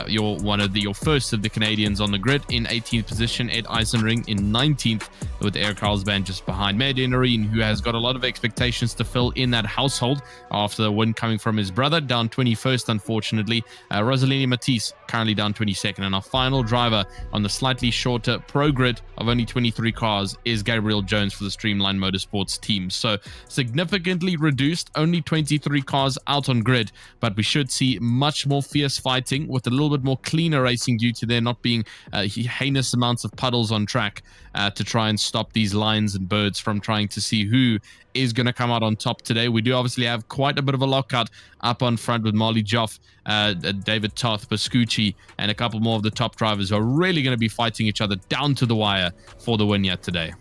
your first of the Canadians on the grid in 18th position. Ed Eisenring in 19th with Eric Carlsband just behind. Mehdi Nareen, who has got a lot of expectations to fill in that household after the win coming from his brother, down 21st, unfortunately. Rosalini Matisse currently down 22nd. And our final driver driver on the slightly shorter pro grid of only 23 cars is Gabriel Jones for the Streamline Motorsports team. So significantly reduced, only 23 cars out on grid, but we should see much more fierce fighting with a little bit more cleaner racing due to there not being heinous amounts of puddles on track to try and stop these lions and birds from trying to see who is going to come out on top today. We do obviously have quite a bit of a lockout up on front with Marley Joff, David Toth, Pascucci, and a couple more of the top drivers who are really going to be fighting each other down to the wire for the win yet today.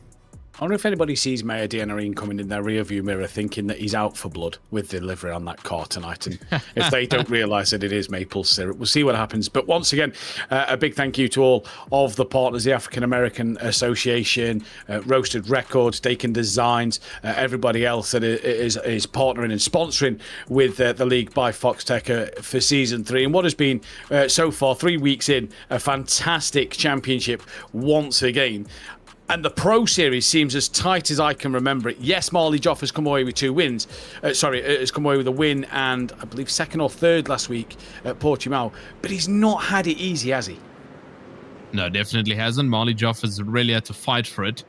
I wonder if anybody sees Mayor Dianarine coming in their rearview mirror thinking that he's out for blood with the livery on that car tonight. And if they don't realise that it is maple syrup, we'll see what happens. But once again, a big thank you to all of the partners, the African American Association, Roasted Records, Dakins Design, everybody else that is partnering and sponsoring with the league by Foxxtecca for Season 3. And what has been, so far, 3 weeks in, a fantastic championship once again. And the Pro Series seems as tight as I can remember it. Yes, Marley Joff has come away with 2 wins. Has come away with a win and I believe 2nd or 3rd last week at Portimao. But he's not had it easy, has he? No, definitely hasn't. Marley Joff has really had to fight for it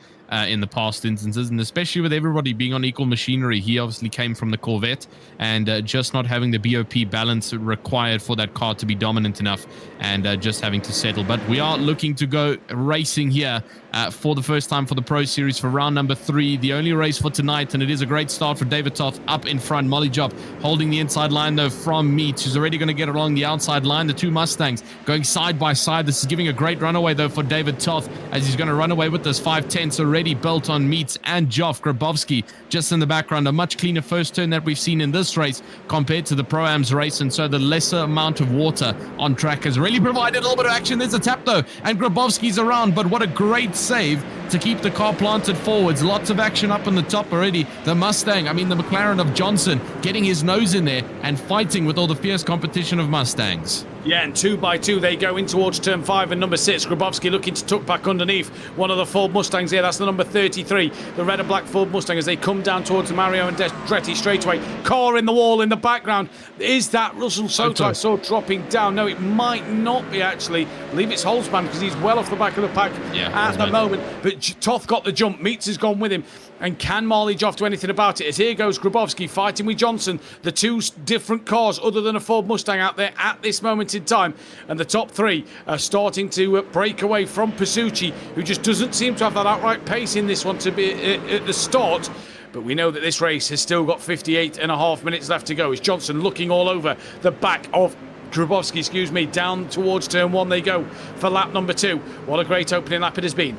in the past instances, and especially with everybody being on equal machinery. He obviously came from the Corvette, and just not having the BOP balance required for that car to be dominant enough, and just having to settle. But we are looking to go racing here for the first time for the Pro Series for round number 3, the only race for tonight, and it is a great start for David Toth up in front. Molly Job holding the inside line though from Meats, who's already going to get along the outside line. The 2 Mustangs going side by side. This is giving a great runaway though for David Toth, as he's going to run away with this 5/10 already built on Meats and Joff. Grabowski just in the background. A much cleaner first turn that we've seen in this race compared to the Pro-Am's race, and so the lesser amount of water on track has really provided a little bit of action. There's a tap though, and Grabowski's around, but what a great save to keep the car planted forwards. Lots of action up on the top already. The Mustang, the McLaren of Johnson, getting his nose in there and fighting with all the fierce competition of Mustangs. Yeah, and 2 by 2 they go in towards turn 5 and number 6. Grabowski looking to tuck back underneath one of the Ford Mustangs here. That's the number 33, the red and black Ford Mustang, as they come down towards the Mario and Andretti straightaway. Car in the wall in the background. Is that Russell Soto I saw dropping down? No, it might not be actually. I believe it's Holzman because he's well off the back of the pack at the moment. But Toth got the jump. Meats has gone with him. And can Marley Joff do anything about it? As here goes Grabowski fighting with Johnson. The 2 different cars other than a Ford Mustang out there at this moment in time. And the top 3 are starting to break away from Pascucci, who just doesn't seem to have that outright pace in this one to be at the start. But we know that this race has still got 58.5 minutes left to go. As Johnson looking all over the back of Grabowski, down towards turn 1 they go for lap number 2. What a great opening lap it has been.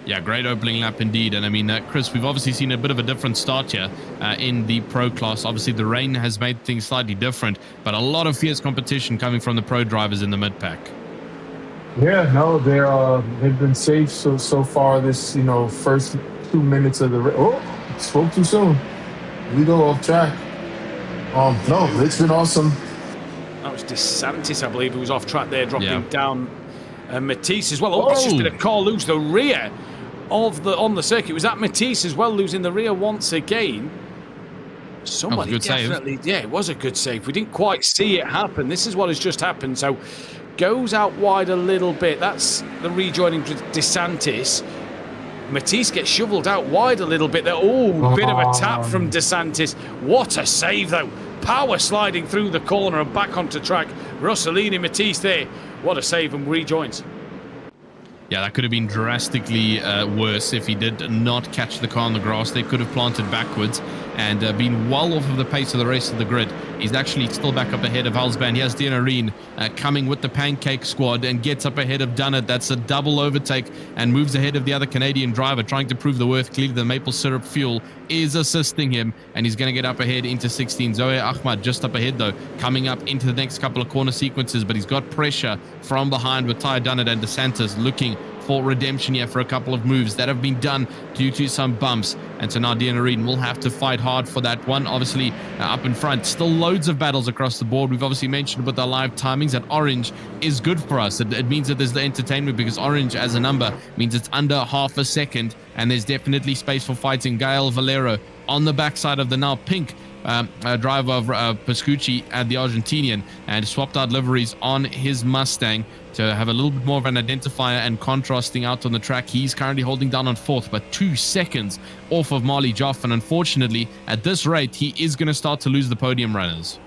Yeah, great opening lap indeed. And Chris, we've obviously seen a bit of a different start here in the Pro class. Obviously, the rain has made things slightly different, but a lot of fierce competition coming from the Pro drivers in the mid-pack. Yeah, no, they've been safe so far this, first 2 minutes of the race. Oh, spoke too soon. We go off track. No, it's been awesome. That was DeSantis, I believe, who was off track there, dropping down. Matisse as well. Oh, it's just been a car lose the rear on the circuit. Was that Matisse as well, losing the rear once again? Somebody definitely, yeah, it was a good save. We didn't quite see it happen. This is what has just happened. So goes out wide a little bit. That's the rejoining DeSantis. Matisse gets shoveled out wide a little bit there. Oh, bit of a tap from DeSantis. What a save though. Power sliding through the corner and back onto track. Rossellini Matisse there. What a save and rejoins. Yeah, that could have been drastically worse if he did not catch the car on the grass. They could have planted backwards and been well off of the pace of the rest of the grid. He's actually still back up ahead of Halsban. Here's Dianarine coming with the pancake squad and gets up ahead of Dunnett. That's a double overtake and moves ahead of the other Canadian driver, trying to prove the worth. Clearly, the maple syrup fuel is assisting him, and he's going to get up ahead into 16. Zoe Ahmad just up ahead, though, coming up into the next couple of corner sequences, but he's got pressure from behind with Ty Dunnett and DeSantis looking for redemption here for a couple of moves that have been done due to some bumps. And so now Dianarine will have to fight hard for that one. Obviously, up in front, still loads of battles across the board. We've obviously mentioned with our live timings that orange is good for us. It means that there's the entertainment, because orange as a number means it's under half a second, and there's definitely space for fighting. Gael Valero on the backside of the now pink driver of Pascucci and the Argentinian, and swapped out liveries on his Mustang to have a little bit more of an identifier and contrasting out on the track. He's currently holding down on 4th, but 2 seconds off of Marley Joff, and unfortunately, at this rate, he is going to start to lose the podium runners.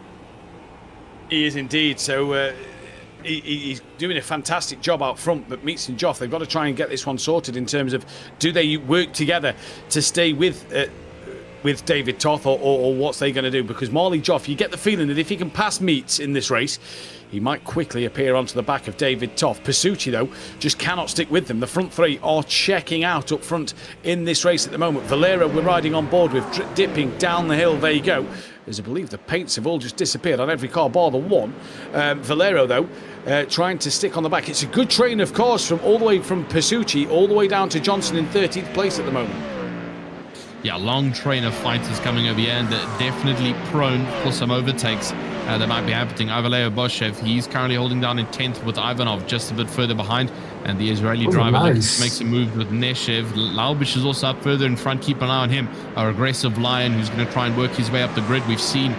He is indeed. So he's doing a fantastic job out front, but Meets and Joff, they've got to try and get this one sorted in terms of, do they work together to stay with David Toth, or what's they going to do? Because Marley Joff, you get the feeling that if he can pass Meets in this race, he might quickly appear onto the back of David Toth. Pasucci, though, just cannot stick with them. The front three are checking out up front in this race at the moment. Valero, we're riding on board with, dipping down the hill. There you go. As I believe the paints have all just disappeared on every car bar the one. Valero, though, trying to stick on the back. It's a good train of cars from all the way from Pasucci all the way down to Johnson in 13th place at the moment. Yeah, long train of fighters coming over here, and definitely prone for some overtakes that might be happening. Avaleo Boshev, he's currently holding down in 10th with Ivanov just a bit further behind, and the Israeli driver makes a move with Neshev. Laubish is also up further in front. Keep an eye on him, our aggressive Lion who's going to try and work his way up the grid. We've seen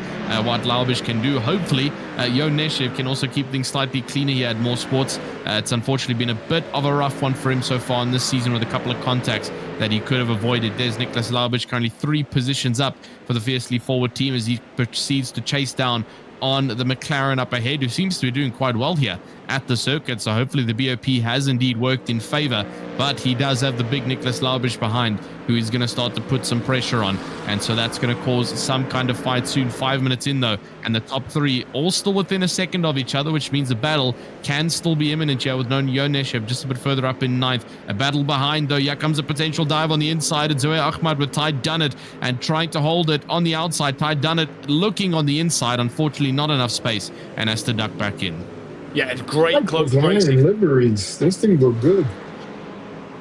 what Laubish can do. Hopefully, Yo Neshev can also keep things slightly cleaner here at Mosport. It's unfortunately been a bit of a rough one for him so far in this season, with a couple of contacts that he could have avoided. There's Nicholas Laubish currently 3 positions up for the fiercely forward team as he proceeds to chase down on the McLaren up ahead, who seems to be doing quite well here at the circuit. So hopefully the BOP has indeed worked in favor, but he does have the big Nicholas Laubish behind, who is going to start to put some pressure on, and so that's going to cause some kind of fight soon. 5 minutes in though, and the top 3 all still within a second of each other, which means the battle can still be imminent here with Yoneshev just a bit further up in 9th. A battle behind though. Here comes a potential dive on the inside, and Zoe Ahmad with Ty Dunnett and trying to hold it on the outside. Ty Dunnett looking on the inside, unfortunately not enough space, and has to duck back in. Yeah, it's great close racing. Liveries. Those things look good.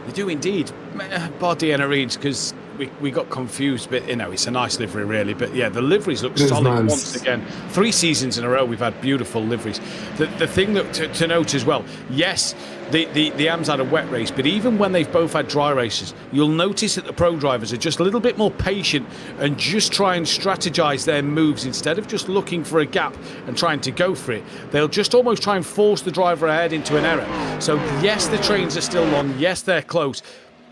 They do indeed. Bar Deanna Reeds, because we got confused, but it's a nice livery really. But yeah, the liveries look solid once again. 3 seasons in a row we've had beautiful liveries. The thing that to note as well, yes, the AM's had a wet race, but even when they've both had dry races, you'll notice that the pro drivers are just a little bit more patient and just try and strategize their moves instead of just looking for a gap and trying to go for it. They'll just almost try and force the driver ahead into an error. So yes, the trains are still long. Yes, they're close.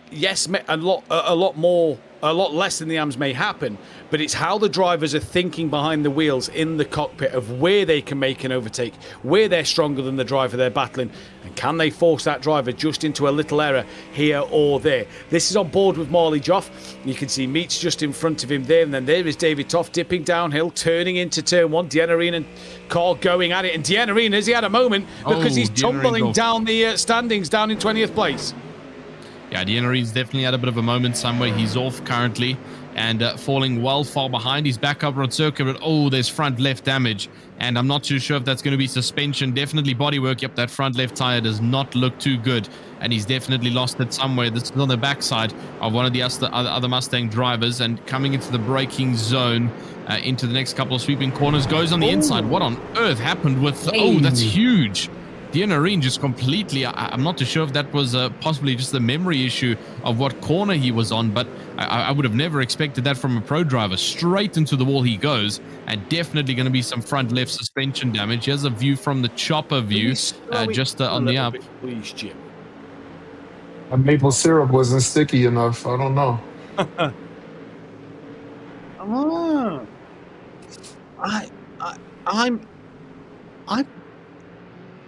Yes, a lot less than the AMs may happen, but it's how the drivers are thinking behind the wheels in the cockpit of where they can make an overtake, where they're stronger than the driver they're battling, and can they force that driver just into a little error here or there. This is on board with Marley Joff. You can see Meets just in front of him there, and then there is David Toft dipping downhill, turning into turn 1. Deanna and Carl going at it, and Deanna has he had a moment because he's tumbling down the standings, down in 20th place. Yeah, Deanna's definitely had a bit of a moment somewhere. He's off currently and falling well far behind. He's back over on circuit, but there's front left damage. And I'm not too sure if that's going to be suspension. Definitely bodywork. Yep, that front left tire does not look too good. And he's definitely lost it somewhere. This is on the backside of one of the other Mustang drivers. And coming into the braking zone, into the next couple of sweeping corners, goes on the inside. What on earth happened with... that's huge. Deanna just completely, I'm not too sure if that was possibly just the memory issue of what corner he was on, but I would have never expected that from a pro driver. Straight into the wall he goes, and definitely going to be some front left suspension damage. Here's a view from the chopper view, just on the up. Please, Jim. Maple syrup wasn't sticky enough. I don't know.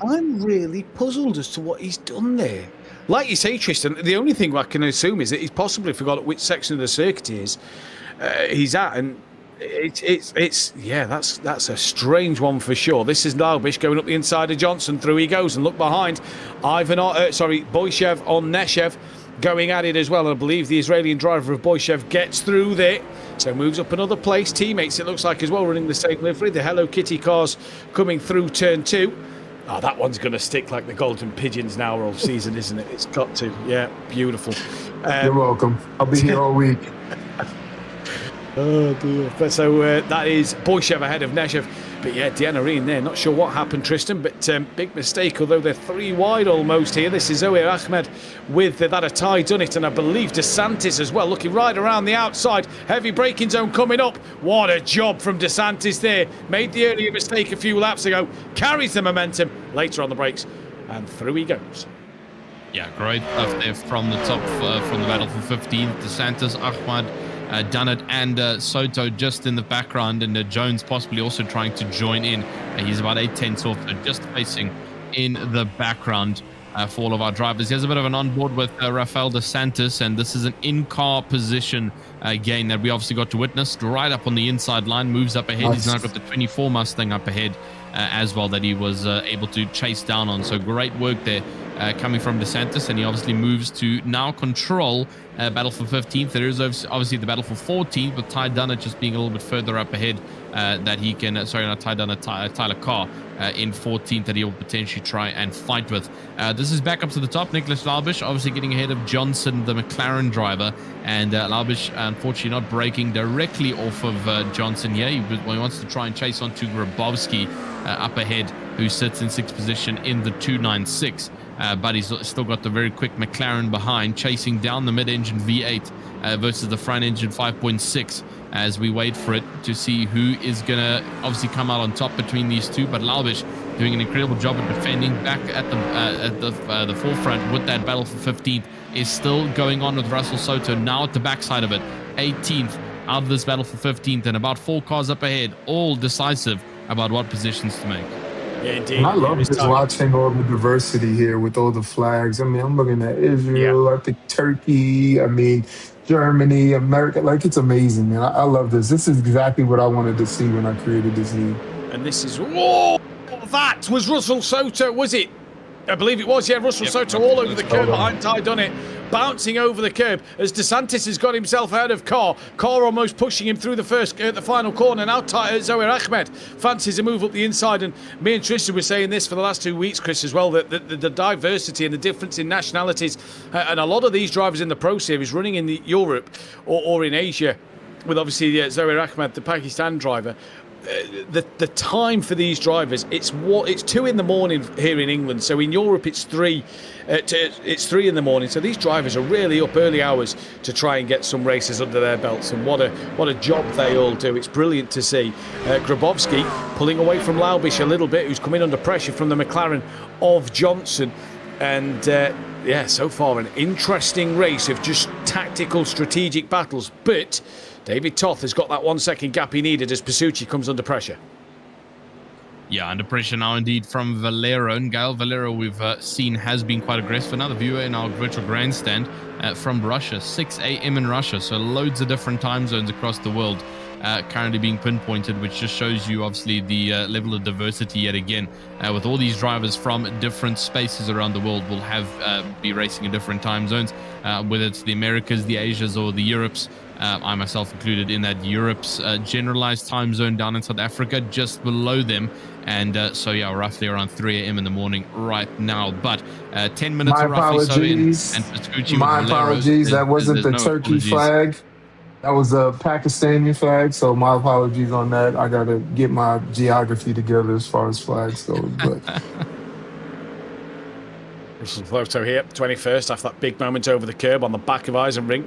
I'm really puzzled as to what he's done there. Like you say, Tristan, the only thing I can assume is that he's possibly forgot which section of the circuit he's at, and it's that's a strange one for sure. This is Laubish going up the inside of Johnson. Through he goes, and look behind, Boyshev on Neshev going at it as well. And I believe the Israeli driver of Boyshev gets through there, so moves up another place. Teammates, it looks like, as well, running the same livery. The Hello Kitty cars coming through turn 2. Oh, that one's going to stick like the golden pigeons now all season, isn't it? It's got to. Yeah, beautiful. You're welcome. I'll be here all week. Oh, dear. But so that is Boyshev ahead of Neshev. But yeah, Deanarine there. Not sure what happened, Tristan, but big mistake, although they're 3 wide almost here. This is Zoe Ahmed with that Atai done it, and I believe DeSantis as well, looking right around the outside. Heavy braking zone coming up. What a job from DeSantis there. Made the earlier mistake a few laps ago. Carries the momentum later on the brakes, and through he goes. Yeah, great stuff there from the top, from the battle for 15th. DeSantis, Ahmad, done it, and Soto just in the background, and Jones possibly also trying to join in. He's about 8/10 off, so just facing in the background for all of our drivers. He has a bit of an onboard with Rafael DeSantis, and this is an in-car position gain that we obviously got to witness. Right up on the inside line, moves up ahead. Nice. He's now got the 24 Mustang up ahead as well that he was able to chase down on. So great work there coming from DeSantis, and he obviously moves to now control battle for 15th. There is obviously the battle for 14th, with Ty Dunnett just being a little bit further up ahead that he can, sorry, not Ty Dunnett, Tyler Carr in 14th that he'll potentially try and fight with. This is back up to the top. Nicholas Laubish obviously getting ahead of Johnson, the McLaren driver, and Laubish unfortunately not braking directly off of Johnson here. He wants to try and chase onto Grabowski up ahead, who sits in 6th position in the 296. But he's still got the very quick McLaren behind, chasing down the mid-engine V8 versus the front-engine 5.6 as we wait for it to see who is going to obviously come out on top between these two. But Laubish doing an incredible job of defending back at the forefront with that battle for 15th. Is still going on with Russell Soto now at the backside of it. 18th out of this battle for 15th, and about 4 cars up ahead, all decisive about what positions to make. Yeah, indeed. And I love just watching all the diversity here with all the flags. I mean, I'm looking at Israel, I think Turkey, I mean, Germany, America. Like, it's amazing, man. I love this. This is exactly what I wanted to see when I created this league. And this is, whoa, that was Russell Soto, was it? I believe it was, yeah, Russell Soto all over the curb behind Ty Dunnett, bouncing over the curb as DeSantis has got himself out of Carr. Carr almost pushing him through the final corner. Now Zohir Ahmed fancies a move up the inside, and me and Tristan were saying this for the last 2 weeks, Chris, as well, that the diversity and the difference in nationalities, and a lot of these drivers in the Pro Series running in Europe or in Asia, with obviously Zohir Ahmed, the Pakistan driver. The time for these drivers, it's 2 in the morning here in England, so in Europe it's 3 in the morning, so these drivers are really up early hours to try and get some races under their belts, and what a job they all do. It's brilliant to see. Grabowski pulling away from Laubish a little bit, who's coming under pressure from the McLaren of Johnson, and yeah, so far an interesting race of just tactical strategic battles, but David Toth has got that 1 second gap he needed as Pasucci comes under pressure. Yeah, under pressure now indeed from Valero. And Gael Valero we've seen has been quite aggressive. Another viewer in our virtual grandstand from Russia, 6 a.m. in Russia. So loads of different time zones across the world currently being pinpointed, which just shows you obviously the level of diversity yet again. With all these drivers from different spaces around the world will be racing in different time zones, whether it's the Americas, the Asias, or the Europes. I myself included in that Europe's generalized time zone down in South Africa, just below them. And so, yeah, roughly around 3 a.m. in the morning right now. But 10 minutes My roughly apologies. so in. And Pasucci My apologies. That wasn't the Turkey flag. That was a Pakistani flag. So my apologies on that. I got to get my geography together as far as flags go. But Russell Soto here, 21st, after that big moment over the curb on the back of Eisenring.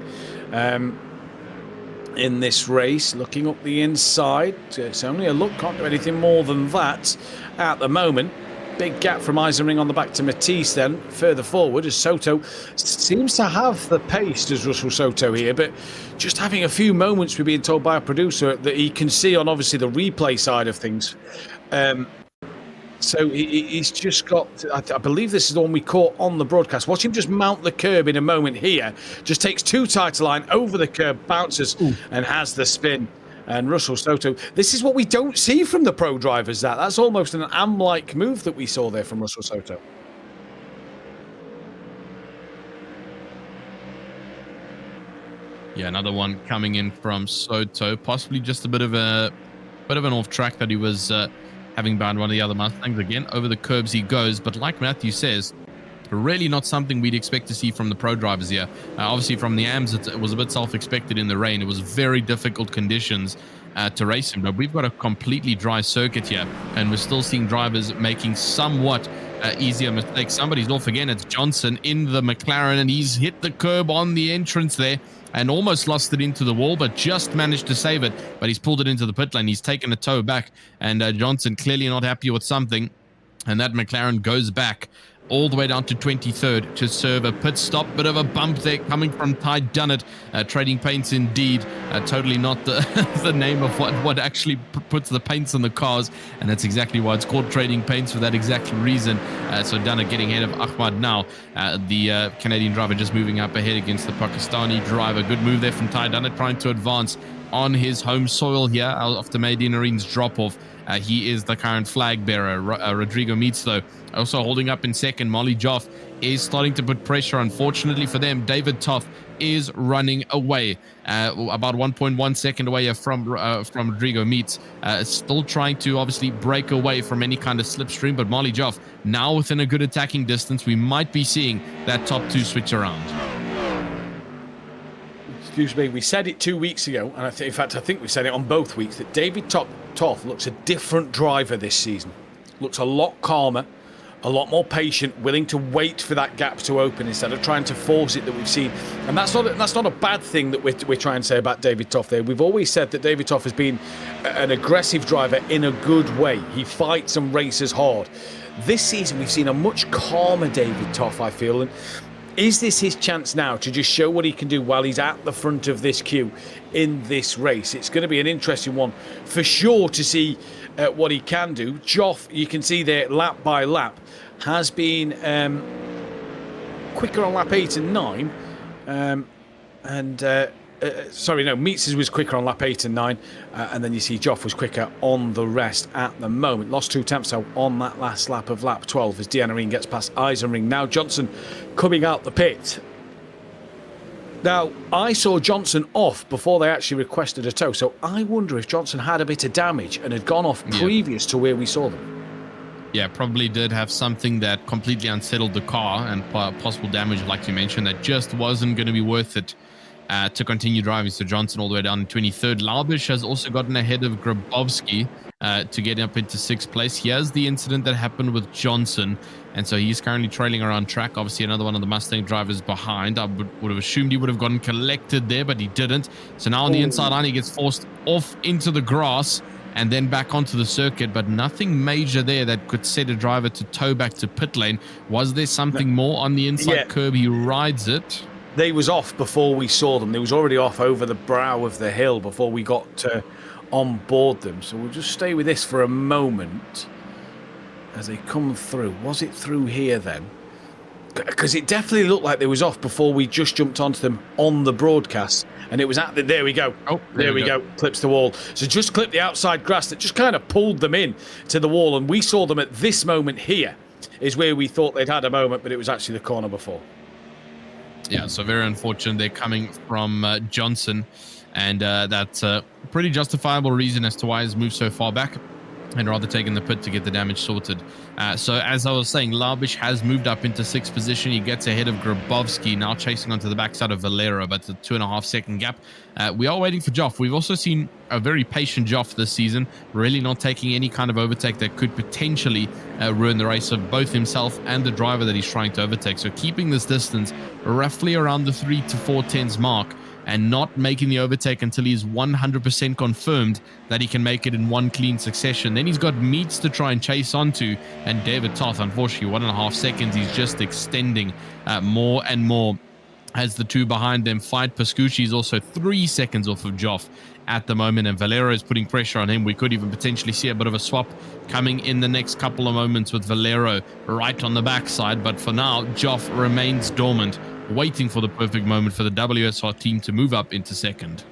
In this race, looking up the inside, it's only a look, can't do anything more than that at the moment. Big gap from Eisenring on the back to Matisse then, further forward, as Soto seems to have the pace, does Russell Soto here, but just having a few moments, we're being told by a producer, that he can see on obviously the replay side of things. So he's just got, I believe this is the one we caught on the broadcast. Watch him just mount the curb in a moment here. Just takes 2 tight to line, over the curb, bounces, and has the spin. And Russell Soto, this is what we don't see from the pro drivers. That's almost an AM-like move that we saw there from Russell Soto. Yeah, another one coming in from Soto, possibly just a bit of an off track that he was having behind one of the other Mustangs. Again, over the curbs he goes, but like Matthew says, Really not something we'd expect to see from the pro drivers here. Obviously, from the AMs, it was a bit self-expected in the rain. It was very difficult conditions to race him, but we've got a completely dry circuit here, and we're still seeing drivers making somewhat easier mistakes. Somebody's off again. It's Johnson in the McLaren, and he's hit the curb on the entrance there and almost lost it into the wall, but just managed to save it. But he's pulled it into the pit lane. He's taken a toe back, and Johnson clearly not happy with something, and that McLaren goes back all the way down to 23rd to serve a pit stop. Bit of a bump there coming from Ty Dunnett. Trading Paints indeed. Totally not the, the name of what actually puts the paints on the cars, and that's exactly why it's called Trading Paints, for that exact reason. So Dunnett getting ahead of Ahmad now. The Canadian driver just moving up ahead against the Pakistani driver. Good move there from Ty Dunnett, trying to advance on his home soil here after Mehdi Nareen's drop-off. He is the current flag bearer. Rodrigo Meets, though, also holding up in second. Molly Joff is starting to put pressure. Unfortunately for them, David Toff is running away, about 1.1 second away from Rodrigo Meets. Still trying to obviously break away from any kind of slipstream, but Molly Joff now within a good attacking distance. We might be seeing that top two switch around. Excuse me, we said it 2 weeks ago, and in fact I think we said it on both weeks, that David Toff looks a different driver this season. Looks a lot calmer, a lot more patient, willing to wait for that gap to open instead of trying to force it that we've seen. And that's not a bad thing that we're trying to say about David Toff there. We've always said that David Toff has been an aggressive driver in a good way. He fights and races hard. This season we've seen a much calmer David Toff, I feel, and is this his chance now to just show what he can do while he's at the front of this queue in this race? It's going to be an interesting one for sure to see what he can do. Joff, you can see there, lap by lap, has been quicker on lap 8 and 9. Meets was quicker on lap 8 and 9. And then you see Joff was quicker on the rest at the moment. Lost 2 tenths though on that last lap of lap 12 as Deanna Reen gets past Eisenring. Now Johnson coming out the pit. Now, I saw Johnson off before they actually requested a tow, so I wonder if Johnson had a bit of damage and had gone off previous to where we saw them. Yeah, probably did have something that completely unsettled the car, and possible damage, like you mentioned, that just wasn't going to be worth it to continue driving. So Johnson all the way down in 23rd. Laubish has also gotten ahead of Grabowski to get up into 6th place. Here's the incident that happened with Johnson, and so he's currently trailing around track. Obviously, another one of the Mustang drivers behind. I would have assumed he would have gotten collected there, but he didn't. So now on the inside line, he gets forced off into the grass and then back onto the circuit, but nothing major there that could set a driver to tow back to pit lane. Was there something more on the inside curb? He rides it. They was off before we saw them. They was already off over the brow of the hill before we got on board them. So we'll just stay with this for a moment as they come through. Was it through here then? Because it definitely looked like they was off before we just jumped onto them on the broadcast. And it was at the... There we go. Oh, there we go. Clips the wall. So just clipped the outside grass that just kind of pulled them in to the wall. And we saw them at this moment here is where we thought they'd had a moment, but it was actually the corner before. Yeah, so very unfortunate. They're coming from Johnson, and that's a pretty justifiable reason as to why he's moved so far back and rather taking the pit to get the damage sorted. So as I was saying, Laubish has moved up into 6th position. He gets ahead of Grabowski, now chasing onto the backside of Valero, but a 2.5 second gap. We are waiting for Joff. We've also seen a very patient Joff this season, really not taking any kind of overtake that could potentially ruin the race of both himself and the driver that he's trying to overtake. So keeping this distance roughly around the 3 to 4 tenths mark, and not making the overtake until he's 100% confirmed that he can make it in one clean succession. Then he's got Meets to try and chase onto, and David Toth, unfortunately, 1.5 seconds. He's just extending more and more as the two behind them fight. Pascucci is also 3 seconds off of Joff at the moment, and Valero is putting pressure on him. We could even potentially see a bit of a swap coming in the next couple of moments with Valero right on the backside, but for now, Joff remains dormant, waiting for the perfect moment for the WSR team to move up into second.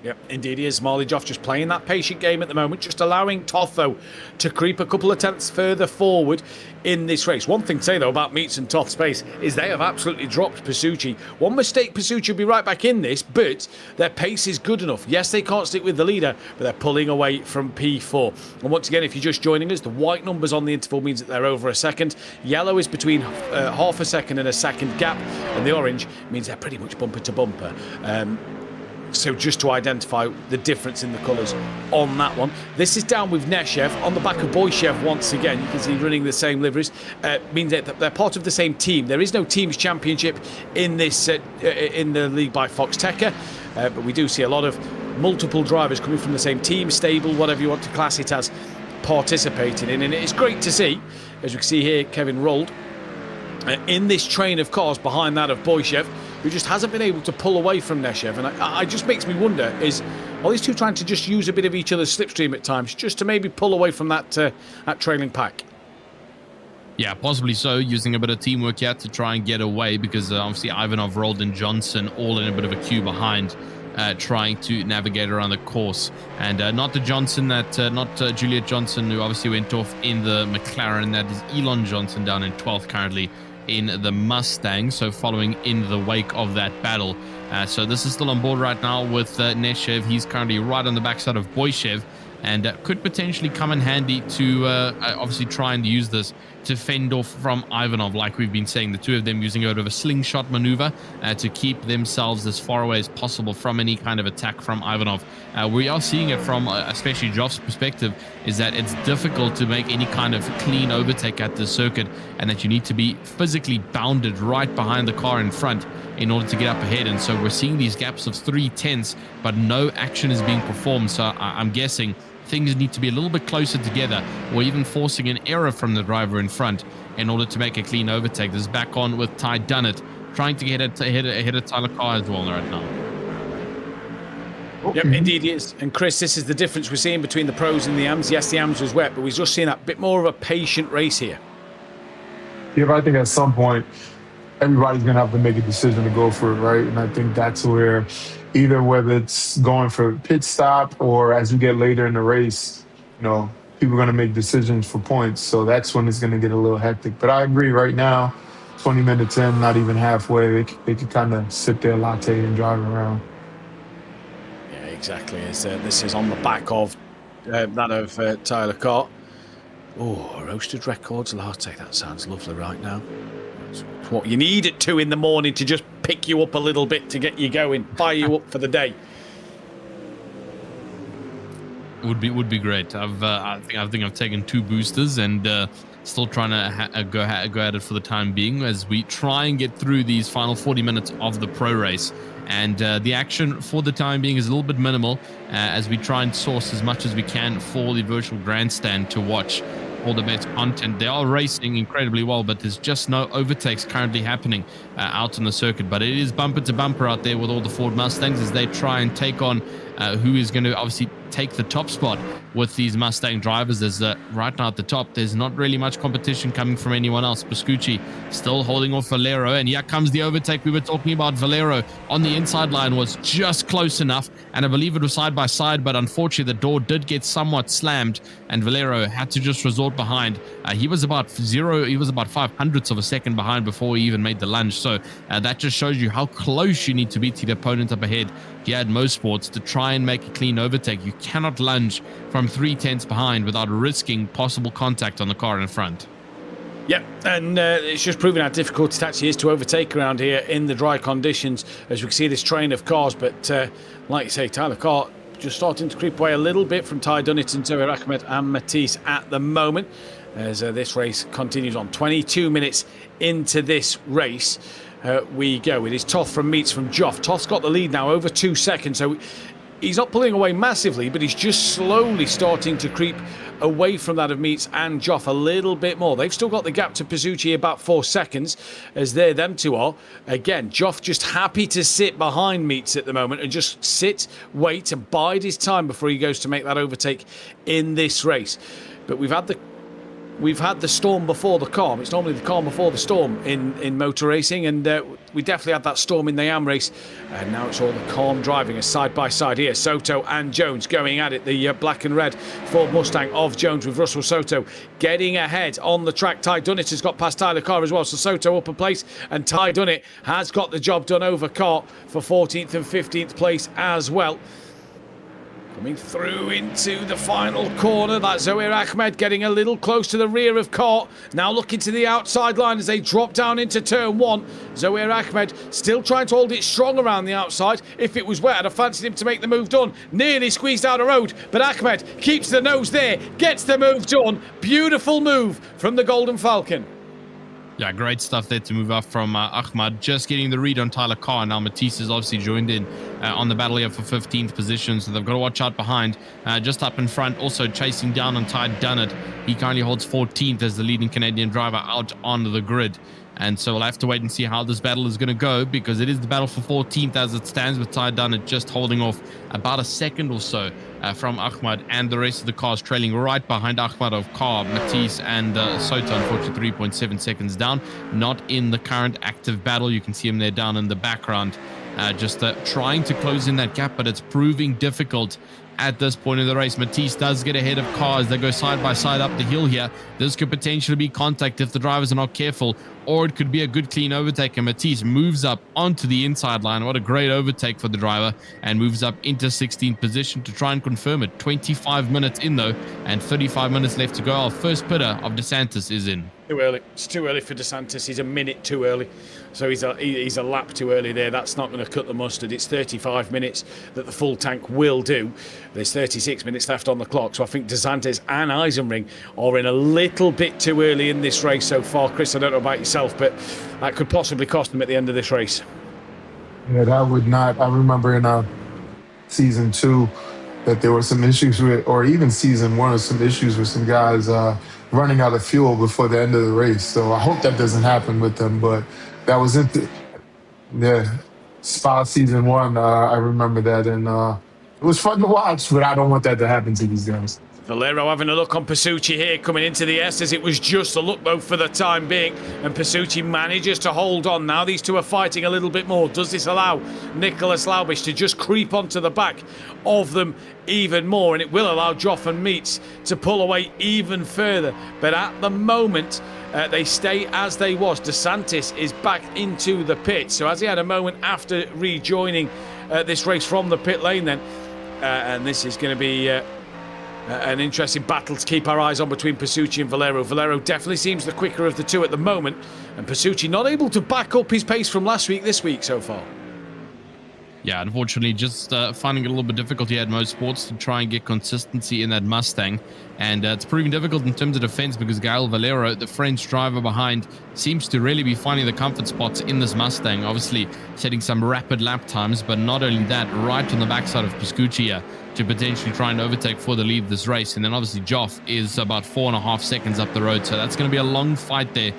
Yep, indeed he is. Marley Joff just playing that patient game at the moment, just allowing Toth, though, to creep a couple of tenths further forward in this race. One thing to say, though, about Meats and Toth's pace is they have absolutely dropped Pasucci. One mistake, Pasucci will be right back in this, but their pace is good enough. Yes, they can't stick with the leader, but they're pulling away from P4. And once again, if you're just joining us, the white numbers on the interval means that they're over a second. Yellow is between half a second and a second gap, and the orange means they're pretty much bumper to bumper. So just to identify the difference in the colours on that one. This is down with Neshev on the back of Boyshev once again. You can see running the same liveries. Means that they're part of the same team. There is no teams championship in this in the league by Foxxtecca, but we do see a lot of multiple drivers coming from the same team, stable, whatever you want to class it as, participating in. And it's great to see, as we can see here, Kevin Rold in this train of cars behind that of Boyshev, who just hasn't been able to pull away from Neshev. And it just makes me wonder, are these two trying to just use a bit of each other's slipstream at times, just to maybe pull away from that trailing pack? Yeah, possibly so, using a bit of teamwork here to try and get away, because obviously Ivanov, Rold and Johnson all in a bit of a queue behind, trying to navigate around the course. And not the Johnson, not Juliet Johnson, who obviously went off in the McLaren. That is Elon Johnson down in 12th currently in the Mustang, so following in the wake of that battle. So this is still on board right now with Neshev. He's currently right on the backside of Boyshev, and could potentially come in handy to obviously try and use this to fend off from Ivanov, like we've been saying. The two of them using a bit of a slingshot maneuver to keep themselves as far away as possible from any kind of attack from Ivanov. We are seeing it from especially Joff's perspective, is that it's difficult to make any kind of clean overtake at the circuit, and that you need to be physically bounded right behind the car in front in order to get up ahead. And so we're seeing these gaps of 3/10, but no action is being performed. So I'm guessing things need to be a little bit closer together, or even forcing an error from the driver in front in order to make a clean overtake. This is back on with Ty Dunnett, trying to get ahead of Tyler Carr as well right now. Yep, indeed he is. And Chris, this is the difference we're seeing between the pros and the AMs. Yes, the AMs was wet, but we're just seeing that bit more of a patient race here. Yeah, but I think at some point, everybody's going to have to make a decision to go for it, right? And I think that's where either whether it's going for pit stop or as we get later in the race, people are going to make decisions for points. So that's when it's going to get a little hectic. But I agree right now, 20 minutes in, not even halfway, they could kind of sip their latte and drive around. Yeah, exactly. This is on the back of that of Tyler Carr. Oh, roasted records latte. That sounds lovely right now. It's what you need at 2 in the morning to just pick you up a little bit to get you going, fire you up for the day. Would be great. I think I've taken 2 boosters and still trying to go at it for the time being as we try and get through these final 40 minutes of the pro race. And the action for the time being is a little bit minimal as we try and source as much as we can for the virtual grandstand to watch all the best content. They are racing incredibly well, but there's just no overtakes currently happening out on the circuit. But it is bumper to bumper out there with all the Ford Mustangs as they try and take on who is going to obviously take the top spot with these Mustang drivers. There's right now at the top, there's not really much competition coming from anyone else. Pascucci still holding off Valero, and here comes the overtake we were talking about. Valero on the inside line was just close enough, and I believe it was side by side, but unfortunately the door did get somewhat slammed, and Valero had to just resort behind. He was about 5/100ths of a second behind before he even made the lunge. So that just shows you how close you need to be to the opponent up ahead here at Mosports to try and make a clean overtake. You cannot lunge from 3/10 behind without risking possible contact on the car in front. Yep, and it's just proving how difficult it actually is to overtake around here in the dry conditions as we can see this train of cars. But like you say, Tyler Carr just starting to creep away a little bit from Ty Dunnett and Zoe Ahmed and Matisse at the moment as this race continues on. 22 minutes into this race we go. It is Toth from Meats from Joff. Toth's got the lead now over 2 seconds, so he's not pulling away massively, but he's just slowly starting to creep away from that of Meats and Joff a little bit more. They've still got the gap to Pasucci about 4 seconds, as them two are. Again, Joff just happy to sit behind Meats at the moment and just sit, wait, and bide his time before he goes to make that overtake in this race. But we've had the we've had the storm before the calm. It's normally the calm before the storm in motor racing, and we definitely had that storm in the AM race, and now it's all the calm driving as side by side here. Soto and Jones going at it. The black and red Ford Mustang of Jones with Russell Soto getting ahead on the track. Ty Dunnett has got past Tyler Carr as well, so Soto up a place, and Ty Dunnett has got the job done over Carr for 14th and 15th place as well. Coming through into the final corner, that Zohair Ahmed getting a little close to the rear of Carr. Now looking to the outside line as they drop down into turn one. Zohair Ahmed still trying to hold it strong around the outside. If it was wet, I'd have fancied him to make the move done. Nearly squeezed out a road, but Ahmed keeps the nose there, gets the move done. Beautiful move from the Golden Falcon. Yeah, great stuff there to move up from Ahmad. Just getting the read on Tyler Carr. Now Matisse has obviously joined in on the battle here for 15th position, so they've got to watch out behind. Just up in front, also chasing down on Ty Dunnett. He currently holds 14th as the leading Canadian driver out on the grid. And so we'll have to wait and see how this battle is going to go, because it is the battle for 14th as it stands, with Ty Dunnett just holding off about a second or so from Ahmad, and the rest of the cars trailing right behind Ahmad of Carr, Matisse, and Soto, unfortunately 3.7 seconds down. Not in the current active battle. You can see him there down in the background, just trying to close in that gap, but it's proving difficult at this point in the race. Matisse does get ahead of Carr as they go side by side up the hill here. This could potentially be contact if the drivers are not careful, or it could be a good clean overtake, and Matisse moves up onto the inside line. What a great overtake for the driver, and moves up into 16th position to try and confirm it. 25 minutes in though, and 35 minutes left to go. Our first pitter of DeSantis is in. Too early. It's too early for DeSantis. He's a minute too early. So he's a lap too early there. That's not going to cut the mustard. It's 35 minutes that the full tank will do. There's 36 minutes left on the clock. So I think DeSantis and Eisenring are in a little bit too early in this race so far. Chris, I don't know about yourself, but that could possibly cost them at the end of this race. Yeah, that would not. I remember in season 2 that there were some issues with, or even season 1, some issues with some guys running out of fuel before the end of the race. So I hope that doesn't happen with them, but that was Spa season 1. I remember that, and it was fun to watch, but I don't want that to happen to these guys. Valero having a look on Pasucci here, coming into the S, as it was just a look though for the time being, and Pasucci manages to hold on. Now these two are fighting a little bit more. Does this allow Nicholas Laubish to just creep onto the back of them even more? And it will allow Joffen Meets to pull away even further. But at the moment, they stay as they was. DeSantis is back into the pit. So as he had a moment after rejoining this race from the pit lane then, and this is going to be an interesting battle to keep our eyes on between Pasucci and Valero. Valero definitely seems the quicker of the two at the moment, and Pasucci not able to back up his pace from last week this week so far. Yeah, unfortunately, just finding it a little bit difficult here at Mosport to try and get consistency in that Mustang. And it's proving difficult in terms of defense, because Gael Valero, the French driver behind, seems to really be finding the comfort spots in this Mustang. Obviously, setting some rapid lap times, but not only that, right on the backside of Pasucci here to potentially try and overtake for the lead of this race. And then obviously Joff is about 4.5 seconds up the road. So that's going to be a long fight there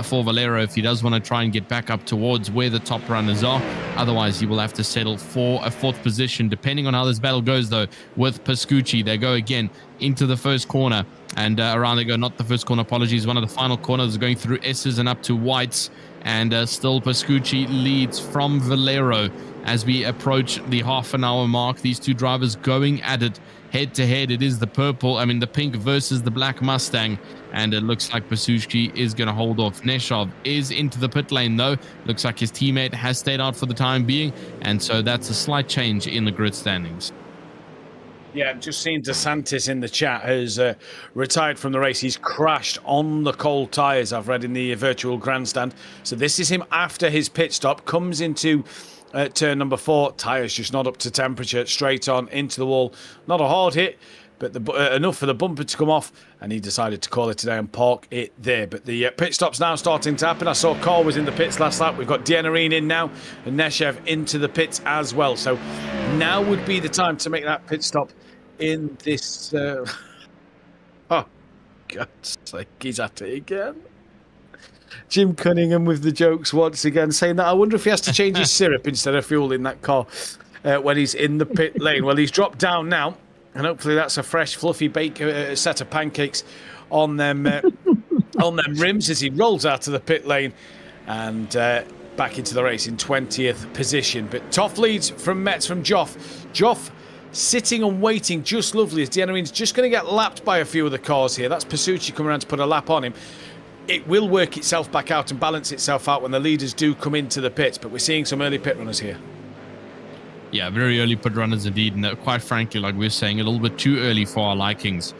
for Valero if he does want to try and get back up towards where the top runners are. Otherwise, he will have to settle for a 4th position, depending on how this battle goes, though, with Pasucci. They go again into the first corner, and around they go. Not the first corner, apologies. One of the final corners going through S's and up to Whites. And still Pasucci leads from Valero as we approach the half-an-hour mark. These two drivers going at it head-to-head. It is the pink versus the black Mustang, and it looks like Pasucci is going to hold off. Neshov is into the pit lane, though. Looks like his teammate has stayed out for the time being, and so that's a slight change in the grid standings. Yeah, just seeing DeSantis in the chat has retired from the race. He's crashed on the cold tyres, I've read in the virtual grandstand. So this is him after his pit stop, comes into turn number 4. Tyres just not up to temperature, straight on into the wall. Not a hard hit, but enough for the bumper to come off, and he decided to call it today and park it there. But the pit stop's now starting to happen. I saw Carl was in the pits last lap. We've got Dianarine in now, and Neshev into the pits as well. So now would be the time to make that pit stop in this... Oh, God's sake, he's at it again. Jim Cunningham with the jokes once again, saying that I wonder if he has to change his syrup instead of fuel in that car when he's in the pit lane. Well, he's dropped down now, and hopefully that's a fresh, fluffy set of pancakes on them on them rims as he rolls out of the pit lane and back into the race in 20th position. But Toff leads from Metz from Joff. Joff sitting and waiting just lovely as Deanerine's just going to get lapped by a few of the cars here. That's Pasucci coming around to put a lap on him. It will work itself back out and balance itself out when the leaders do come into the pits, but we're seeing some early pit runners here. Yeah, very early pit runners indeed, and quite frankly, like we were saying, a little bit too early for our likings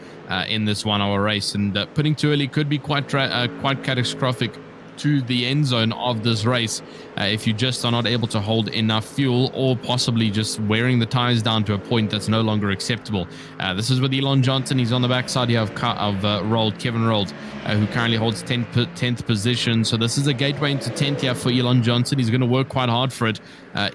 in this 1 hour race, and putting too early could be quite catastrophic to the end zone of this race if you just are not able to hold enough fuel, or possibly just wearing the tires down to a point that's no longer acceptable. This is with Elon Johnson. He's on the backside here of Kevin Rold, who currently holds 10th position. So this is a gateway into 10th here for Elon Johnson. He's going to work quite hard for it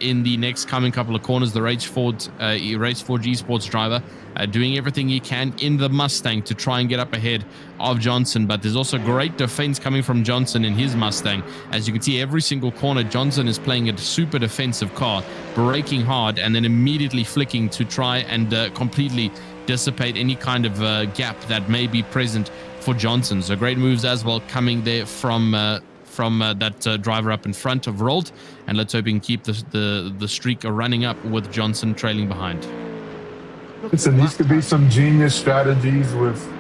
in the next coming couple of corners. The Race Forge Esports driver doing everything he can in the Mustang to try and get up ahead of Johnson, but there's also great defense coming from Johnson in his Mustang. As you can see, every single corner Johnson is playing a super defensive car, braking hard and then immediately flicking to try and completely dissipate any kind of gap that may be present for Johnson. So great moves as well coming there from that driver up in front of Rold, and let's hope he can keep the streak running up with Johnson trailing behind. Listen, these could be some genius strategies with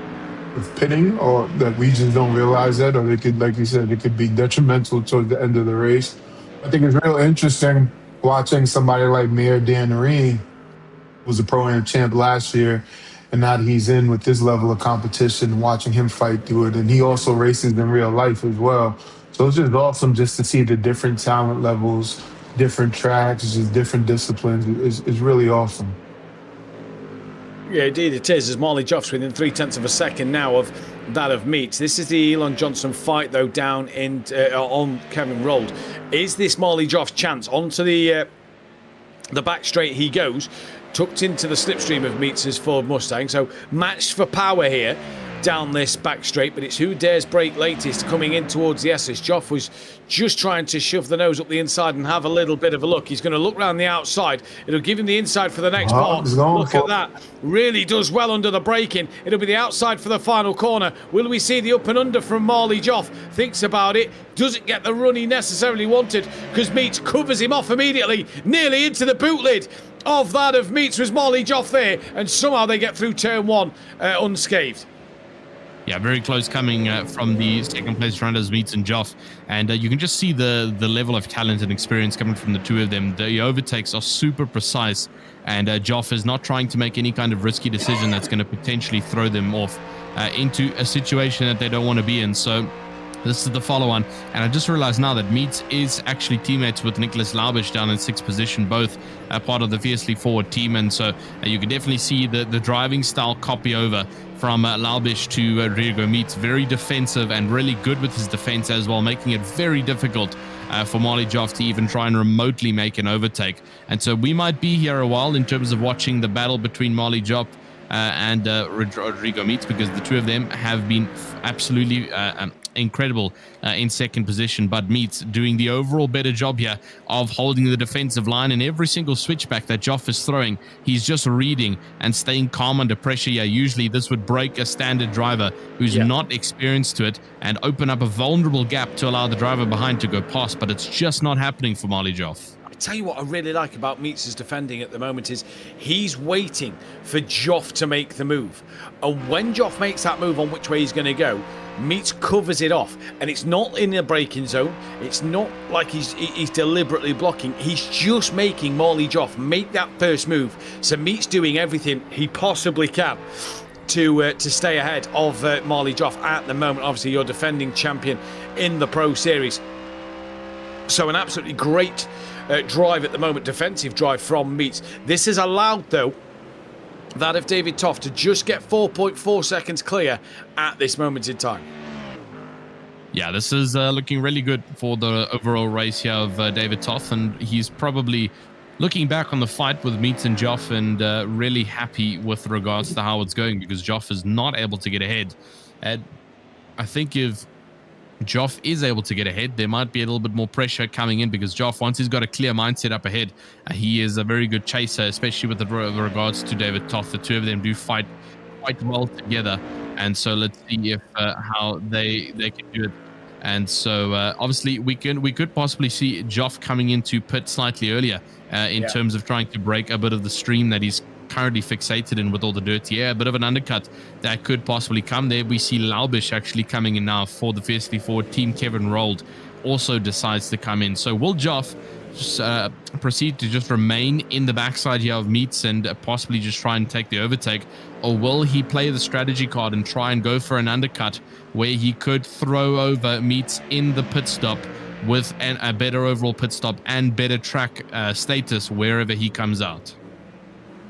pitting, or that we just don't realize that, or they could, like you said, it could be detrimental towards the end of the race. I think it's real interesting watching somebody like Mayor Deanarine, who was a Pro-Am champ last year, and now he's in with this level of competition, watching him fight through it. And he also races in real life as well. So it's just awesome just to see the different talent levels, different tracks, just different disciplines. It's really awesome. Yeah, indeed it is, as Marley Joff's within 0.3 of a second now of that of Meats. This is the Elon Johnson fight, though, down in on Kevin Rold. Is this Marley Joff's chance? Onto the back straight he goes, tucked into the slipstream of Meats' Ford Mustang. So matched for power here down this back straight, but it's who dares brake latest coming in towards the Essex. Joff was just trying to shove the nose up the inside and have a little bit of a look. He's going to look round the outside. It'll give him the inside for the next part. Look at that. Really does well under the braking. It'll be the outside for the final corner. Will we see the up and under from Marley Joff? Thinks about it. Doesn't get the run he necessarily wanted because Meats covers him off immediately, nearly into the boot lid of that of Meats. Was Marley Joff there, and somehow they get through turn one unscathed. Yeah, very close coming from the second place runners, Meats and Joff. And you can just see the level of talent and experience coming from the two of them. The overtakes are super precise, and Joff is not trying to make any kind of risky decision that's going to potentially throw them off into a situation that they don't want to be in. So this is the follow-on. And I just realized now that Meats is actually teammates with Nicholas Laubisch down in 6th position, both part of the Fiercely Forward team. And so you can definitely see the driving style copy over from Laubisch to Rodrigo Meats. Very defensive and really good with his defense as well, making it very difficult for Marley Joff to even try and remotely make an overtake. And so we might be here a while in terms of watching the battle between Marley Joff and Rodrigo Meats, because the two of them have been absolutely incredible in second position, but Meats doing the overall better job here of holding the defensive line. And every single switchback that Joff is throwing, he's just reading and staying calm under pressure. Yeah, usually this would break a standard driver who's not experienced to it and open up a vulnerable gap to allow the driver behind to go past, but it's just not happening for Marley Joff. I tell you what I really like about Meats' defending at the moment is he's waiting for Joff to make the move. And when Joff makes that move on which way he's going to go, Meats covers it off. And it's not in the braking zone. It's not like he's deliberately blocking. He's just making Marley Joff make that first move. So Meats doing everything he possibly can to stay ahead of Marley Joff at the moment. Obviously, your defending champion in the Pro Series. So an absolutely great drive at the moment, defensive drive from Meats. This has allowed, though, that of David Toff to just get 4.4 seconds clear at this moment in time. Yeah, this is looking really good for the overall race here of David Toff, and he's probably looking back on the fight with Meats and Joff and really happy with regards to how it's going, because Joff is not able to get ahead. And I think if Joff is able to get ahead, there might be a little bit more pressure coming in, because Joff, once he's got a clear mindset up ahead, he is a very good chaser, especially with regards to David Toff. The two of them do fight quite well together. And so let's see if how they can do it. And so obviously we could possibly see Joff coming into pit slightly earlier in terms of trying to break a bit of the stream that he's currently fixated in with all the dirty air. A bit of an undercut that could possibly come there. We see Laubish actually coming in now for the Fiercely Forward team. Kevin Rold also decides to come in. So will Joff just proceed to just remain in the backside here of Meats and possibly just try and take the overtake, or will he play the strategy card and try and go for an undercut where he could throw over Meats in the pit stop with a better overall pit stop and better track status wherever he comes out?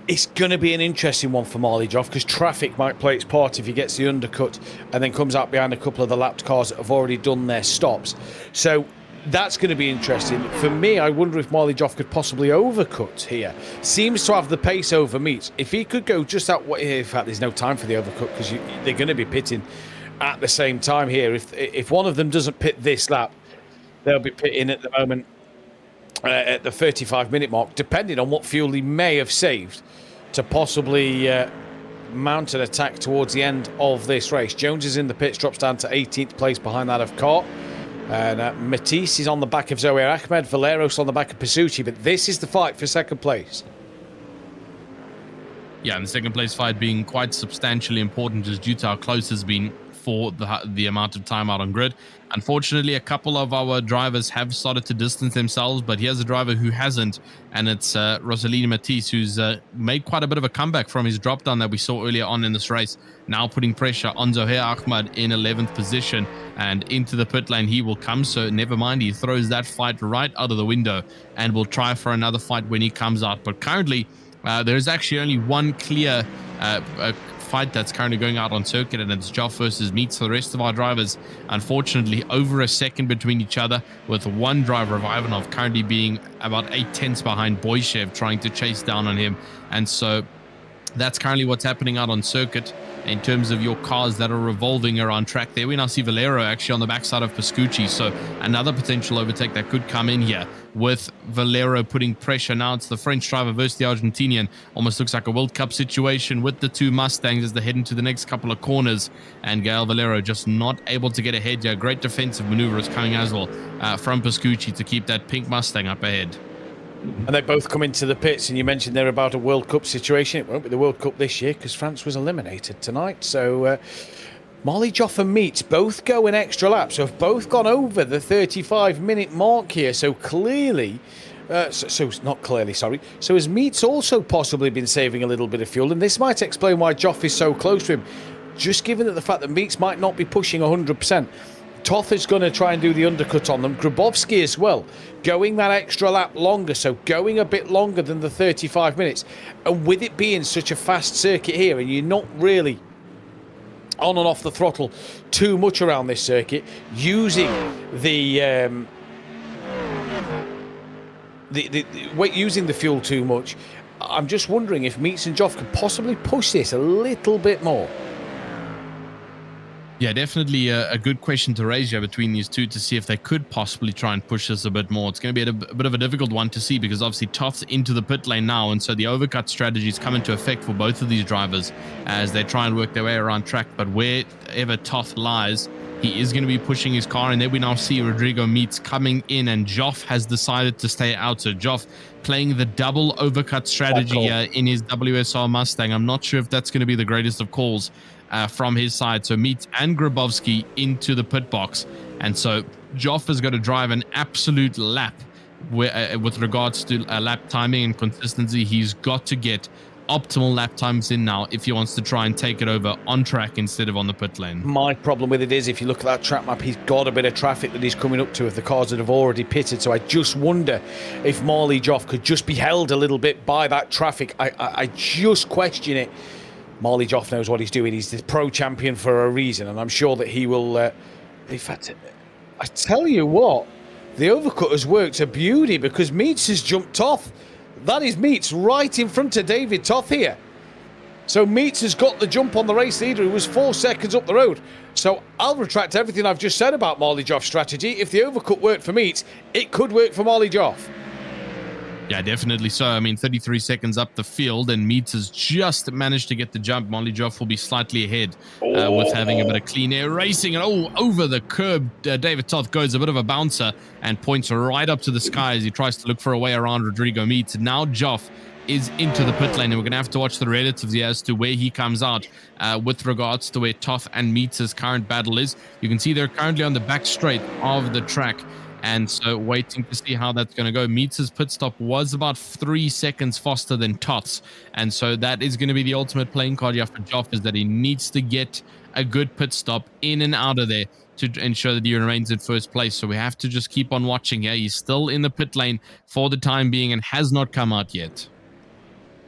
It's going to be an interesting one for Marley Joff, because traffic might play its part if he gets the undercut and then comes out behind a couple of the lapped cars that have already done their stops. So that's going to be interesting. For me, I wonder if Marley Joff could possibly overcut here. Seems to have the pace over Meats. If he could go just out... In fact, there's no time for the overcut because they're going to be pitting at the same time here. If one of them doesn't pit this lap, they'll be pitting at the moment at the 35-minute mark, depending on what fuel he may have saved to possibly mount an attack towards the end of this race. Jones is in the pits, drops down to 18th place behind that of Cart. And Matisse is on the back of Zohair Ahmed, Valeros on the back of Pasucci, but this is the fight for second place. Yeah, and the second place fight being quite substantially important just due to how close it's been for the amount of time out on grid. Unfortunately, a couple of our drivers have started to distance themselves, but here's a driver who hasn't, and it's Rosalini Matisse, who's made quite a bit of a comeback from his drop down that we saw earlier on in this race, now putting pressure on Zohair Ahmed in 11th position, and into the pit lane he will come. So never mind, he throws that fight right out of the window and will try for another fight when he comes out. But currently there's actually only one clear fight that's currently going out on circuit, and it's Joff versus Meats. The rest of our drivers, unfortunately, over a second between each other, with one driver of Ivanov currently being about 8/10 behind Boyshev, trying to chase down on him. And so that's currently what's happening out on circuit in terms of your cars that are revolving around track. There we now see Valero actually on the backside of Pascucci, so another potential overtake that could come in here with Valero putting pressure. Now it's the French driver versus the Argentinian. Almost looks like a World Cup situation with the two Mustangs as they head into the next couple of corners, and Gael Valero just not able to get ahead here. Great defensive maneuver is coming as well from Pascucci to keep that pink Mustang up ahead. And they both come into the pits, and you mentioned they're about a World Cup situation. It won't be the World Cup this year because France was eliminated tonight. So Marley Joff and Meats both go an extra lap, so have both gone over the 35-minute mark here. So clearly, so has Meats also possibly been saving a little bit of fuel, and this might explain why Joff is so close to him, just given that the fact that Meats might not be pushing 100%. Toth is going to try and do the undercut on them. Grabowski as well, going that extra lap longer, so going a bit longer than the 35 minutes. And with it being such a fast circuit here, and you're not really on and off the throttle too much around this circuit, using using the fuel too much, I'm just wondering if Meats and Joff could possibly push this a little bit more. Yeah, definitely a good question to raise here between these two to see if they could possibly try and push this a bit more. It's going to be a bit of a difficult one to see because obviously Toth's into the pit lane now, and so the overcut strategies come into effect for both of these drivers as they try and work their way around track. But wherever Toth lies, he is going to be pushing his car, and there we now see Rodrigo Meats coming in, and Joff has decided to stay out. So Joff playing the double overcut strategy in his WSR Mustang. I'm not sure if that's going to be the greatest of calls from his side. So Meats and Grabowski into the pit box, and so Joff is going to drive an absolute lap with regards to lap timing and consistency. He's got to get optimal lap times in now if he wants to try and take it over on track instead of on the pit lane. My problem with it is, if you look at that track map, he's got a bit of traffic that he's coming up to with the cars that have already pitted. So I just wonder if Marley Joff could just be held a little bit by that traffic. I just question it. Marley Joff knows what he's doing. He's the pro champion for a reason, and I'm sure that he will. In fact, I tell you what, the overcut has worked a beauty because Meats has jumped off. That is Meats right in front of David Toth here. So Meats has got the jump on the race leader, who was 4 seconds up the road. So I'll retract everything I've just said about Marley Joff's strategy. If the overcut worked for Meats, it could work for Marley Joff. Yeah, definitely so. I mean, 33 seconds up the field, and Meets has just managed to get the jump. Molly Joff will be slightly ahead with having a bit of clean air racing. And over the curb, David Toth goes a bit of a bouncer and points right up to the sky as he tries to look for a way around Rodrigo Meets. Now Joff is into the pit lane, and we're going to have to watch the relatives here as to where he comes out with regards to where Toth and Meets' current battle is. You can see they're currently on the back straight of the track. And so waiting to see how that's going to go. Meets' pit stop was about 3 seconds faster than Toth's. And so that is going to be the ultimate playing card here for Joff, is that he needs to get a good pit stop in and out of there to ensure that he remains in first place. So we have to just keep on watching here. He's still in the pit lane for the time being and has not come out yet.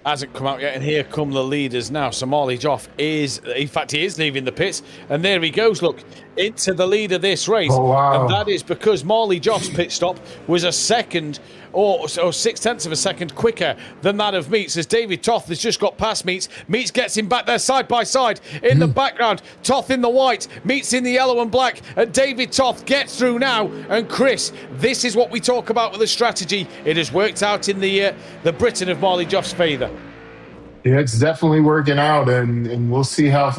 Hasn't come out yet, and here come the leaders now. So Marley Joff is, in fact, he is leaving the pits, and there he goes, look, into the lead of this race. Oh, wow. And that is because Marley Joff's pit stop was a second or 0.6 of a second quicker than that of Meets, as David Toth has just got past Meets. Meets gets him back there side by side in the background. Toth in the white, Meets in the yellow and black, and David Toth gets through now. And Chris, this is what we talk about with the strategy. It has worked out in the Britain of Marley Joff's favour. Yeah, it's definitely working out, and we'll see how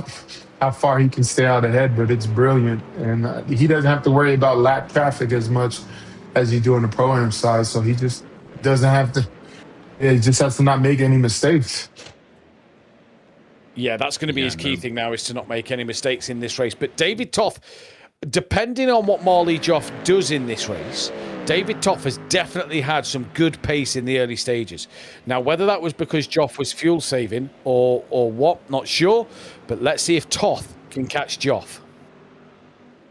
far he can stay out ahead, but it's brilliant. And he doesn't have to worry about lap traffic as much as you do on the Pro-Am side, so he just doesn't have to, he just has to not make any mistakes. Yeah, that's going to be his key thing now, is to not make any mistakes in this race. But David Toth, depending on what Marley Joff does in this race, David Toth has definitely had some good pace in the early stages. Now, whether that was because Joff was fuel saving or what, not sure. But let's see if Toth can catch Joff.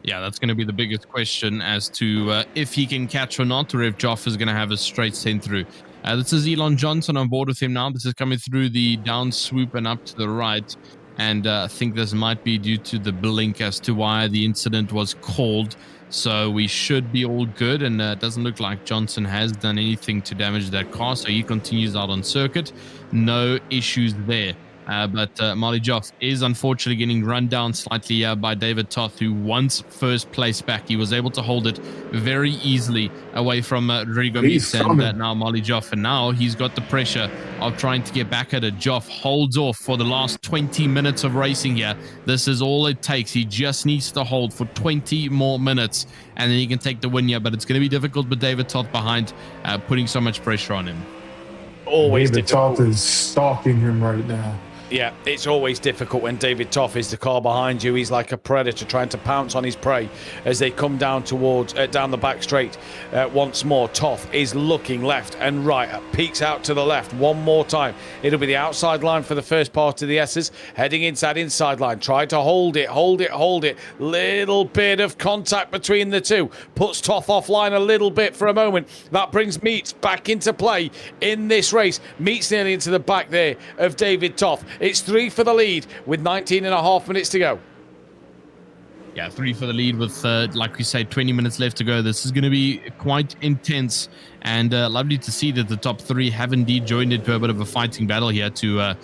Yeah, that's going to be the biggest question as to if he can catch or not, or if Joff is going to have a straight send through. This is Elon Johnson on board with him now. This is coming through the down swoop and up to the right. And I think this might be due to the blink as to why the incident was called. So we should be all good, and it doesn't look like Johnson has done anything to damage that car, so he continues out on circuit. No issues there. But Marley Joff is unfortunately getting run down slightly by David Toth, who wants first place back. He was able to hold it very easily away from Rodrigo Meets and now Marley Joff. And now he's got the pressure of trying to get back at it. Joff holds off for the last 20 minutes of racing here. This is all it takes. He just needs to hold for 20 more minutes, and then he can take the win here. But it's going to be difficult with David Toth behind, putting so much pressure on him. Always David Toth is stalking him right now. Yeah, it's always difficult when David Toth is the car behind you. He's like a predator trying to pounce on his prey as they come down towards down the back straight. Once more, Toth is looking left and right, peeks out to the left one more time. It'll be the outside line for the first part of the S's, heading inside line. Try to hold it. Little bit of contact between the two. Puts Toth offline a little bit for a moment. That brings Meets back into play in this race. Meets nearly into the back there of David Toth. It's 3 for the lead with 19.5 minutes to go. Yeah, 3 for the lead with, like we say, 20 minutes left to go. This is going to be quite intense, and lovely to see that the top 3 have indeed joined into a bit of a fighting battle here to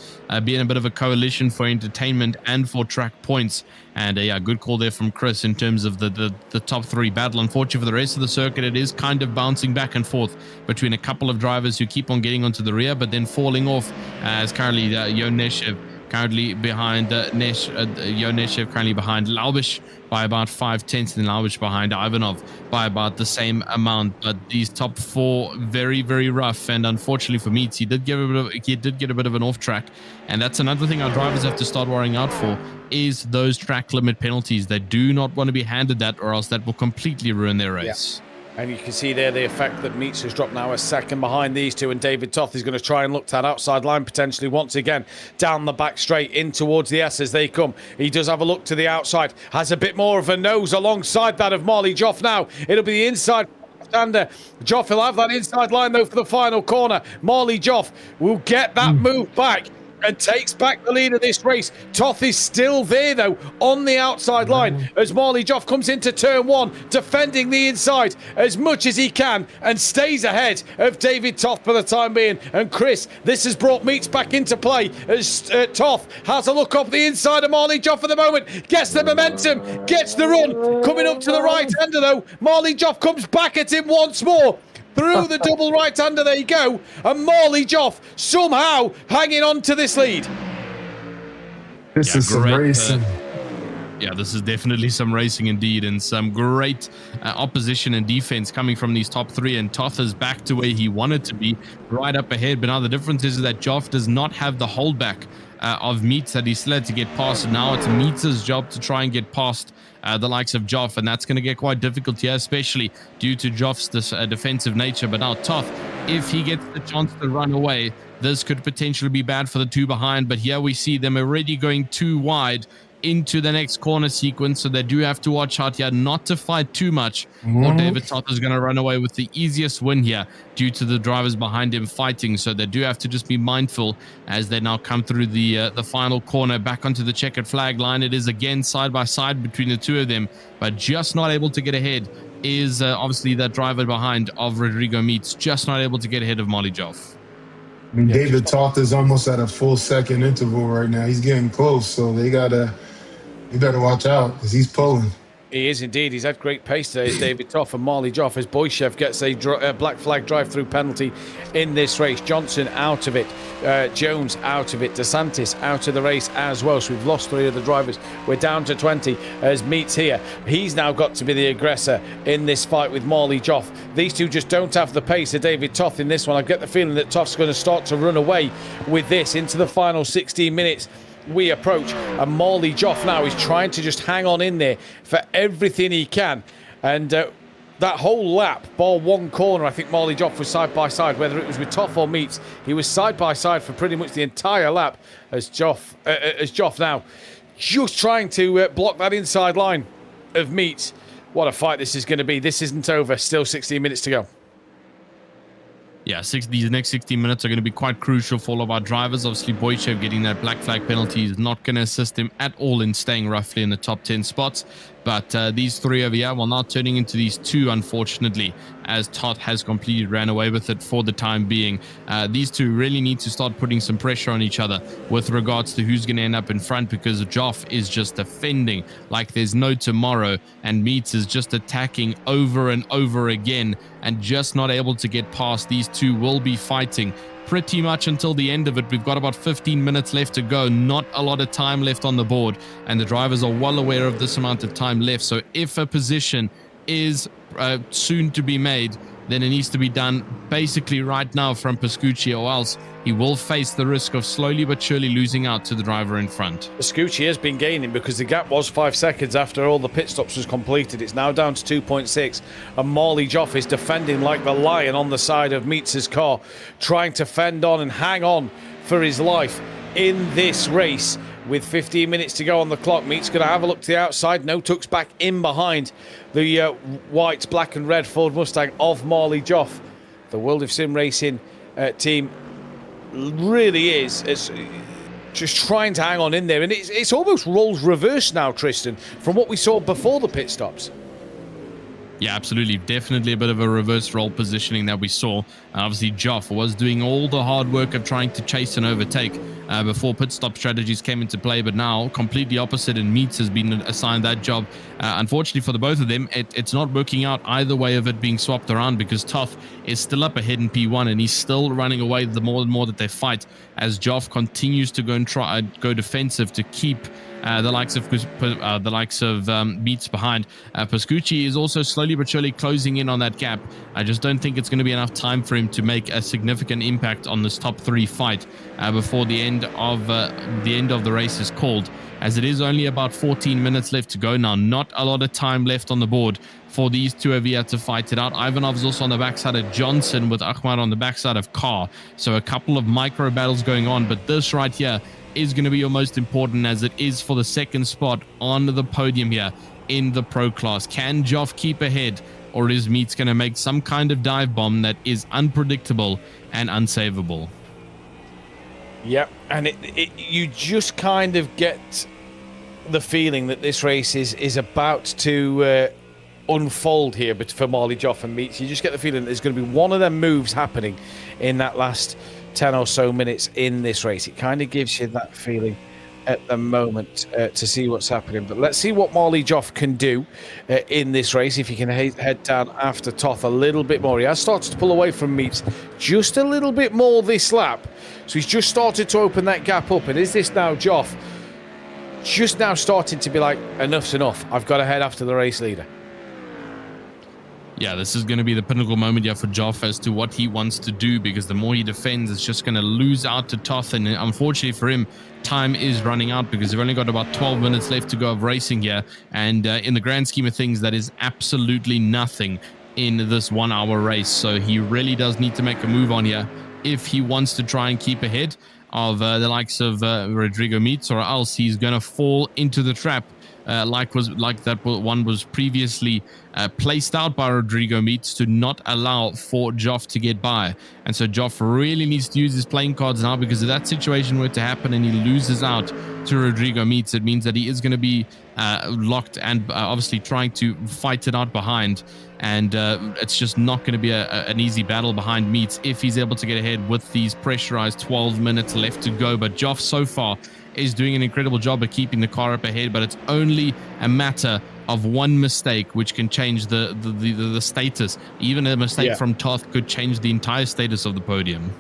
be in a bit of a coalition for entertainment and for track points. And yeah, good call there from Chris in terms of the top 3 battle. Unfortunately for the rest of the circuit, it is kind of bouncing back and forth between a couple of drivers who keep on getting onto the rear, but then falling off, as currently Yoneshev currently behind Yoneshev currently behind Laubish by about 5/10, and Laubish behind Ivanov by about the same amount. But these top 4 very, very rough, and unfortunately for Meets, he did get a bit of an off track, and that's another thing our drivers have to start worrying out for, is those track limit penalties. They do not want to be handed that, or else that will completely ruin their race. Yeah. And you can see there the effect that Meets has dropped now a second behind these two, and David Toth is going to try and look to that outside line potentially once again down the back straight in towards the S as they come. He does have a look to the outside, has a bit more of a nose alongside that of Marley Joff now. It'll be the inside hander. Joff will have that inside line though for the final corner. Marley Joff will get that move back and takes back the lead of this race. Toth is still there, though, on the outside line as Marley Joff comes into turn 1, defending the inside as much as he can and stays ahead of David Toth for the time being. And Chris, this has brought Meets back into play as Toth has a look off the inside of Marley Joff for the moment, gets the momentum, gets the run, coming up to the right-hander, though. Marley Joff comes back at him once more. through the double right-hander. There you go. And Morley Joff somehow hanging on to this lead. This is some racing. Yeah, this is definitely some racing indeed, and some great opposition and defense coming from these top three. And Toth is back to where he wanted to be, right up ahead. But now the difference is that Joff does not have the holdback of Meats that he still had to get past. And now it's Meats' job to try and get past the likes of Joff, and that's going to get quite difficult here, especially due to Joff's defensive nature. But now Toth, if he gets the chance to run away, this could potentially be bad for the two behind. But here we see them already going too wide into the next corner sequence, so they do have to watch out here not to fight too much, or David Toth is going to run away with the easiest win here due to the drivers behind him fighting. So they do have to just be mindful as they now come through the final corner back onto the checkered flag line. It is again side by side between the two of them, but just not able to get ahead is obviously that driver behind of Rodrigo Meats, just not able to get ahead of Molly Joff. I mean, David Toth is almost at a full second interval right now. He's getting close, so you better watch out because he's pulling. He is indeed. He's had great pace today, David Toth, and Marley Joff as Boyshev gets a black flag drive-through penalty in this race. Johnson out of it, Jones out of it, DeSantis out of the race as well. So we've lost 3 of the drivers. We're down to 20 as Meats here. He's now got to be the aggressor in this fight with Marley Joff. These two just don't have the pace of David Toth in this one. I get the feeling that Toth's going to start to run away with this into the final 16 minutes. We approach, and Morley Joff now is trying to just hang on in there for everything he can. And that whole lap, bar one corner, I think Morley Joff was side by side, whether it was with Toth or Meats. He was side by side for pretty much the entire lap as Joff now just trying to block that inside line of Meats. What a fight this is going to be. This isn't over. Still 16 minutes to go. Yeah, these next 60 minutes are going to be quite crucial for all of our drivers. Obviously, Boychev getting that black flag penalty is not going to assist him at all in staying roughly in the top 10 spots. But these 3 over here, well, now turning into these 2, unfortunately, as Toth has completely ran away with it for the time being. These 2 really need to start putting some pressure on each other with regards to who's going to end up in front, because Joff is just defending like there's no tomorrow, and Meats is just attacking over and over again and just not able to get past. These 2 will be fighting pretty much until the end of it. We've got about 15 minutes left to go, not a lot of time left on the board, and the drivers are well aware of this amount of time left. So if a position is soon to be made, then it needs to be done basically right now from Pascucci, or else he will face the risk of slowly but surely losing out to the driver in front. Pascucci has been gaining because the gap was 5 seconds after all the pit stops was completed. It's now down to 2.6, and Morley Joff is defending like the lion on the side of Meats' car, trying to fend on and hang on for his life in this race. With 15 minutes to go on the clock, Meats going to have a look to the outside. No tucks back in behind the white, black and red Ford Mustang of Morley Joff. The World of Sim Racing team really is just trying to hang on in there. And it's almost roles reversed now, Tristan, from what we saw before the pit stops. Yeah, absolutely. Definitely a bit of a reverse role positioning that we saw. Obviously, Joff was doing all the hard work of trying to chase and overtake before pit stop strategies came into play, but now completely opposite, and Meats has been assigned that job. Unfortunately for the both of them, it's not working out either way of it being swapped around, because Toth is still up ahead in P1 and he's still running away the more and more that they fight, as Joff continues to go and try go defensive to keep the likes of Meats behind. Pascucci is also slowly but surely closing in on that gap. I just don't think it's going to be enough time for him to make a significant impact on this top 3 fight before the end of the race is called, as it is only about 14 minutes left to go now. Not a lot of time left on the board for these 2 over here to fight it out. Ivanov's also on the backside of Johnson, with Ahmad on the backside of Carr. So a couple of micro battles going on, but this right here is going to be your most important, as it is for the 2nd spot on the podium here in the pro class. Can Joff keep ahead, or is Meats going to make some kind of dive bomb that is unpredictable and unsavable? Yep, and you just kind of get the feeling that this race is about to unfold here, but for Morley Joff and Meats, you just get the feeling that there's going to be one of them moves happening in that last 10 or so minutes in this race. It kind of gives you that feeling at the moment to see what's happening. But let's see what Marley Joff can do in this race, if he can head down after Toth a little bit more. He has started to pull away from Meats just a little bit more this lap. So he's just started to open that gap up. And is this now Joff just now starting to be like, enough's enough, I've got to head after the race leader? Yeah, this is going to be the pinnacle moment here for Joff as to what he wants to do, because the more he defends, it's just going to lose out to Toth. And unfortunately for him, time is running out because they've only got about 12 minutes left to go of racing here. And in the grand scheme of things, that is absolutely nothing in this 1 hour race. So he really does need to make a move on here if he wants to try and keep ahead of the likes of Rodrigo Meats, or else he's going to fall into the trap like that one was previously placed out by Rodrigo Meats to not allow for Joff to get by. And so Joff really needs to use his playing cards now, because if that situation were to happen and he loses out to Rodrigo Meats, it means that he is going to be locked and obviously trying to fight it out behind. And it's just not going to be an easy battle behind Meats if he's able to get ahead with these pressurized 12 minutes left to go. But Joff so far is doing an incredible job of keeping the car up ahead, but it's only a matter of one mistake which can change the status. Even a mistake from Toth could change the entire status of the podium.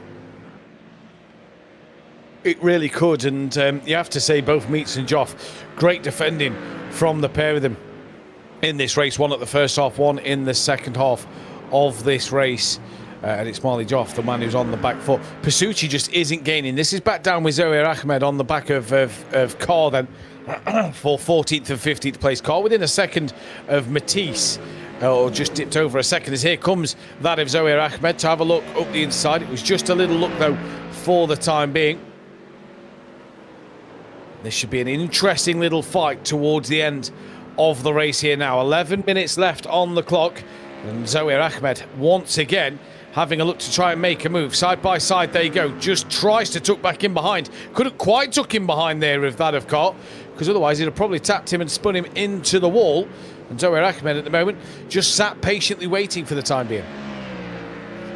It really could, and you have to say both Meats and Joff, great defending from the pair of them in this race. One at the first half, one in the second half of this race. And it's Marley Joff, the man who's on the back foot. Pasucci just isn't gaining. This is back down with Zohair Ahmed on the back of Carr then for 14th and 15th place. Carr within a second of Matisse, or just dipped over a second, as here comes that of Zohair Ahmed to have a look up the inside. It was just a little look though for the time being. This should be an interesting little fight towards the end of the race here now. 11 minutes left on the clock, and Zohair Ahmed once again having a look to try and make a move. Side by side, there you go. Just tries to tuck back in behind. Couldn't quite tuck him behind there with that of Carr, because otherwise he'd have probably tapped him and spun him into the wall. And Zohair Ahmed at the moment just sat patiently waiting for the time being.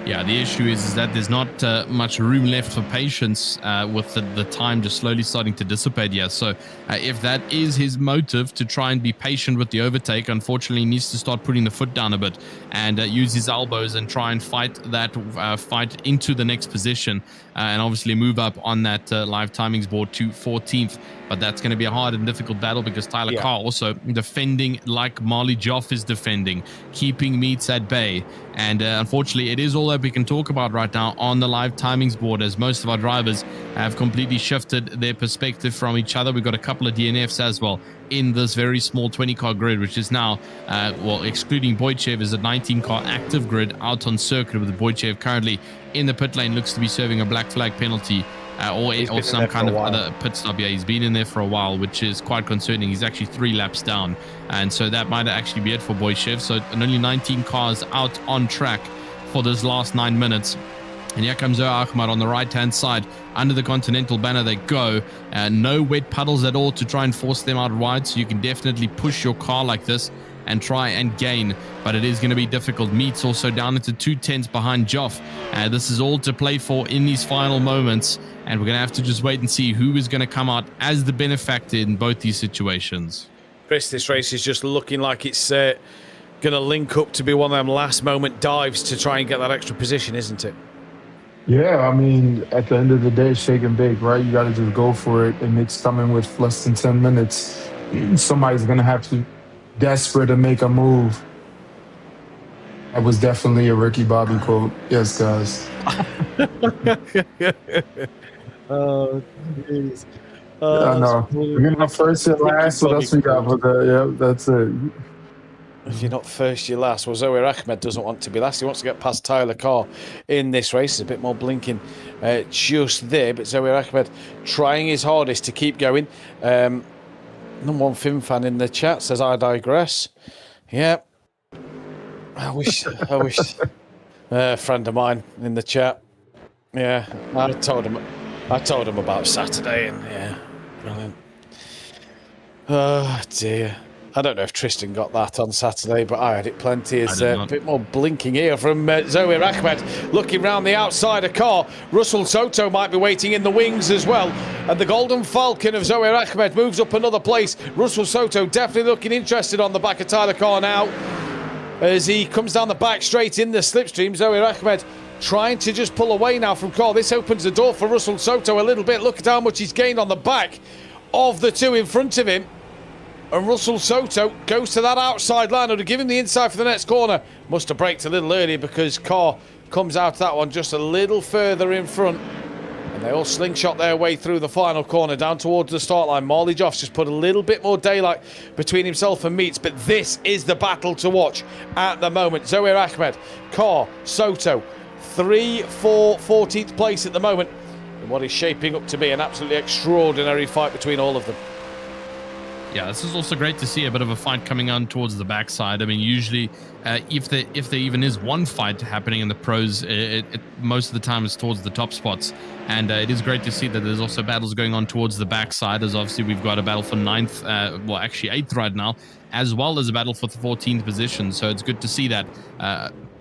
Yeah, the issue is that there's not much room left for patience with the time just slowly starting to dissipate here. So if that is his motive, to try and be patient with the overtake, unfortunately he needs to start putting the foot down a bit and use his elbows and try and fight that fight into the next position and obviously move up on that live timings board to 14th. But that's going to be a hard and difficult battle, because Tyler Carr also defending like Marley Joff is defending, keeping Meats at bay. And unfortunately, it is all that we can talk about right now on the live timings board, as most of our drivers have completely shifted their perspective from each other. We've got a couple of DNFs as well in this very small 20-car grid, which is now, well, excluding Boychev, is a 19-car active grid out on circuit, with Boychev currently in the pit lane, looks to be serving a black flag penalty. Or some kind of other pit stop. Yeah, he's been in there for a while, which is quite concerning. He's actually 3 laps down, and so that might actually be it for Boychev. So only 19 cars out on track for this last 9 minutes. And here comes Zohair Ahmed on the right-hand side. Under the Continental banner they go. No wet puddles at all to try and force them out wide, so you can definitely push your car like this and try and gain, but it is going to be difficult. Meats also down into 2/10 behind Joff. This is all to play for in these final moments, and we're going to have to just wait and see who is going to come out as the benefactor in both these situations. Chris, this race is just looking like it's going to link up to be one of them last moment dives to try and get that extra position, isn't it? Yeah, I mean, at the end of the day, shake and bake, right? You got to just go for it, and it's coming with less than 10 minutes. Somebody's going to have to desperate to make a move. That was definitely a Ricky Bobby quote. Yes, guys. Oh, jeez. I know. We're not first and last, so that's what we got for that. Yeah, that's it. If you're not first, you're last. Well, Zohair Ahmed doesn't want to be last. He wants to get past Tyler Carr in this race. There's a bit more blinking just there, but Zohair Ahmed trying his hardest to keep going. Number one Finn fan in the chat says, I digress. Yeah. I wish a friend of mine in the chat. Yeah. I told him about Saturday, and yeah. Brilliant. Oh dear. I don't know if Tristan got that on Saturday, but I had it plenty. It's a bit more blinking here from Zoe Ahmed. Looking round the outside of car. Russell Soto might be waiting in the wings as well. And the Golden Falcon of Zoe Ahmed moves up another place. Russell Soto definitely looking interested on the back of Tyler Carr now. As he comes down the back straight in the slipstream, Zoe Ahmed trying to just pull away now from Carr. This opens the door for Russell Soto a little bit. Look at how much he's gained on the back of the two in front of him. And Russell Soto goes to that outside line to give him the inside for the next corner. Must have braked a little earlier because Carr comes out that one just a little further in front. And they all slingshot their way through the final corner down towards the start line. Marley Joff's just put a little bit more daylight between himself and Meets. But this is the battle to watch at the moment. Zoe Ahmed, Carr, Soto, 3, 4, 14th place at the moment. In what is shaping up to be an absolutely extraordinary fight between all of them. Yeah, this is also great to see a bit of a fight coming on towards the backside. I mean, usually if there even is one fight happening in the pros, most of the time it's towards the top spots. And it is great to see that there's also battles going on towards the backside, as obviously we've got a battle for 9th, well, actually 8th right now, as well as a battle for the 14th position. So it's good to see that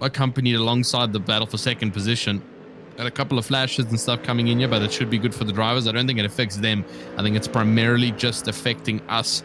accompanied alongside the battle for 2nd position. And a couple of flashes and stuff coming in here, but it should be good for the drivers. I don't think it affects them. I think it's primarily just affecting us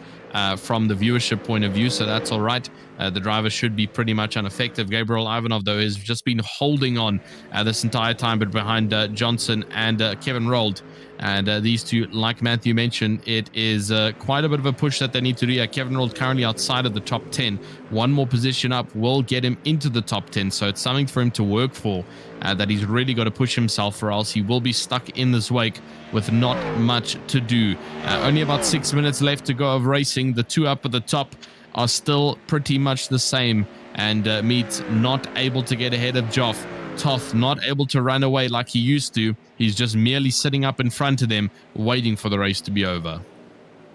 from the viewership point of view, so that's all right. The drivers should be pretty much unaffected. Gabriel Ivanov, though, has just been holding on this entire time, but behind Johnson and Kevin Rold. And these two, like Matthew mentioned, it is quite a bit of a push that they need to do. Kevin Rold currently outside of the top 10. One more position up will get him into the top 10. So it's something for him to work for, that he's really got to push himself, or else he will be stuck in this wake with not much to do. Only about 6 minutes left to go of racing. The two up at the top are still pretty much the same. And Meets not able to get ahead of Joff. Toth not able to run away like he used to. He's just merely sitting up in front of them, waiting for the race to be over.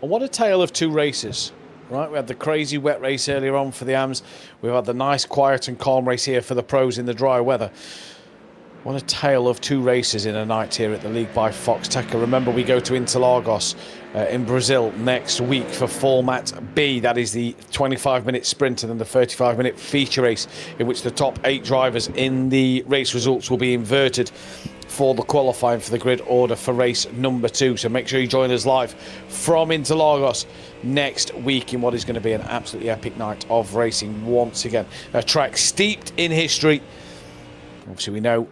And what a tale of two races, right? We had the crazy wet race earlier on for the AMs. We've had the nice, quiet and calm race here for the pros in the dry weather. What a tale of two races in a night here at the League by Foxxtecca. Remember, we go to Interlagos in Brazil next week for Format B. That is the 25-minute sprint and then the 35-minute feature race, in which the top 8 drivers in the race results will be inverted for the qualifying for the grid order for race number 2. So make sure you join us live from Interlagos next week in what is going to be an absolutely epic night of racing once again. A track steeped in history. Obviously, we know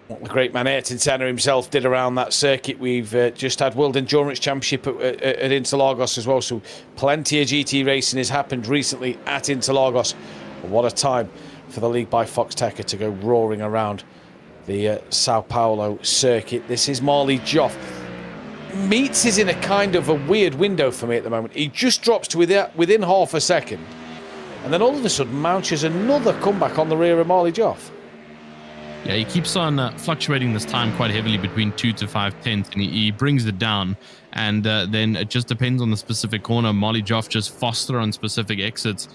what the great man Ayrton Senna himself did around that circuit. We've just had World Endurance Championship at Interlagos as well, so plenty of GT racing has happened recently at Interlagos. But what a time for the League by Foxxtecca to go roaring around the Sao Paulo circuit. This is Marley Joff. Meets is in a kind of a weird window for me at the moment. He just drops to within half a second, and then all of a sudden mounts another comeback on the rear of Marley Joff. Yeah, he keeps on fluctuating this time quite heavily between 2 to 5 tenths, and he brings it down. And then it just depends on the specific corner. Marley Joff just faster on specific exits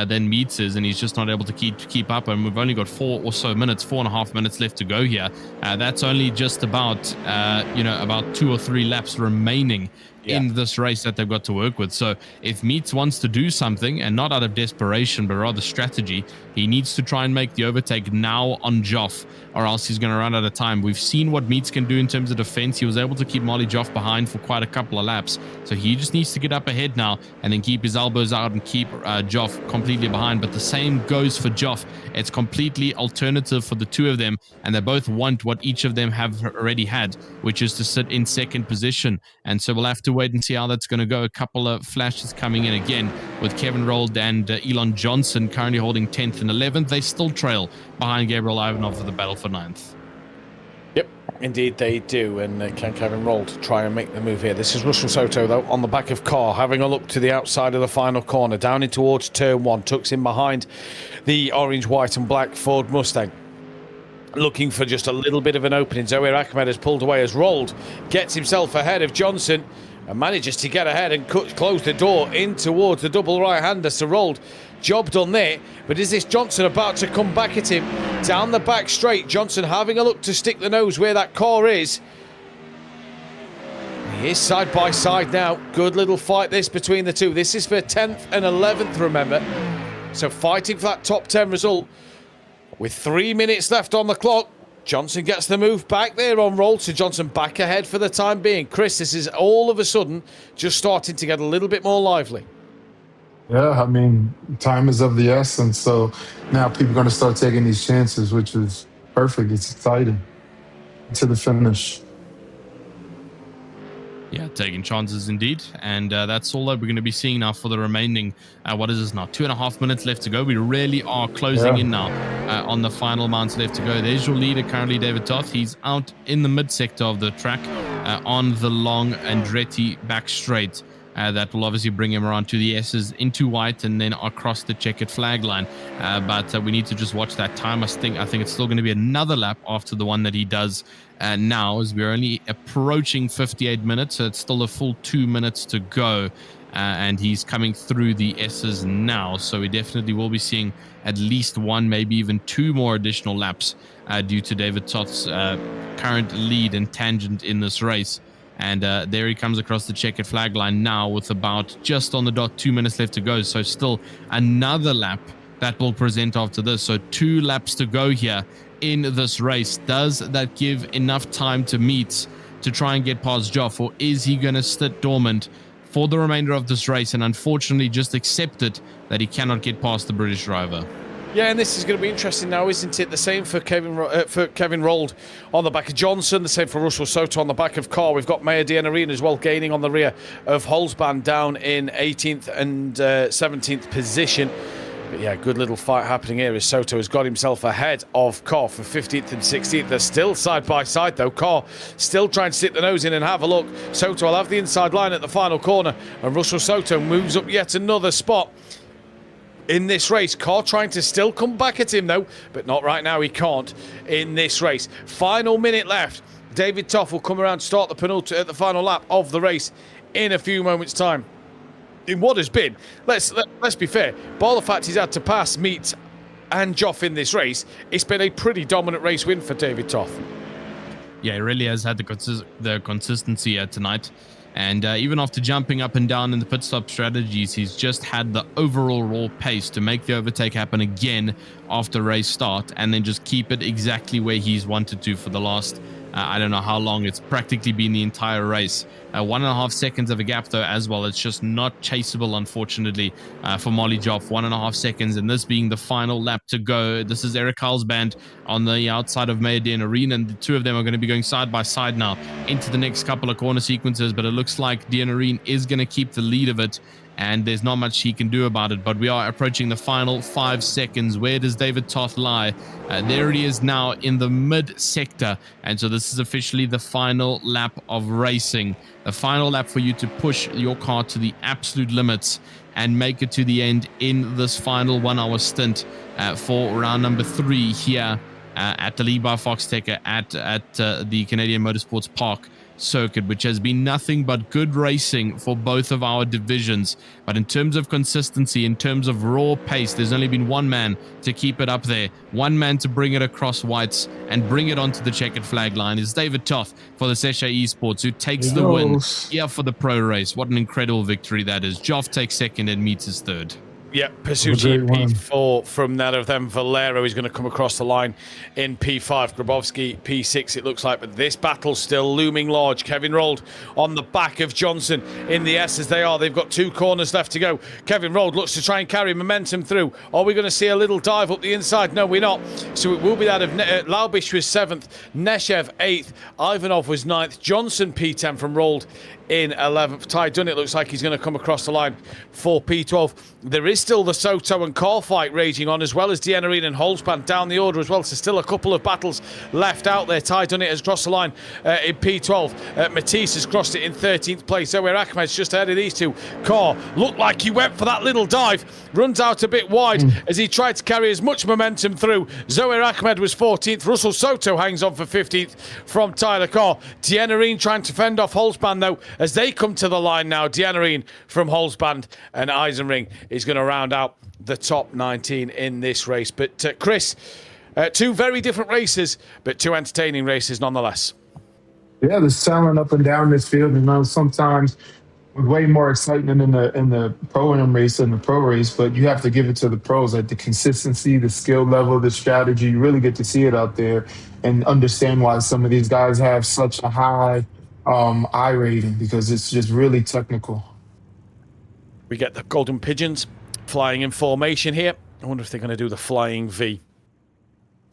than Meets is, and he's just not able to keep up. And we've only got 4.5 minutes left to go here. That's only just about about 2 or 3 laps remaining in this race that they've got to work with. So if Meets wants to do something, and not out of desperation but rather strategy, he needs to try and make the overtake now on Joff, or else he's going to run out of time. We've seen what Meets can do in terms of defense. He was able to keep Marley Joff behind for quite a couple of laps, so he just needs to get up ahead now and then keep his elbows out and keep Joff completely behind. But the same goes for Joff. It's completely alternative for the two of them, and they both want what each of them have already had, which is to sit in second position. And so we'll have to wait and see how that's going to go. A couple of flashes coming in again with Kevin Rold and Elon Johnson currently holding 10th and 11th. They still trail behind Gabriel Ivanov for the battle for 9th. Yep, indeed they do. And can Kevin Rold try and make the move here? This is Russell Soto, though, on the back of Carr, having a look to the outside of the final corner, down in towards turn 1, tucks in behind the orange, white and black Ford Mustang, looking for just a little bit of an opening. Zoe Ahmed has pulled away as Rold gets himself ahead of Johnson and manages to get ahead and close the door in towards the double right-hander. So Rold, job done there. But is this Johnson about to come back at him down the back straight? Johnson having a look to stick the nose where that car is. Here's side by side now. Good little fight this between the two. This is for 10th and 11th, remember. So fighting for that top 10 result. With 3 minutes left on the clock, Johnson gets the move back there on roll. So Johnson back ahead for the time being. Chris, this is all of a sudden just starting to get a little bit more lively. Yeah, I mean, time is of the essence. So now people are going to start taking these chances, which is perfect. It's exciting. To the finish. Yeah, taking chances indeed. And that's all that we're going to be seeing now for the remaining, what is this now? 2.5 minutes left to go. We really are closing in now on the final amounts left to go. There's your leader currently, David Toth. He's out in the mid sector of the track on the long Andretti back straight. That will obviously bring him around to the S's into white and then across the checkered flag line. But we need to just watch that time. I think it's still going to be another lap after the one that he does now, as we're only approaching 58 minutes. So it's still a full 2 minutes to go. And he's coming through the S's now. So we definitely will be seeing at least one, maybe even two more additional laps due to David Toth's current lead and tangent in this race. And there he comes across the checkered flag line now with about just on the dot 2 minutes left to go. So still another lap that will present after this. So 2 laps to go here in this race. Does that give enough time to meet to try and get past Joff, or is he going to sit dormant for the remainder of this race and unfortunately just accept it that he cannot get past the British driver? Yeah, and this is going to be interesting now, isn't it? The same for Kevin Rold on the back of Johnson, the same for Russell Soto on the back of Carr. We've got Maya Dianarine as well, gaining on the rear of Holzband down in 18th and 17th position. But yeah, good little fight happening here as Soto has got himself ahead of Carr for 15th and 16th. They're still side by side though. Carr still trying to stick the nose in and have a look. Soto will have the inside line at the final corner, and Russell Soto moves up yet another spot in this race. Carr trying to still come back at him though, but not right now. He can't in this race. Final minute left. David Toff will come around to start the final lap of the race in a few moments' time. In what has been, let's be fair, by the fact he's had to pass Meat and Joff in this race, it's been a pretty dominant race win for David Toff. Yeah, he really has had the consistency here tonight. And even after jumping up and down in the pit stop strategies, he's just had the overall raw pace to make the overtake happen again after race start and then just keep it exactly where he's wanted to for the last, I don't know how long. It's practically been the entire race. 1.5 seconds of a gap, though, as well. It's just not chaseable, unfortunately, for Molly Joff. 1.5 seconds, and this being the final lap to go. This is Eric Carlsband on the outside of Mayadeen Arena, and the two of them are going to be going side by side now into the next couple of corner sequences, but it looks like Dianarine is going to keep the lead of it, and there's not much he can do about it. But we are approaching the final 5 seconds. Where does David Toth lie? There he is now in the mid sector, and so this is officially the final lap of racing. The final lap for you to push your car to the absolute limits and make it to the end in this final 1 hour stint for round number 3 here at the Lead by Foxxtecca at the Canadian Motorsports Park circuit, which has been nothing but good racing for both of our divisions. But in terms of consistency, in terms of raw pace, there's only been one man to keep it up there, one man to bring it across whites and bring it onto the checkered flag line. Is David Toth for the Sesha Esports, who takes the win here for the pro race. What an incredible victory that is. Joff takes second and meets his third. Yeah, Pasucci in P4 from that of them. Valero is going to come across the line in P5. Grabowski P6, it looks like. But this battle still looming large. Kevin Rold on the back of Johnson in the S as they are. They've got 2 corners left to go. Kevin Rold looks to try and carry momentum through. Are we going to see a little dive up the inside? No, we're not. So it will be that of Laubish was 7th, Neshev 8th, Ivanov was 9th, Johnson P10 from Rold in 11th. Ty Dunnett looks like he's going to come across the line for P12. There is still the Soto and Carr fight raging on, as well as Dianarine and Holzband down the order as well. So still a couple of battles left out there. Ty Dunnett has crossed the line in P12. Matisse has crossed it in 13th place. Zohair Ahmed's just ahead of these two. Carr looked like he went for that little dive. Runs out a bit wide as he tried to carry as much momentum through. Zohair Ahmed was 14th. Russell Soto hangs on for 15th from Tyler Carr. Dianarine trying to fend off Holzband though as they come to the line now. Dianarine from Holzband, and Eisenring is going to round out the top 19 in this race. But Chris, 2 very different races, but 2 entertaining races nonetheless. Yeah, there's talent up and down this field, and sometimes with way more excitement in the pro-am race than the pro race. But you have to give it to the pros, like the consistency, the skill level, the strategy. You really get to see it out there and understand why some of these guys have such a high I rating because it's just really technical. We get the Golden Pigeons flying in formation here. I wonder if they're going to do the flying V.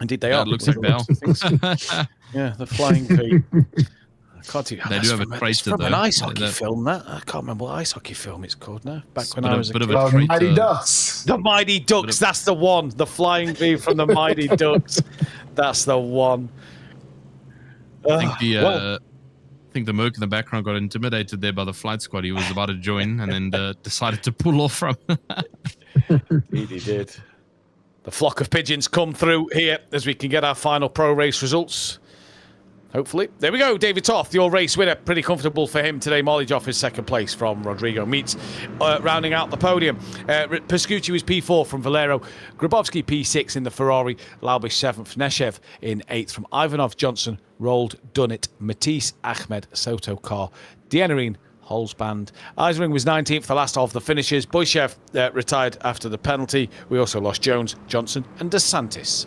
Indeed, they are. It looks like they are. Yeah, the flying V. I can't see. They do have a traitor, from though. an ice hockey film. That I can't remember what ice hockey film it's called now. Back when I was a bit kid. of a traitor. Mighty Ducks. The Mighty Ducks. That's the one. The flying V from the Mighty Ducks. That's the one. I think the Merc in the background got intimidated there by the flight squad. He was about to join and then decided to pull off from. Indeed, he did. The flock of pigeons come through here as we can get our final pro race results. Hopefully. There we go. David Toth, your race winner. Pretty comfortable for him today. Molly off his second place from Rodrigo Meets. Rounding out the podium. Pescucci was P4 from Valero. Grabowski P6 in the Ferrari. Laubish 7th. Neshev in 8th from Ivanov, Johnson, Rold, Dunnett, Matisse, Ahmed, Soto, Carr, Dienerine, Holzband. Eisering was 19th, the last of the finishers. Boyshev retired after the penalty. We also lost Jones, Johnson, and DeSantis.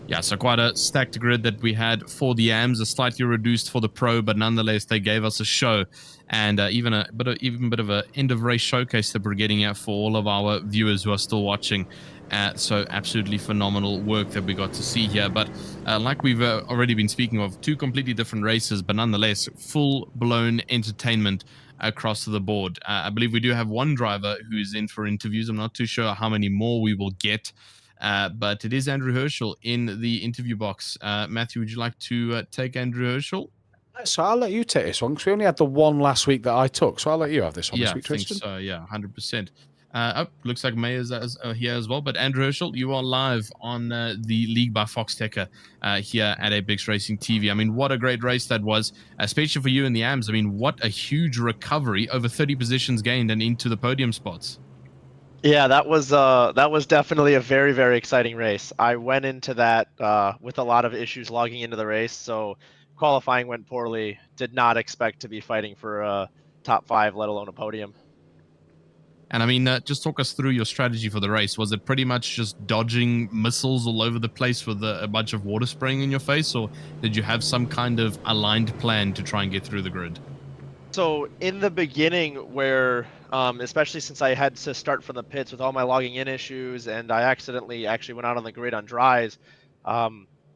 Yeah, so quite a stacked grid that we had for the AMs, a slightly reduced for the pro, but nonetheless they gave us a show and even a bit of a end of race showcase that we're getting at for all of our viewers who are still watching. So absolutely phenomenal work that we got to see here. But like we've already been speaking of, two completely different races, but nonetheless full-blown entertainment across the board. I believe we do have one driver who's in for interviews. I'm not too sure how many more we will get. But it is Andrew Herschel in the interview box. Matthew, would you like to take Andrew Herschel? So I'll let you take this one because we only had the one last week that I took. So I'll let you have this one this week, Tristan. So. Yeah, 100%. Looks like May is here as well. But Andrew Herschel, you are live on the League by Foxxtecca here at Apex Racing TV. I mean, what a great race that was, especially for you in the AMs. I mean, what a huge recovery, over 30 positions gained and into the podium spots. Yeah, that was definitely a very, very exciting race. I went into that with a lot of issues logging into the race, so qualifying went poorly. Did not expect to be fighting for a top 5, let alone a podium. And I mean, just talk us through your strategy for the race. Was it pretty much just dodging missiles all over the place with a bunch of water spraying in your face, or did you have some kind of aligned plan to try and get through the grid? So in the beginning where, especially since I had to start from the pits with all my logging in issues and I accidentally went out on the grid on dries, I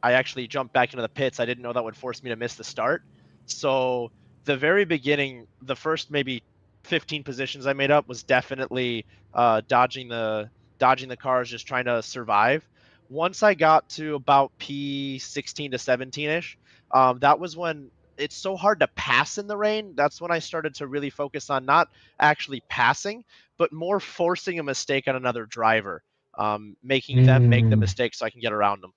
actually jumped back into the pits. I didn't know that would force me to miss the start. So the very beginning, the first maybe 15 positions I made up was definitely dodging the cars, just trying to survive. Once I got to about P16 to 17-ish, that was when it's so hard to pass in the rain. That's when I started to really focus on not actually passing, but more forcing a mistake on another driver, making them make the mistake so I can get around them.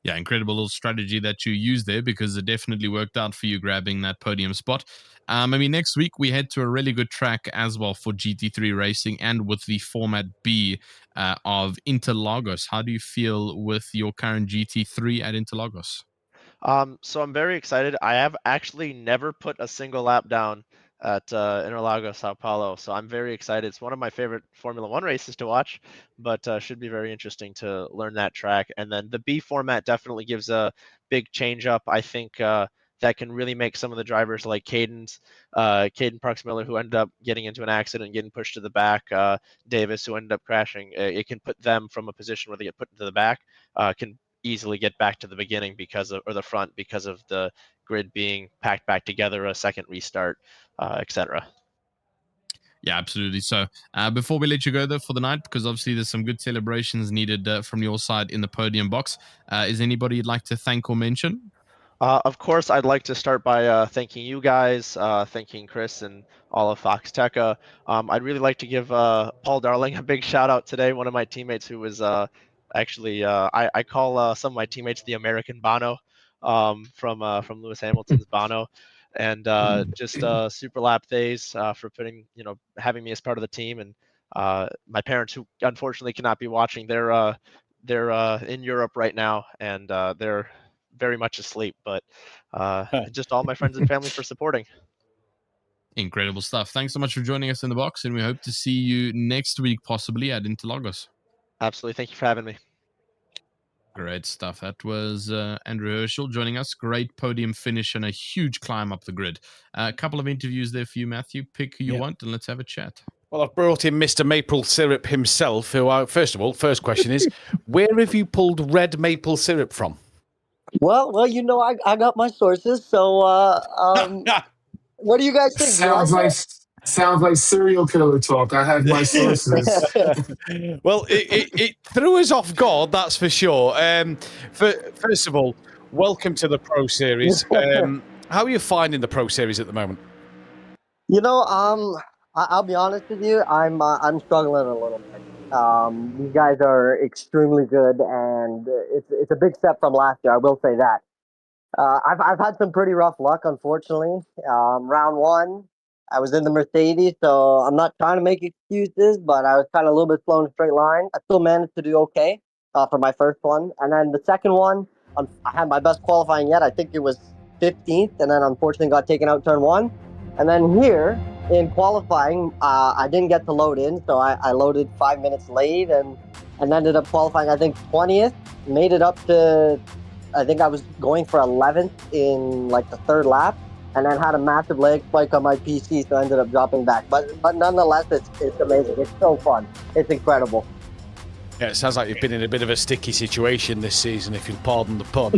Yeah, incredible little strategy that you used there because it definitely worked out for you grabbing that podium spot. I mean, next week we head to a really good track as well for GT3 racing and with the Format B of Interlagos. How do you feel with your current GT3 at Interlagos? So I'm very excited. I have actually never put a single lap down at Interlagos, Sao Paulo. So I'm very excited. It's one of my favorite Formula One races to watch, but should be very interesting to learn that track. And then the B format definitely gives a big change up. I think that can really make some of the drivers like Caden Parks-Miller, who ended up getting into an accident and getting pushed to the back, Davis, who ended up crashing. It can put them from a position where they get put into the back, can easily get back to the beginning or the front because of the grid being packed back together, a second restart, etc. Yeah, absolutely. So before we let you go, though, for the night, because obviously there's some good celebrations needed from your side in the podium box, is anybody you'd like to thank or mention? Of course, I'd like to start by thanking you guys, thanking Chris and all of Foxxtecca. I'd really like to give Paul Darling a big shout out today, one of my teammates who was actually, I call some of my teammates the American Bono from Lewis Hamilton's Bono. And just super lap days for having me as part of the team. And my parents, who unfortunately cannot be watching, they're in Europe right now, and they're very much asleep. But just all my friends and family for supporting. Incredible stuff. Thanks so much for joining us in the box, and we hope to see you next week, possibly at Interlagos. Absolutely. Thank you for having me. Great stuff. That was Andrew Herschel joining us. Great podium finish and a huge climb up the grid. A couple of interviews there for you, Matthew. Pick who you want and let's have a chat. Well, I've brought in Mr. Maple Syrup himself, who, first of all, first question is, where have you pulled red maple syrup from? Well, I got my sources. So, what do you guys think? Sounds like serial killer talk. I have my sources. Well, it threw us off guard, that's for sure. First of all, welcome to the Pro Series. How are you finding the Pro Series at the moment? I'll be honest with you. I'm struggling a little bit. These guys are extremely good, and it's a big step from last year. I will say that. I've had some pretty rough luck, unfortunately. Round one, I was in the Mercedes, so I'm not trying to make excuses, but I was kind of a little bit slow in a straight line. I still managed to do okay for my first one. And then the second one, I had my best qualifying yet. I think it was 15th, and then unfortunately got taken out turn one. And then here in qualifying, I didn't get to load in, so I loaded 5 minutes late and ended up qualifying, I think, 20th. Made it up to, I think I was going for 11th in like the third lap. And then had a massive leg spike on my PC, so I ended up dropping back. But nonetheless, it's amazing. It's so fun. It's incredible. Yeah, it sounds like you've been in a bit of a sticky situation this season, if you'll pardon the pun.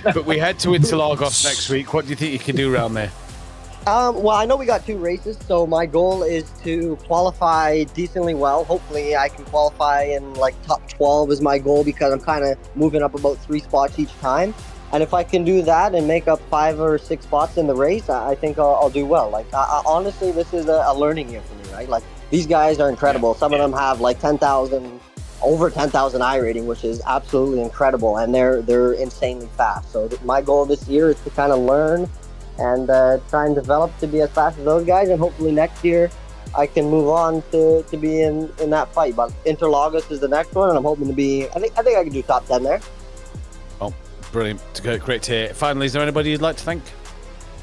But we head to Interlagos next week. What do you think you can do around there? Well, I know we got 2 races, so my goal is to qualify decently well. Hopefully, I can qualify in like top 12 is my goal, because I'm kind of moving up about 3 spots each time. And if I can do that and make up 5 or 6 spots in the race, I think I'll do well. Like, honestly, this is a learning year for me, right? Like, these guys are incredible. Some of them have like 10,000, over 10,000 I rating, which is absolutely incredible. And they're insanely fast. So my goal this year is to kind of learn and try and develop to be as fast as those guys. And hopefully next year I can move on to be in that fight. But Interlagos is the next one, and I'm hoping to be, I think I can do top 10 there. Oh, brilliant. Great to hear. Finally, is there anybody you'd like to thank?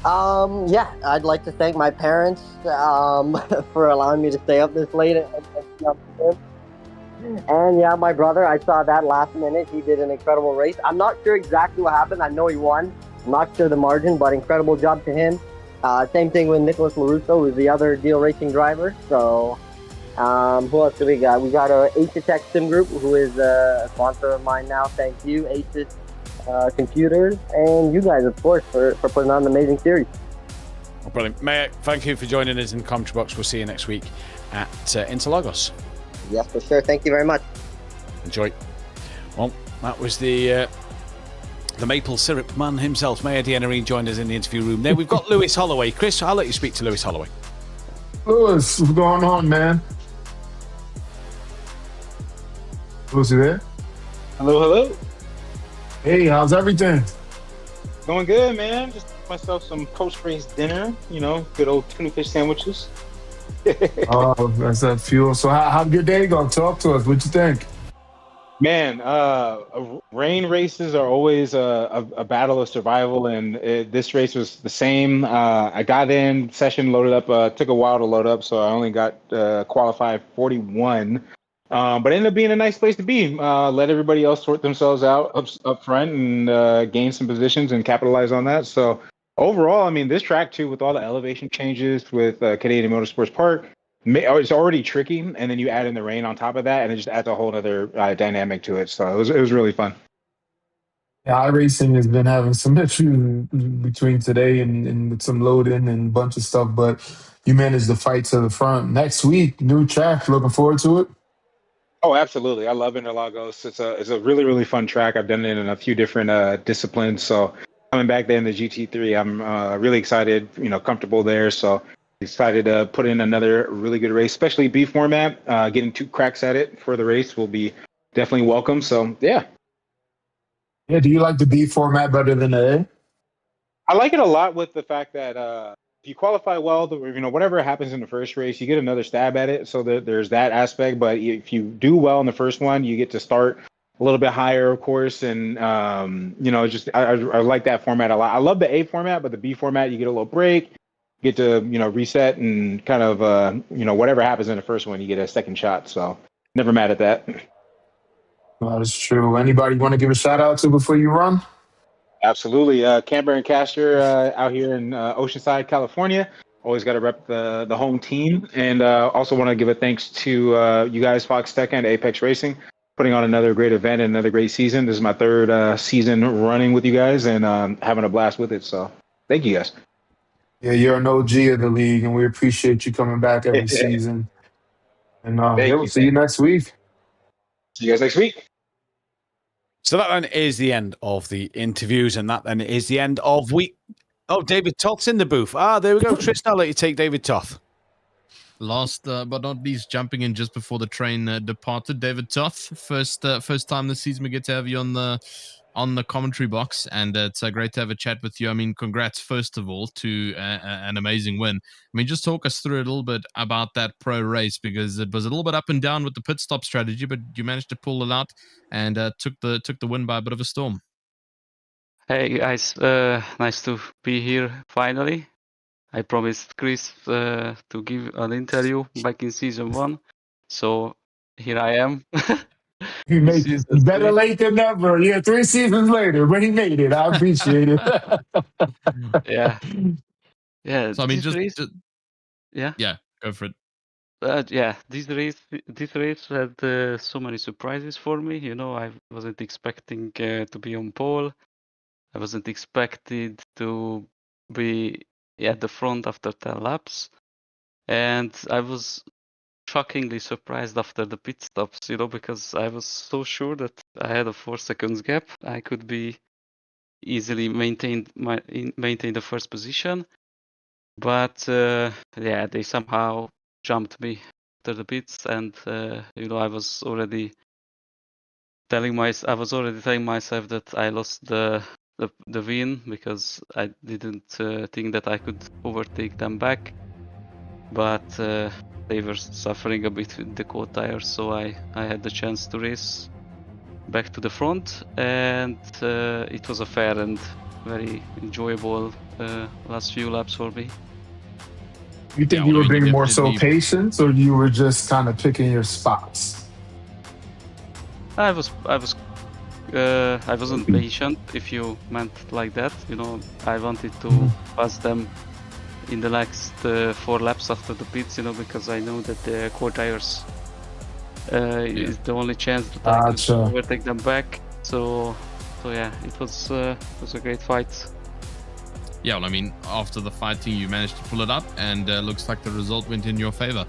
Yeah, I'd like to thank my parents for allowing me to stay up this late. And yeah, my brother, I saw that last minute. He did an incredible race. I'm not sure exactly what happened. I know he won. I'm not sure the margin, but incredible job to him. Same thing with Nicholas LaRusso, who's the other Deal Racing driver. So who else do we got? We got Tech Sim Group, who is a sponsor of mine now. Thank you, Aces Computers, and you guys, of course, for putting on an amazing series. Oh, brilliant. Mayor, thank you for joining us in the commentary box. We'll see you next week at Interlagos. Yes, for sure. Thank you very much. Enjoy. Well, that was the maple syrup man himself. Mayor Dianarine joined us in the interview room there. We've got Lewis Holloway. Chris, I'll let you speak to Lewis Holloway. Lewis, what's going on, man? Lewis, you there? Hello. Hey, how's everything? Going good, man. Just myself some post-race dinner, good old tuna fish sandwiches. Oh, that's that fuel. So how'd your day go? Talk to us. What'd you think? Man, rain races are always a battle of survival, and this race was the same. I got in, session loaded up, took a while to load up, so I only got qualified 41. But it ended up being a nice place to be. Let everybody else sort themselves out up front and gain some positions and capitalize on that. So overall, I mean, this track too, with all the elevation changes with Canadian Motorsports Park, it's already tricky, and then you add in the rain on top of that, and it just adds a whole other dynamic to it. So it was really fun. Yeah, iRacing has been having some issues between today and with some loading and a bunch of stuff, but you managed to fight to the front. Next week, new track. Looking forward to it. Oh, absolutely. I love Interlagos. It's a really, really fun track. I've done it in a few different disciplines. So coming back there in the GT3, I'm really excited, comfortable there. So excited to put in another really good race, especially B format. Getting 2 cracks at it for the race will be definitely welcome. So, yeah. Yeah, do you like the B format better than the A? I like it a lot with the fact that if you qualify well, whatever happens in the first race, you get another stab at it. So there's that aspect. But if you do well in the first one, you get to start a little bit higher, of course, and just I like that format a lot. I love the A format, but the B format, you get a little break, get to reset, and kind of whatever happens in the first one, you get a second shot. So never mad at that. That is true. Anybody want to give a shout out to before you run? Absolutely. Camber and Caster out here in Oceanside, California. Always got to rep the home team. And also want to give a thanks to you guys, Foxxtecca and Apex Racing, putting on another great event and another great season. This is my third season running with you guys and having a blast with it. So thank you guys. Yeah, you're an OG of the league, and we appreciate you coming back every season. And we'll see you next week. See you guys next week. So that then is the end of the interviews, and that then is the end of week. Oh, David Toth's in the booth. There we go. Tristan, I'll let you take David Toth. Last but not least, jumping in just before the train departed, David Toth. First time this season we get to have you on the commentary box, and it's great to have a chat with you. I mean, congrats first of all to an amazing win. I mean, just talk us through a little bit about that pro race, because it was a little bit up and down with the pit stop strategy, but you managed to pull it out and took the win by a bit of a storm. Hey guys, nice to be here finally. I promised Chris to give an interview back in season 1, so here I am. He made it better late than never. Yeah, 3 seasons later, but he made it. I appreciate it. Yeah. So I mean, yeah, go for it. This race had so many surprises for me. I wasn't expecting to be on pole. I wasn't expected to be at the front after 10 laps, and I was shockingly surprised after the pit stops, because I was so sure that I had a 4 seconds gap. I could be easily maintain the first position, but they somehow jumped me after the pits, and I was already telling myself that I lost the win, because I didn't think that I could overtake them back, but they were suffering a bit with the cold tires, so I had the chance to race back to the front, and it was a fair and very enjoyable last few laps for me. You think you were being more so patient, or you were just kind of picking your spots? I wasn't patient, if you meant like that. I wanted to pass them in the next 4 laps after the pits, because I know that the core tires is the only chance that I could overtake them back. So yeah, it was a great fight. Yeah, well, I mean, after the fighting, you managed to pull it up, and looks like the result went in your favor.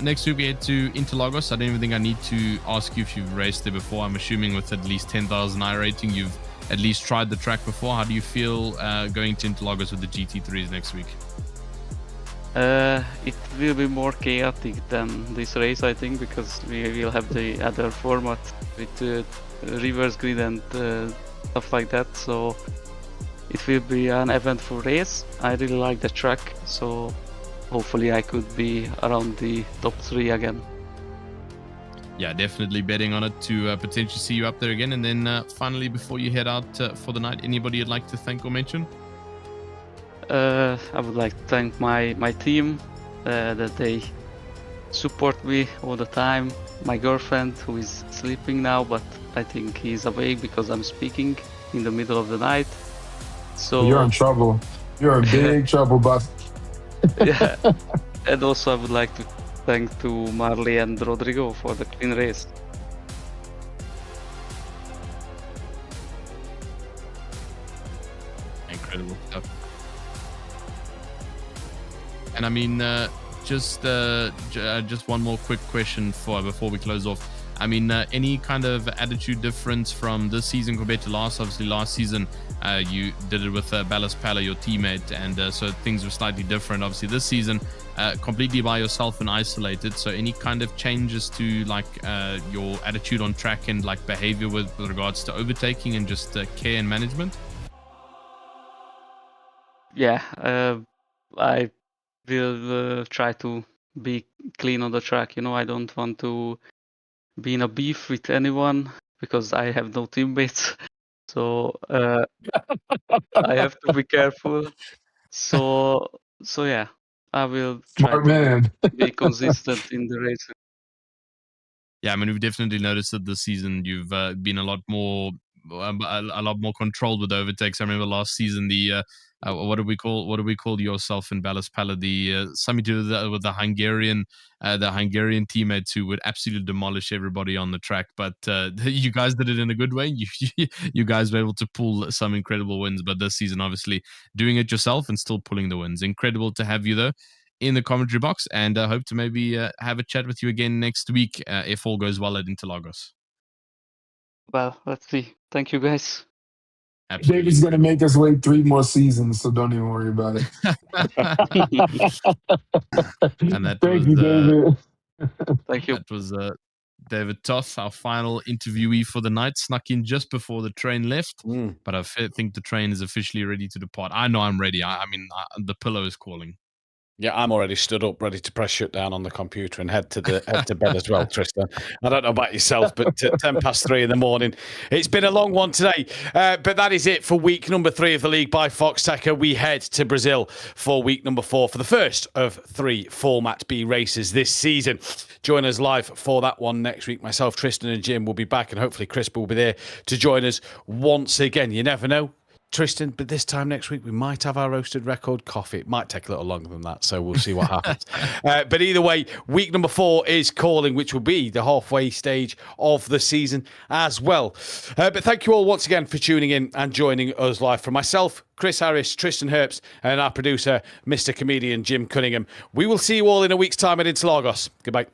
Next week, we head to Interlagos. I don't even think I need to ask you if you've raced there before. I'm assuming with at least 10,000 I rating, you've at least tried the track before. How do you feel going to Interlagos with the GT3s next week? It will be more chaotic than this race, I think, because we will have the other format with reverse grid and stuff like that. So it will be an eventful race. I really like the track, so hopefully I could be around the top 3 again. Yeah, definitely betting on it to potentially see you up there again. And then finally, before you head out for the night, anybody you'd like to thank or mention? I would like to thank my team, that they support me all the time. My girlfriend, who is sleeping now, but I think he's awake because I'm speaking in the middle of the night. So you're in trouble. You're in big trouble, bud. Yeah. And also I would like to thank to Marley and Rodrigo for the clean race. Incredible stuff. And I mean, just one more quick question before we close off. I mean, any kind of attitude difference from this season compared to last? Obviously, last season you did it with Ballas Pala, your teammate, and so things were slightly different. Obviously, this season, completely by yourself and isolated. So, any kind of changes to like your attitude on track and like behavior with regards to overtaking and just care and management? Yeah, I will try to be clean on the track. I don't want to be in a beef with anyone. because I have no teammates. So I have to be careful. So yeah, I will try Smart to man. be consistent in the race. Yeah, I mean, we've definitely noticed that this season you've been a lot more controlled with overtakes. I remember last season what do we call yourself in Ballast Pala? Something to do with the Hungarian teammates who would absolutely demolish everybody on the track. But you guys did it in a good way. You guys were able to pull some incredible wins. But this season, obviously, doing it yourself and still pulling the wins. Incredible to have you though in the commentary box, and I hope to maybe have a chat with you again next week if all goes well at Interlagos. Well, let's see. Thank you, guys. Absolutely. David's going to make us wait 3 more seasons, so don't even worry about it. And that Thank was, you, David. Thank you. That was David Toth, our final interviewee for the night, snuck in just before the train left. But I think the train is officially ready to depart. I know I'm ready. I mean, the pillow is calling. Yeah, I'm already stood up, ready to press shut down on the computer and head to bed as well, Tristan. I don't know about yourself, but 3:10 in the morning. It's been a long one today, but that is it for week number 3 of the league by Foxxtecca. We head to Brazil for week number 4 for the first of 3 Format B races this season. Join us live for that one next week. Myself, Tristan, and Jim will be back, and hopefully Chris will be there to join us once again. You never know, Tristan, but this time next week we might have our roasted record coffee. It might take a little longer than that, so we'll see what happens. But either way, week number 4 is calling, which will be the halfway stage of the season as well. But thank you all once again for tuning in and joining us live. From myself, Chris Harris, Tristan Herbst, and our producer, Mr. Comedian Jim Cunningham. We will see you all in a week's time at Interlagos. Goodbye.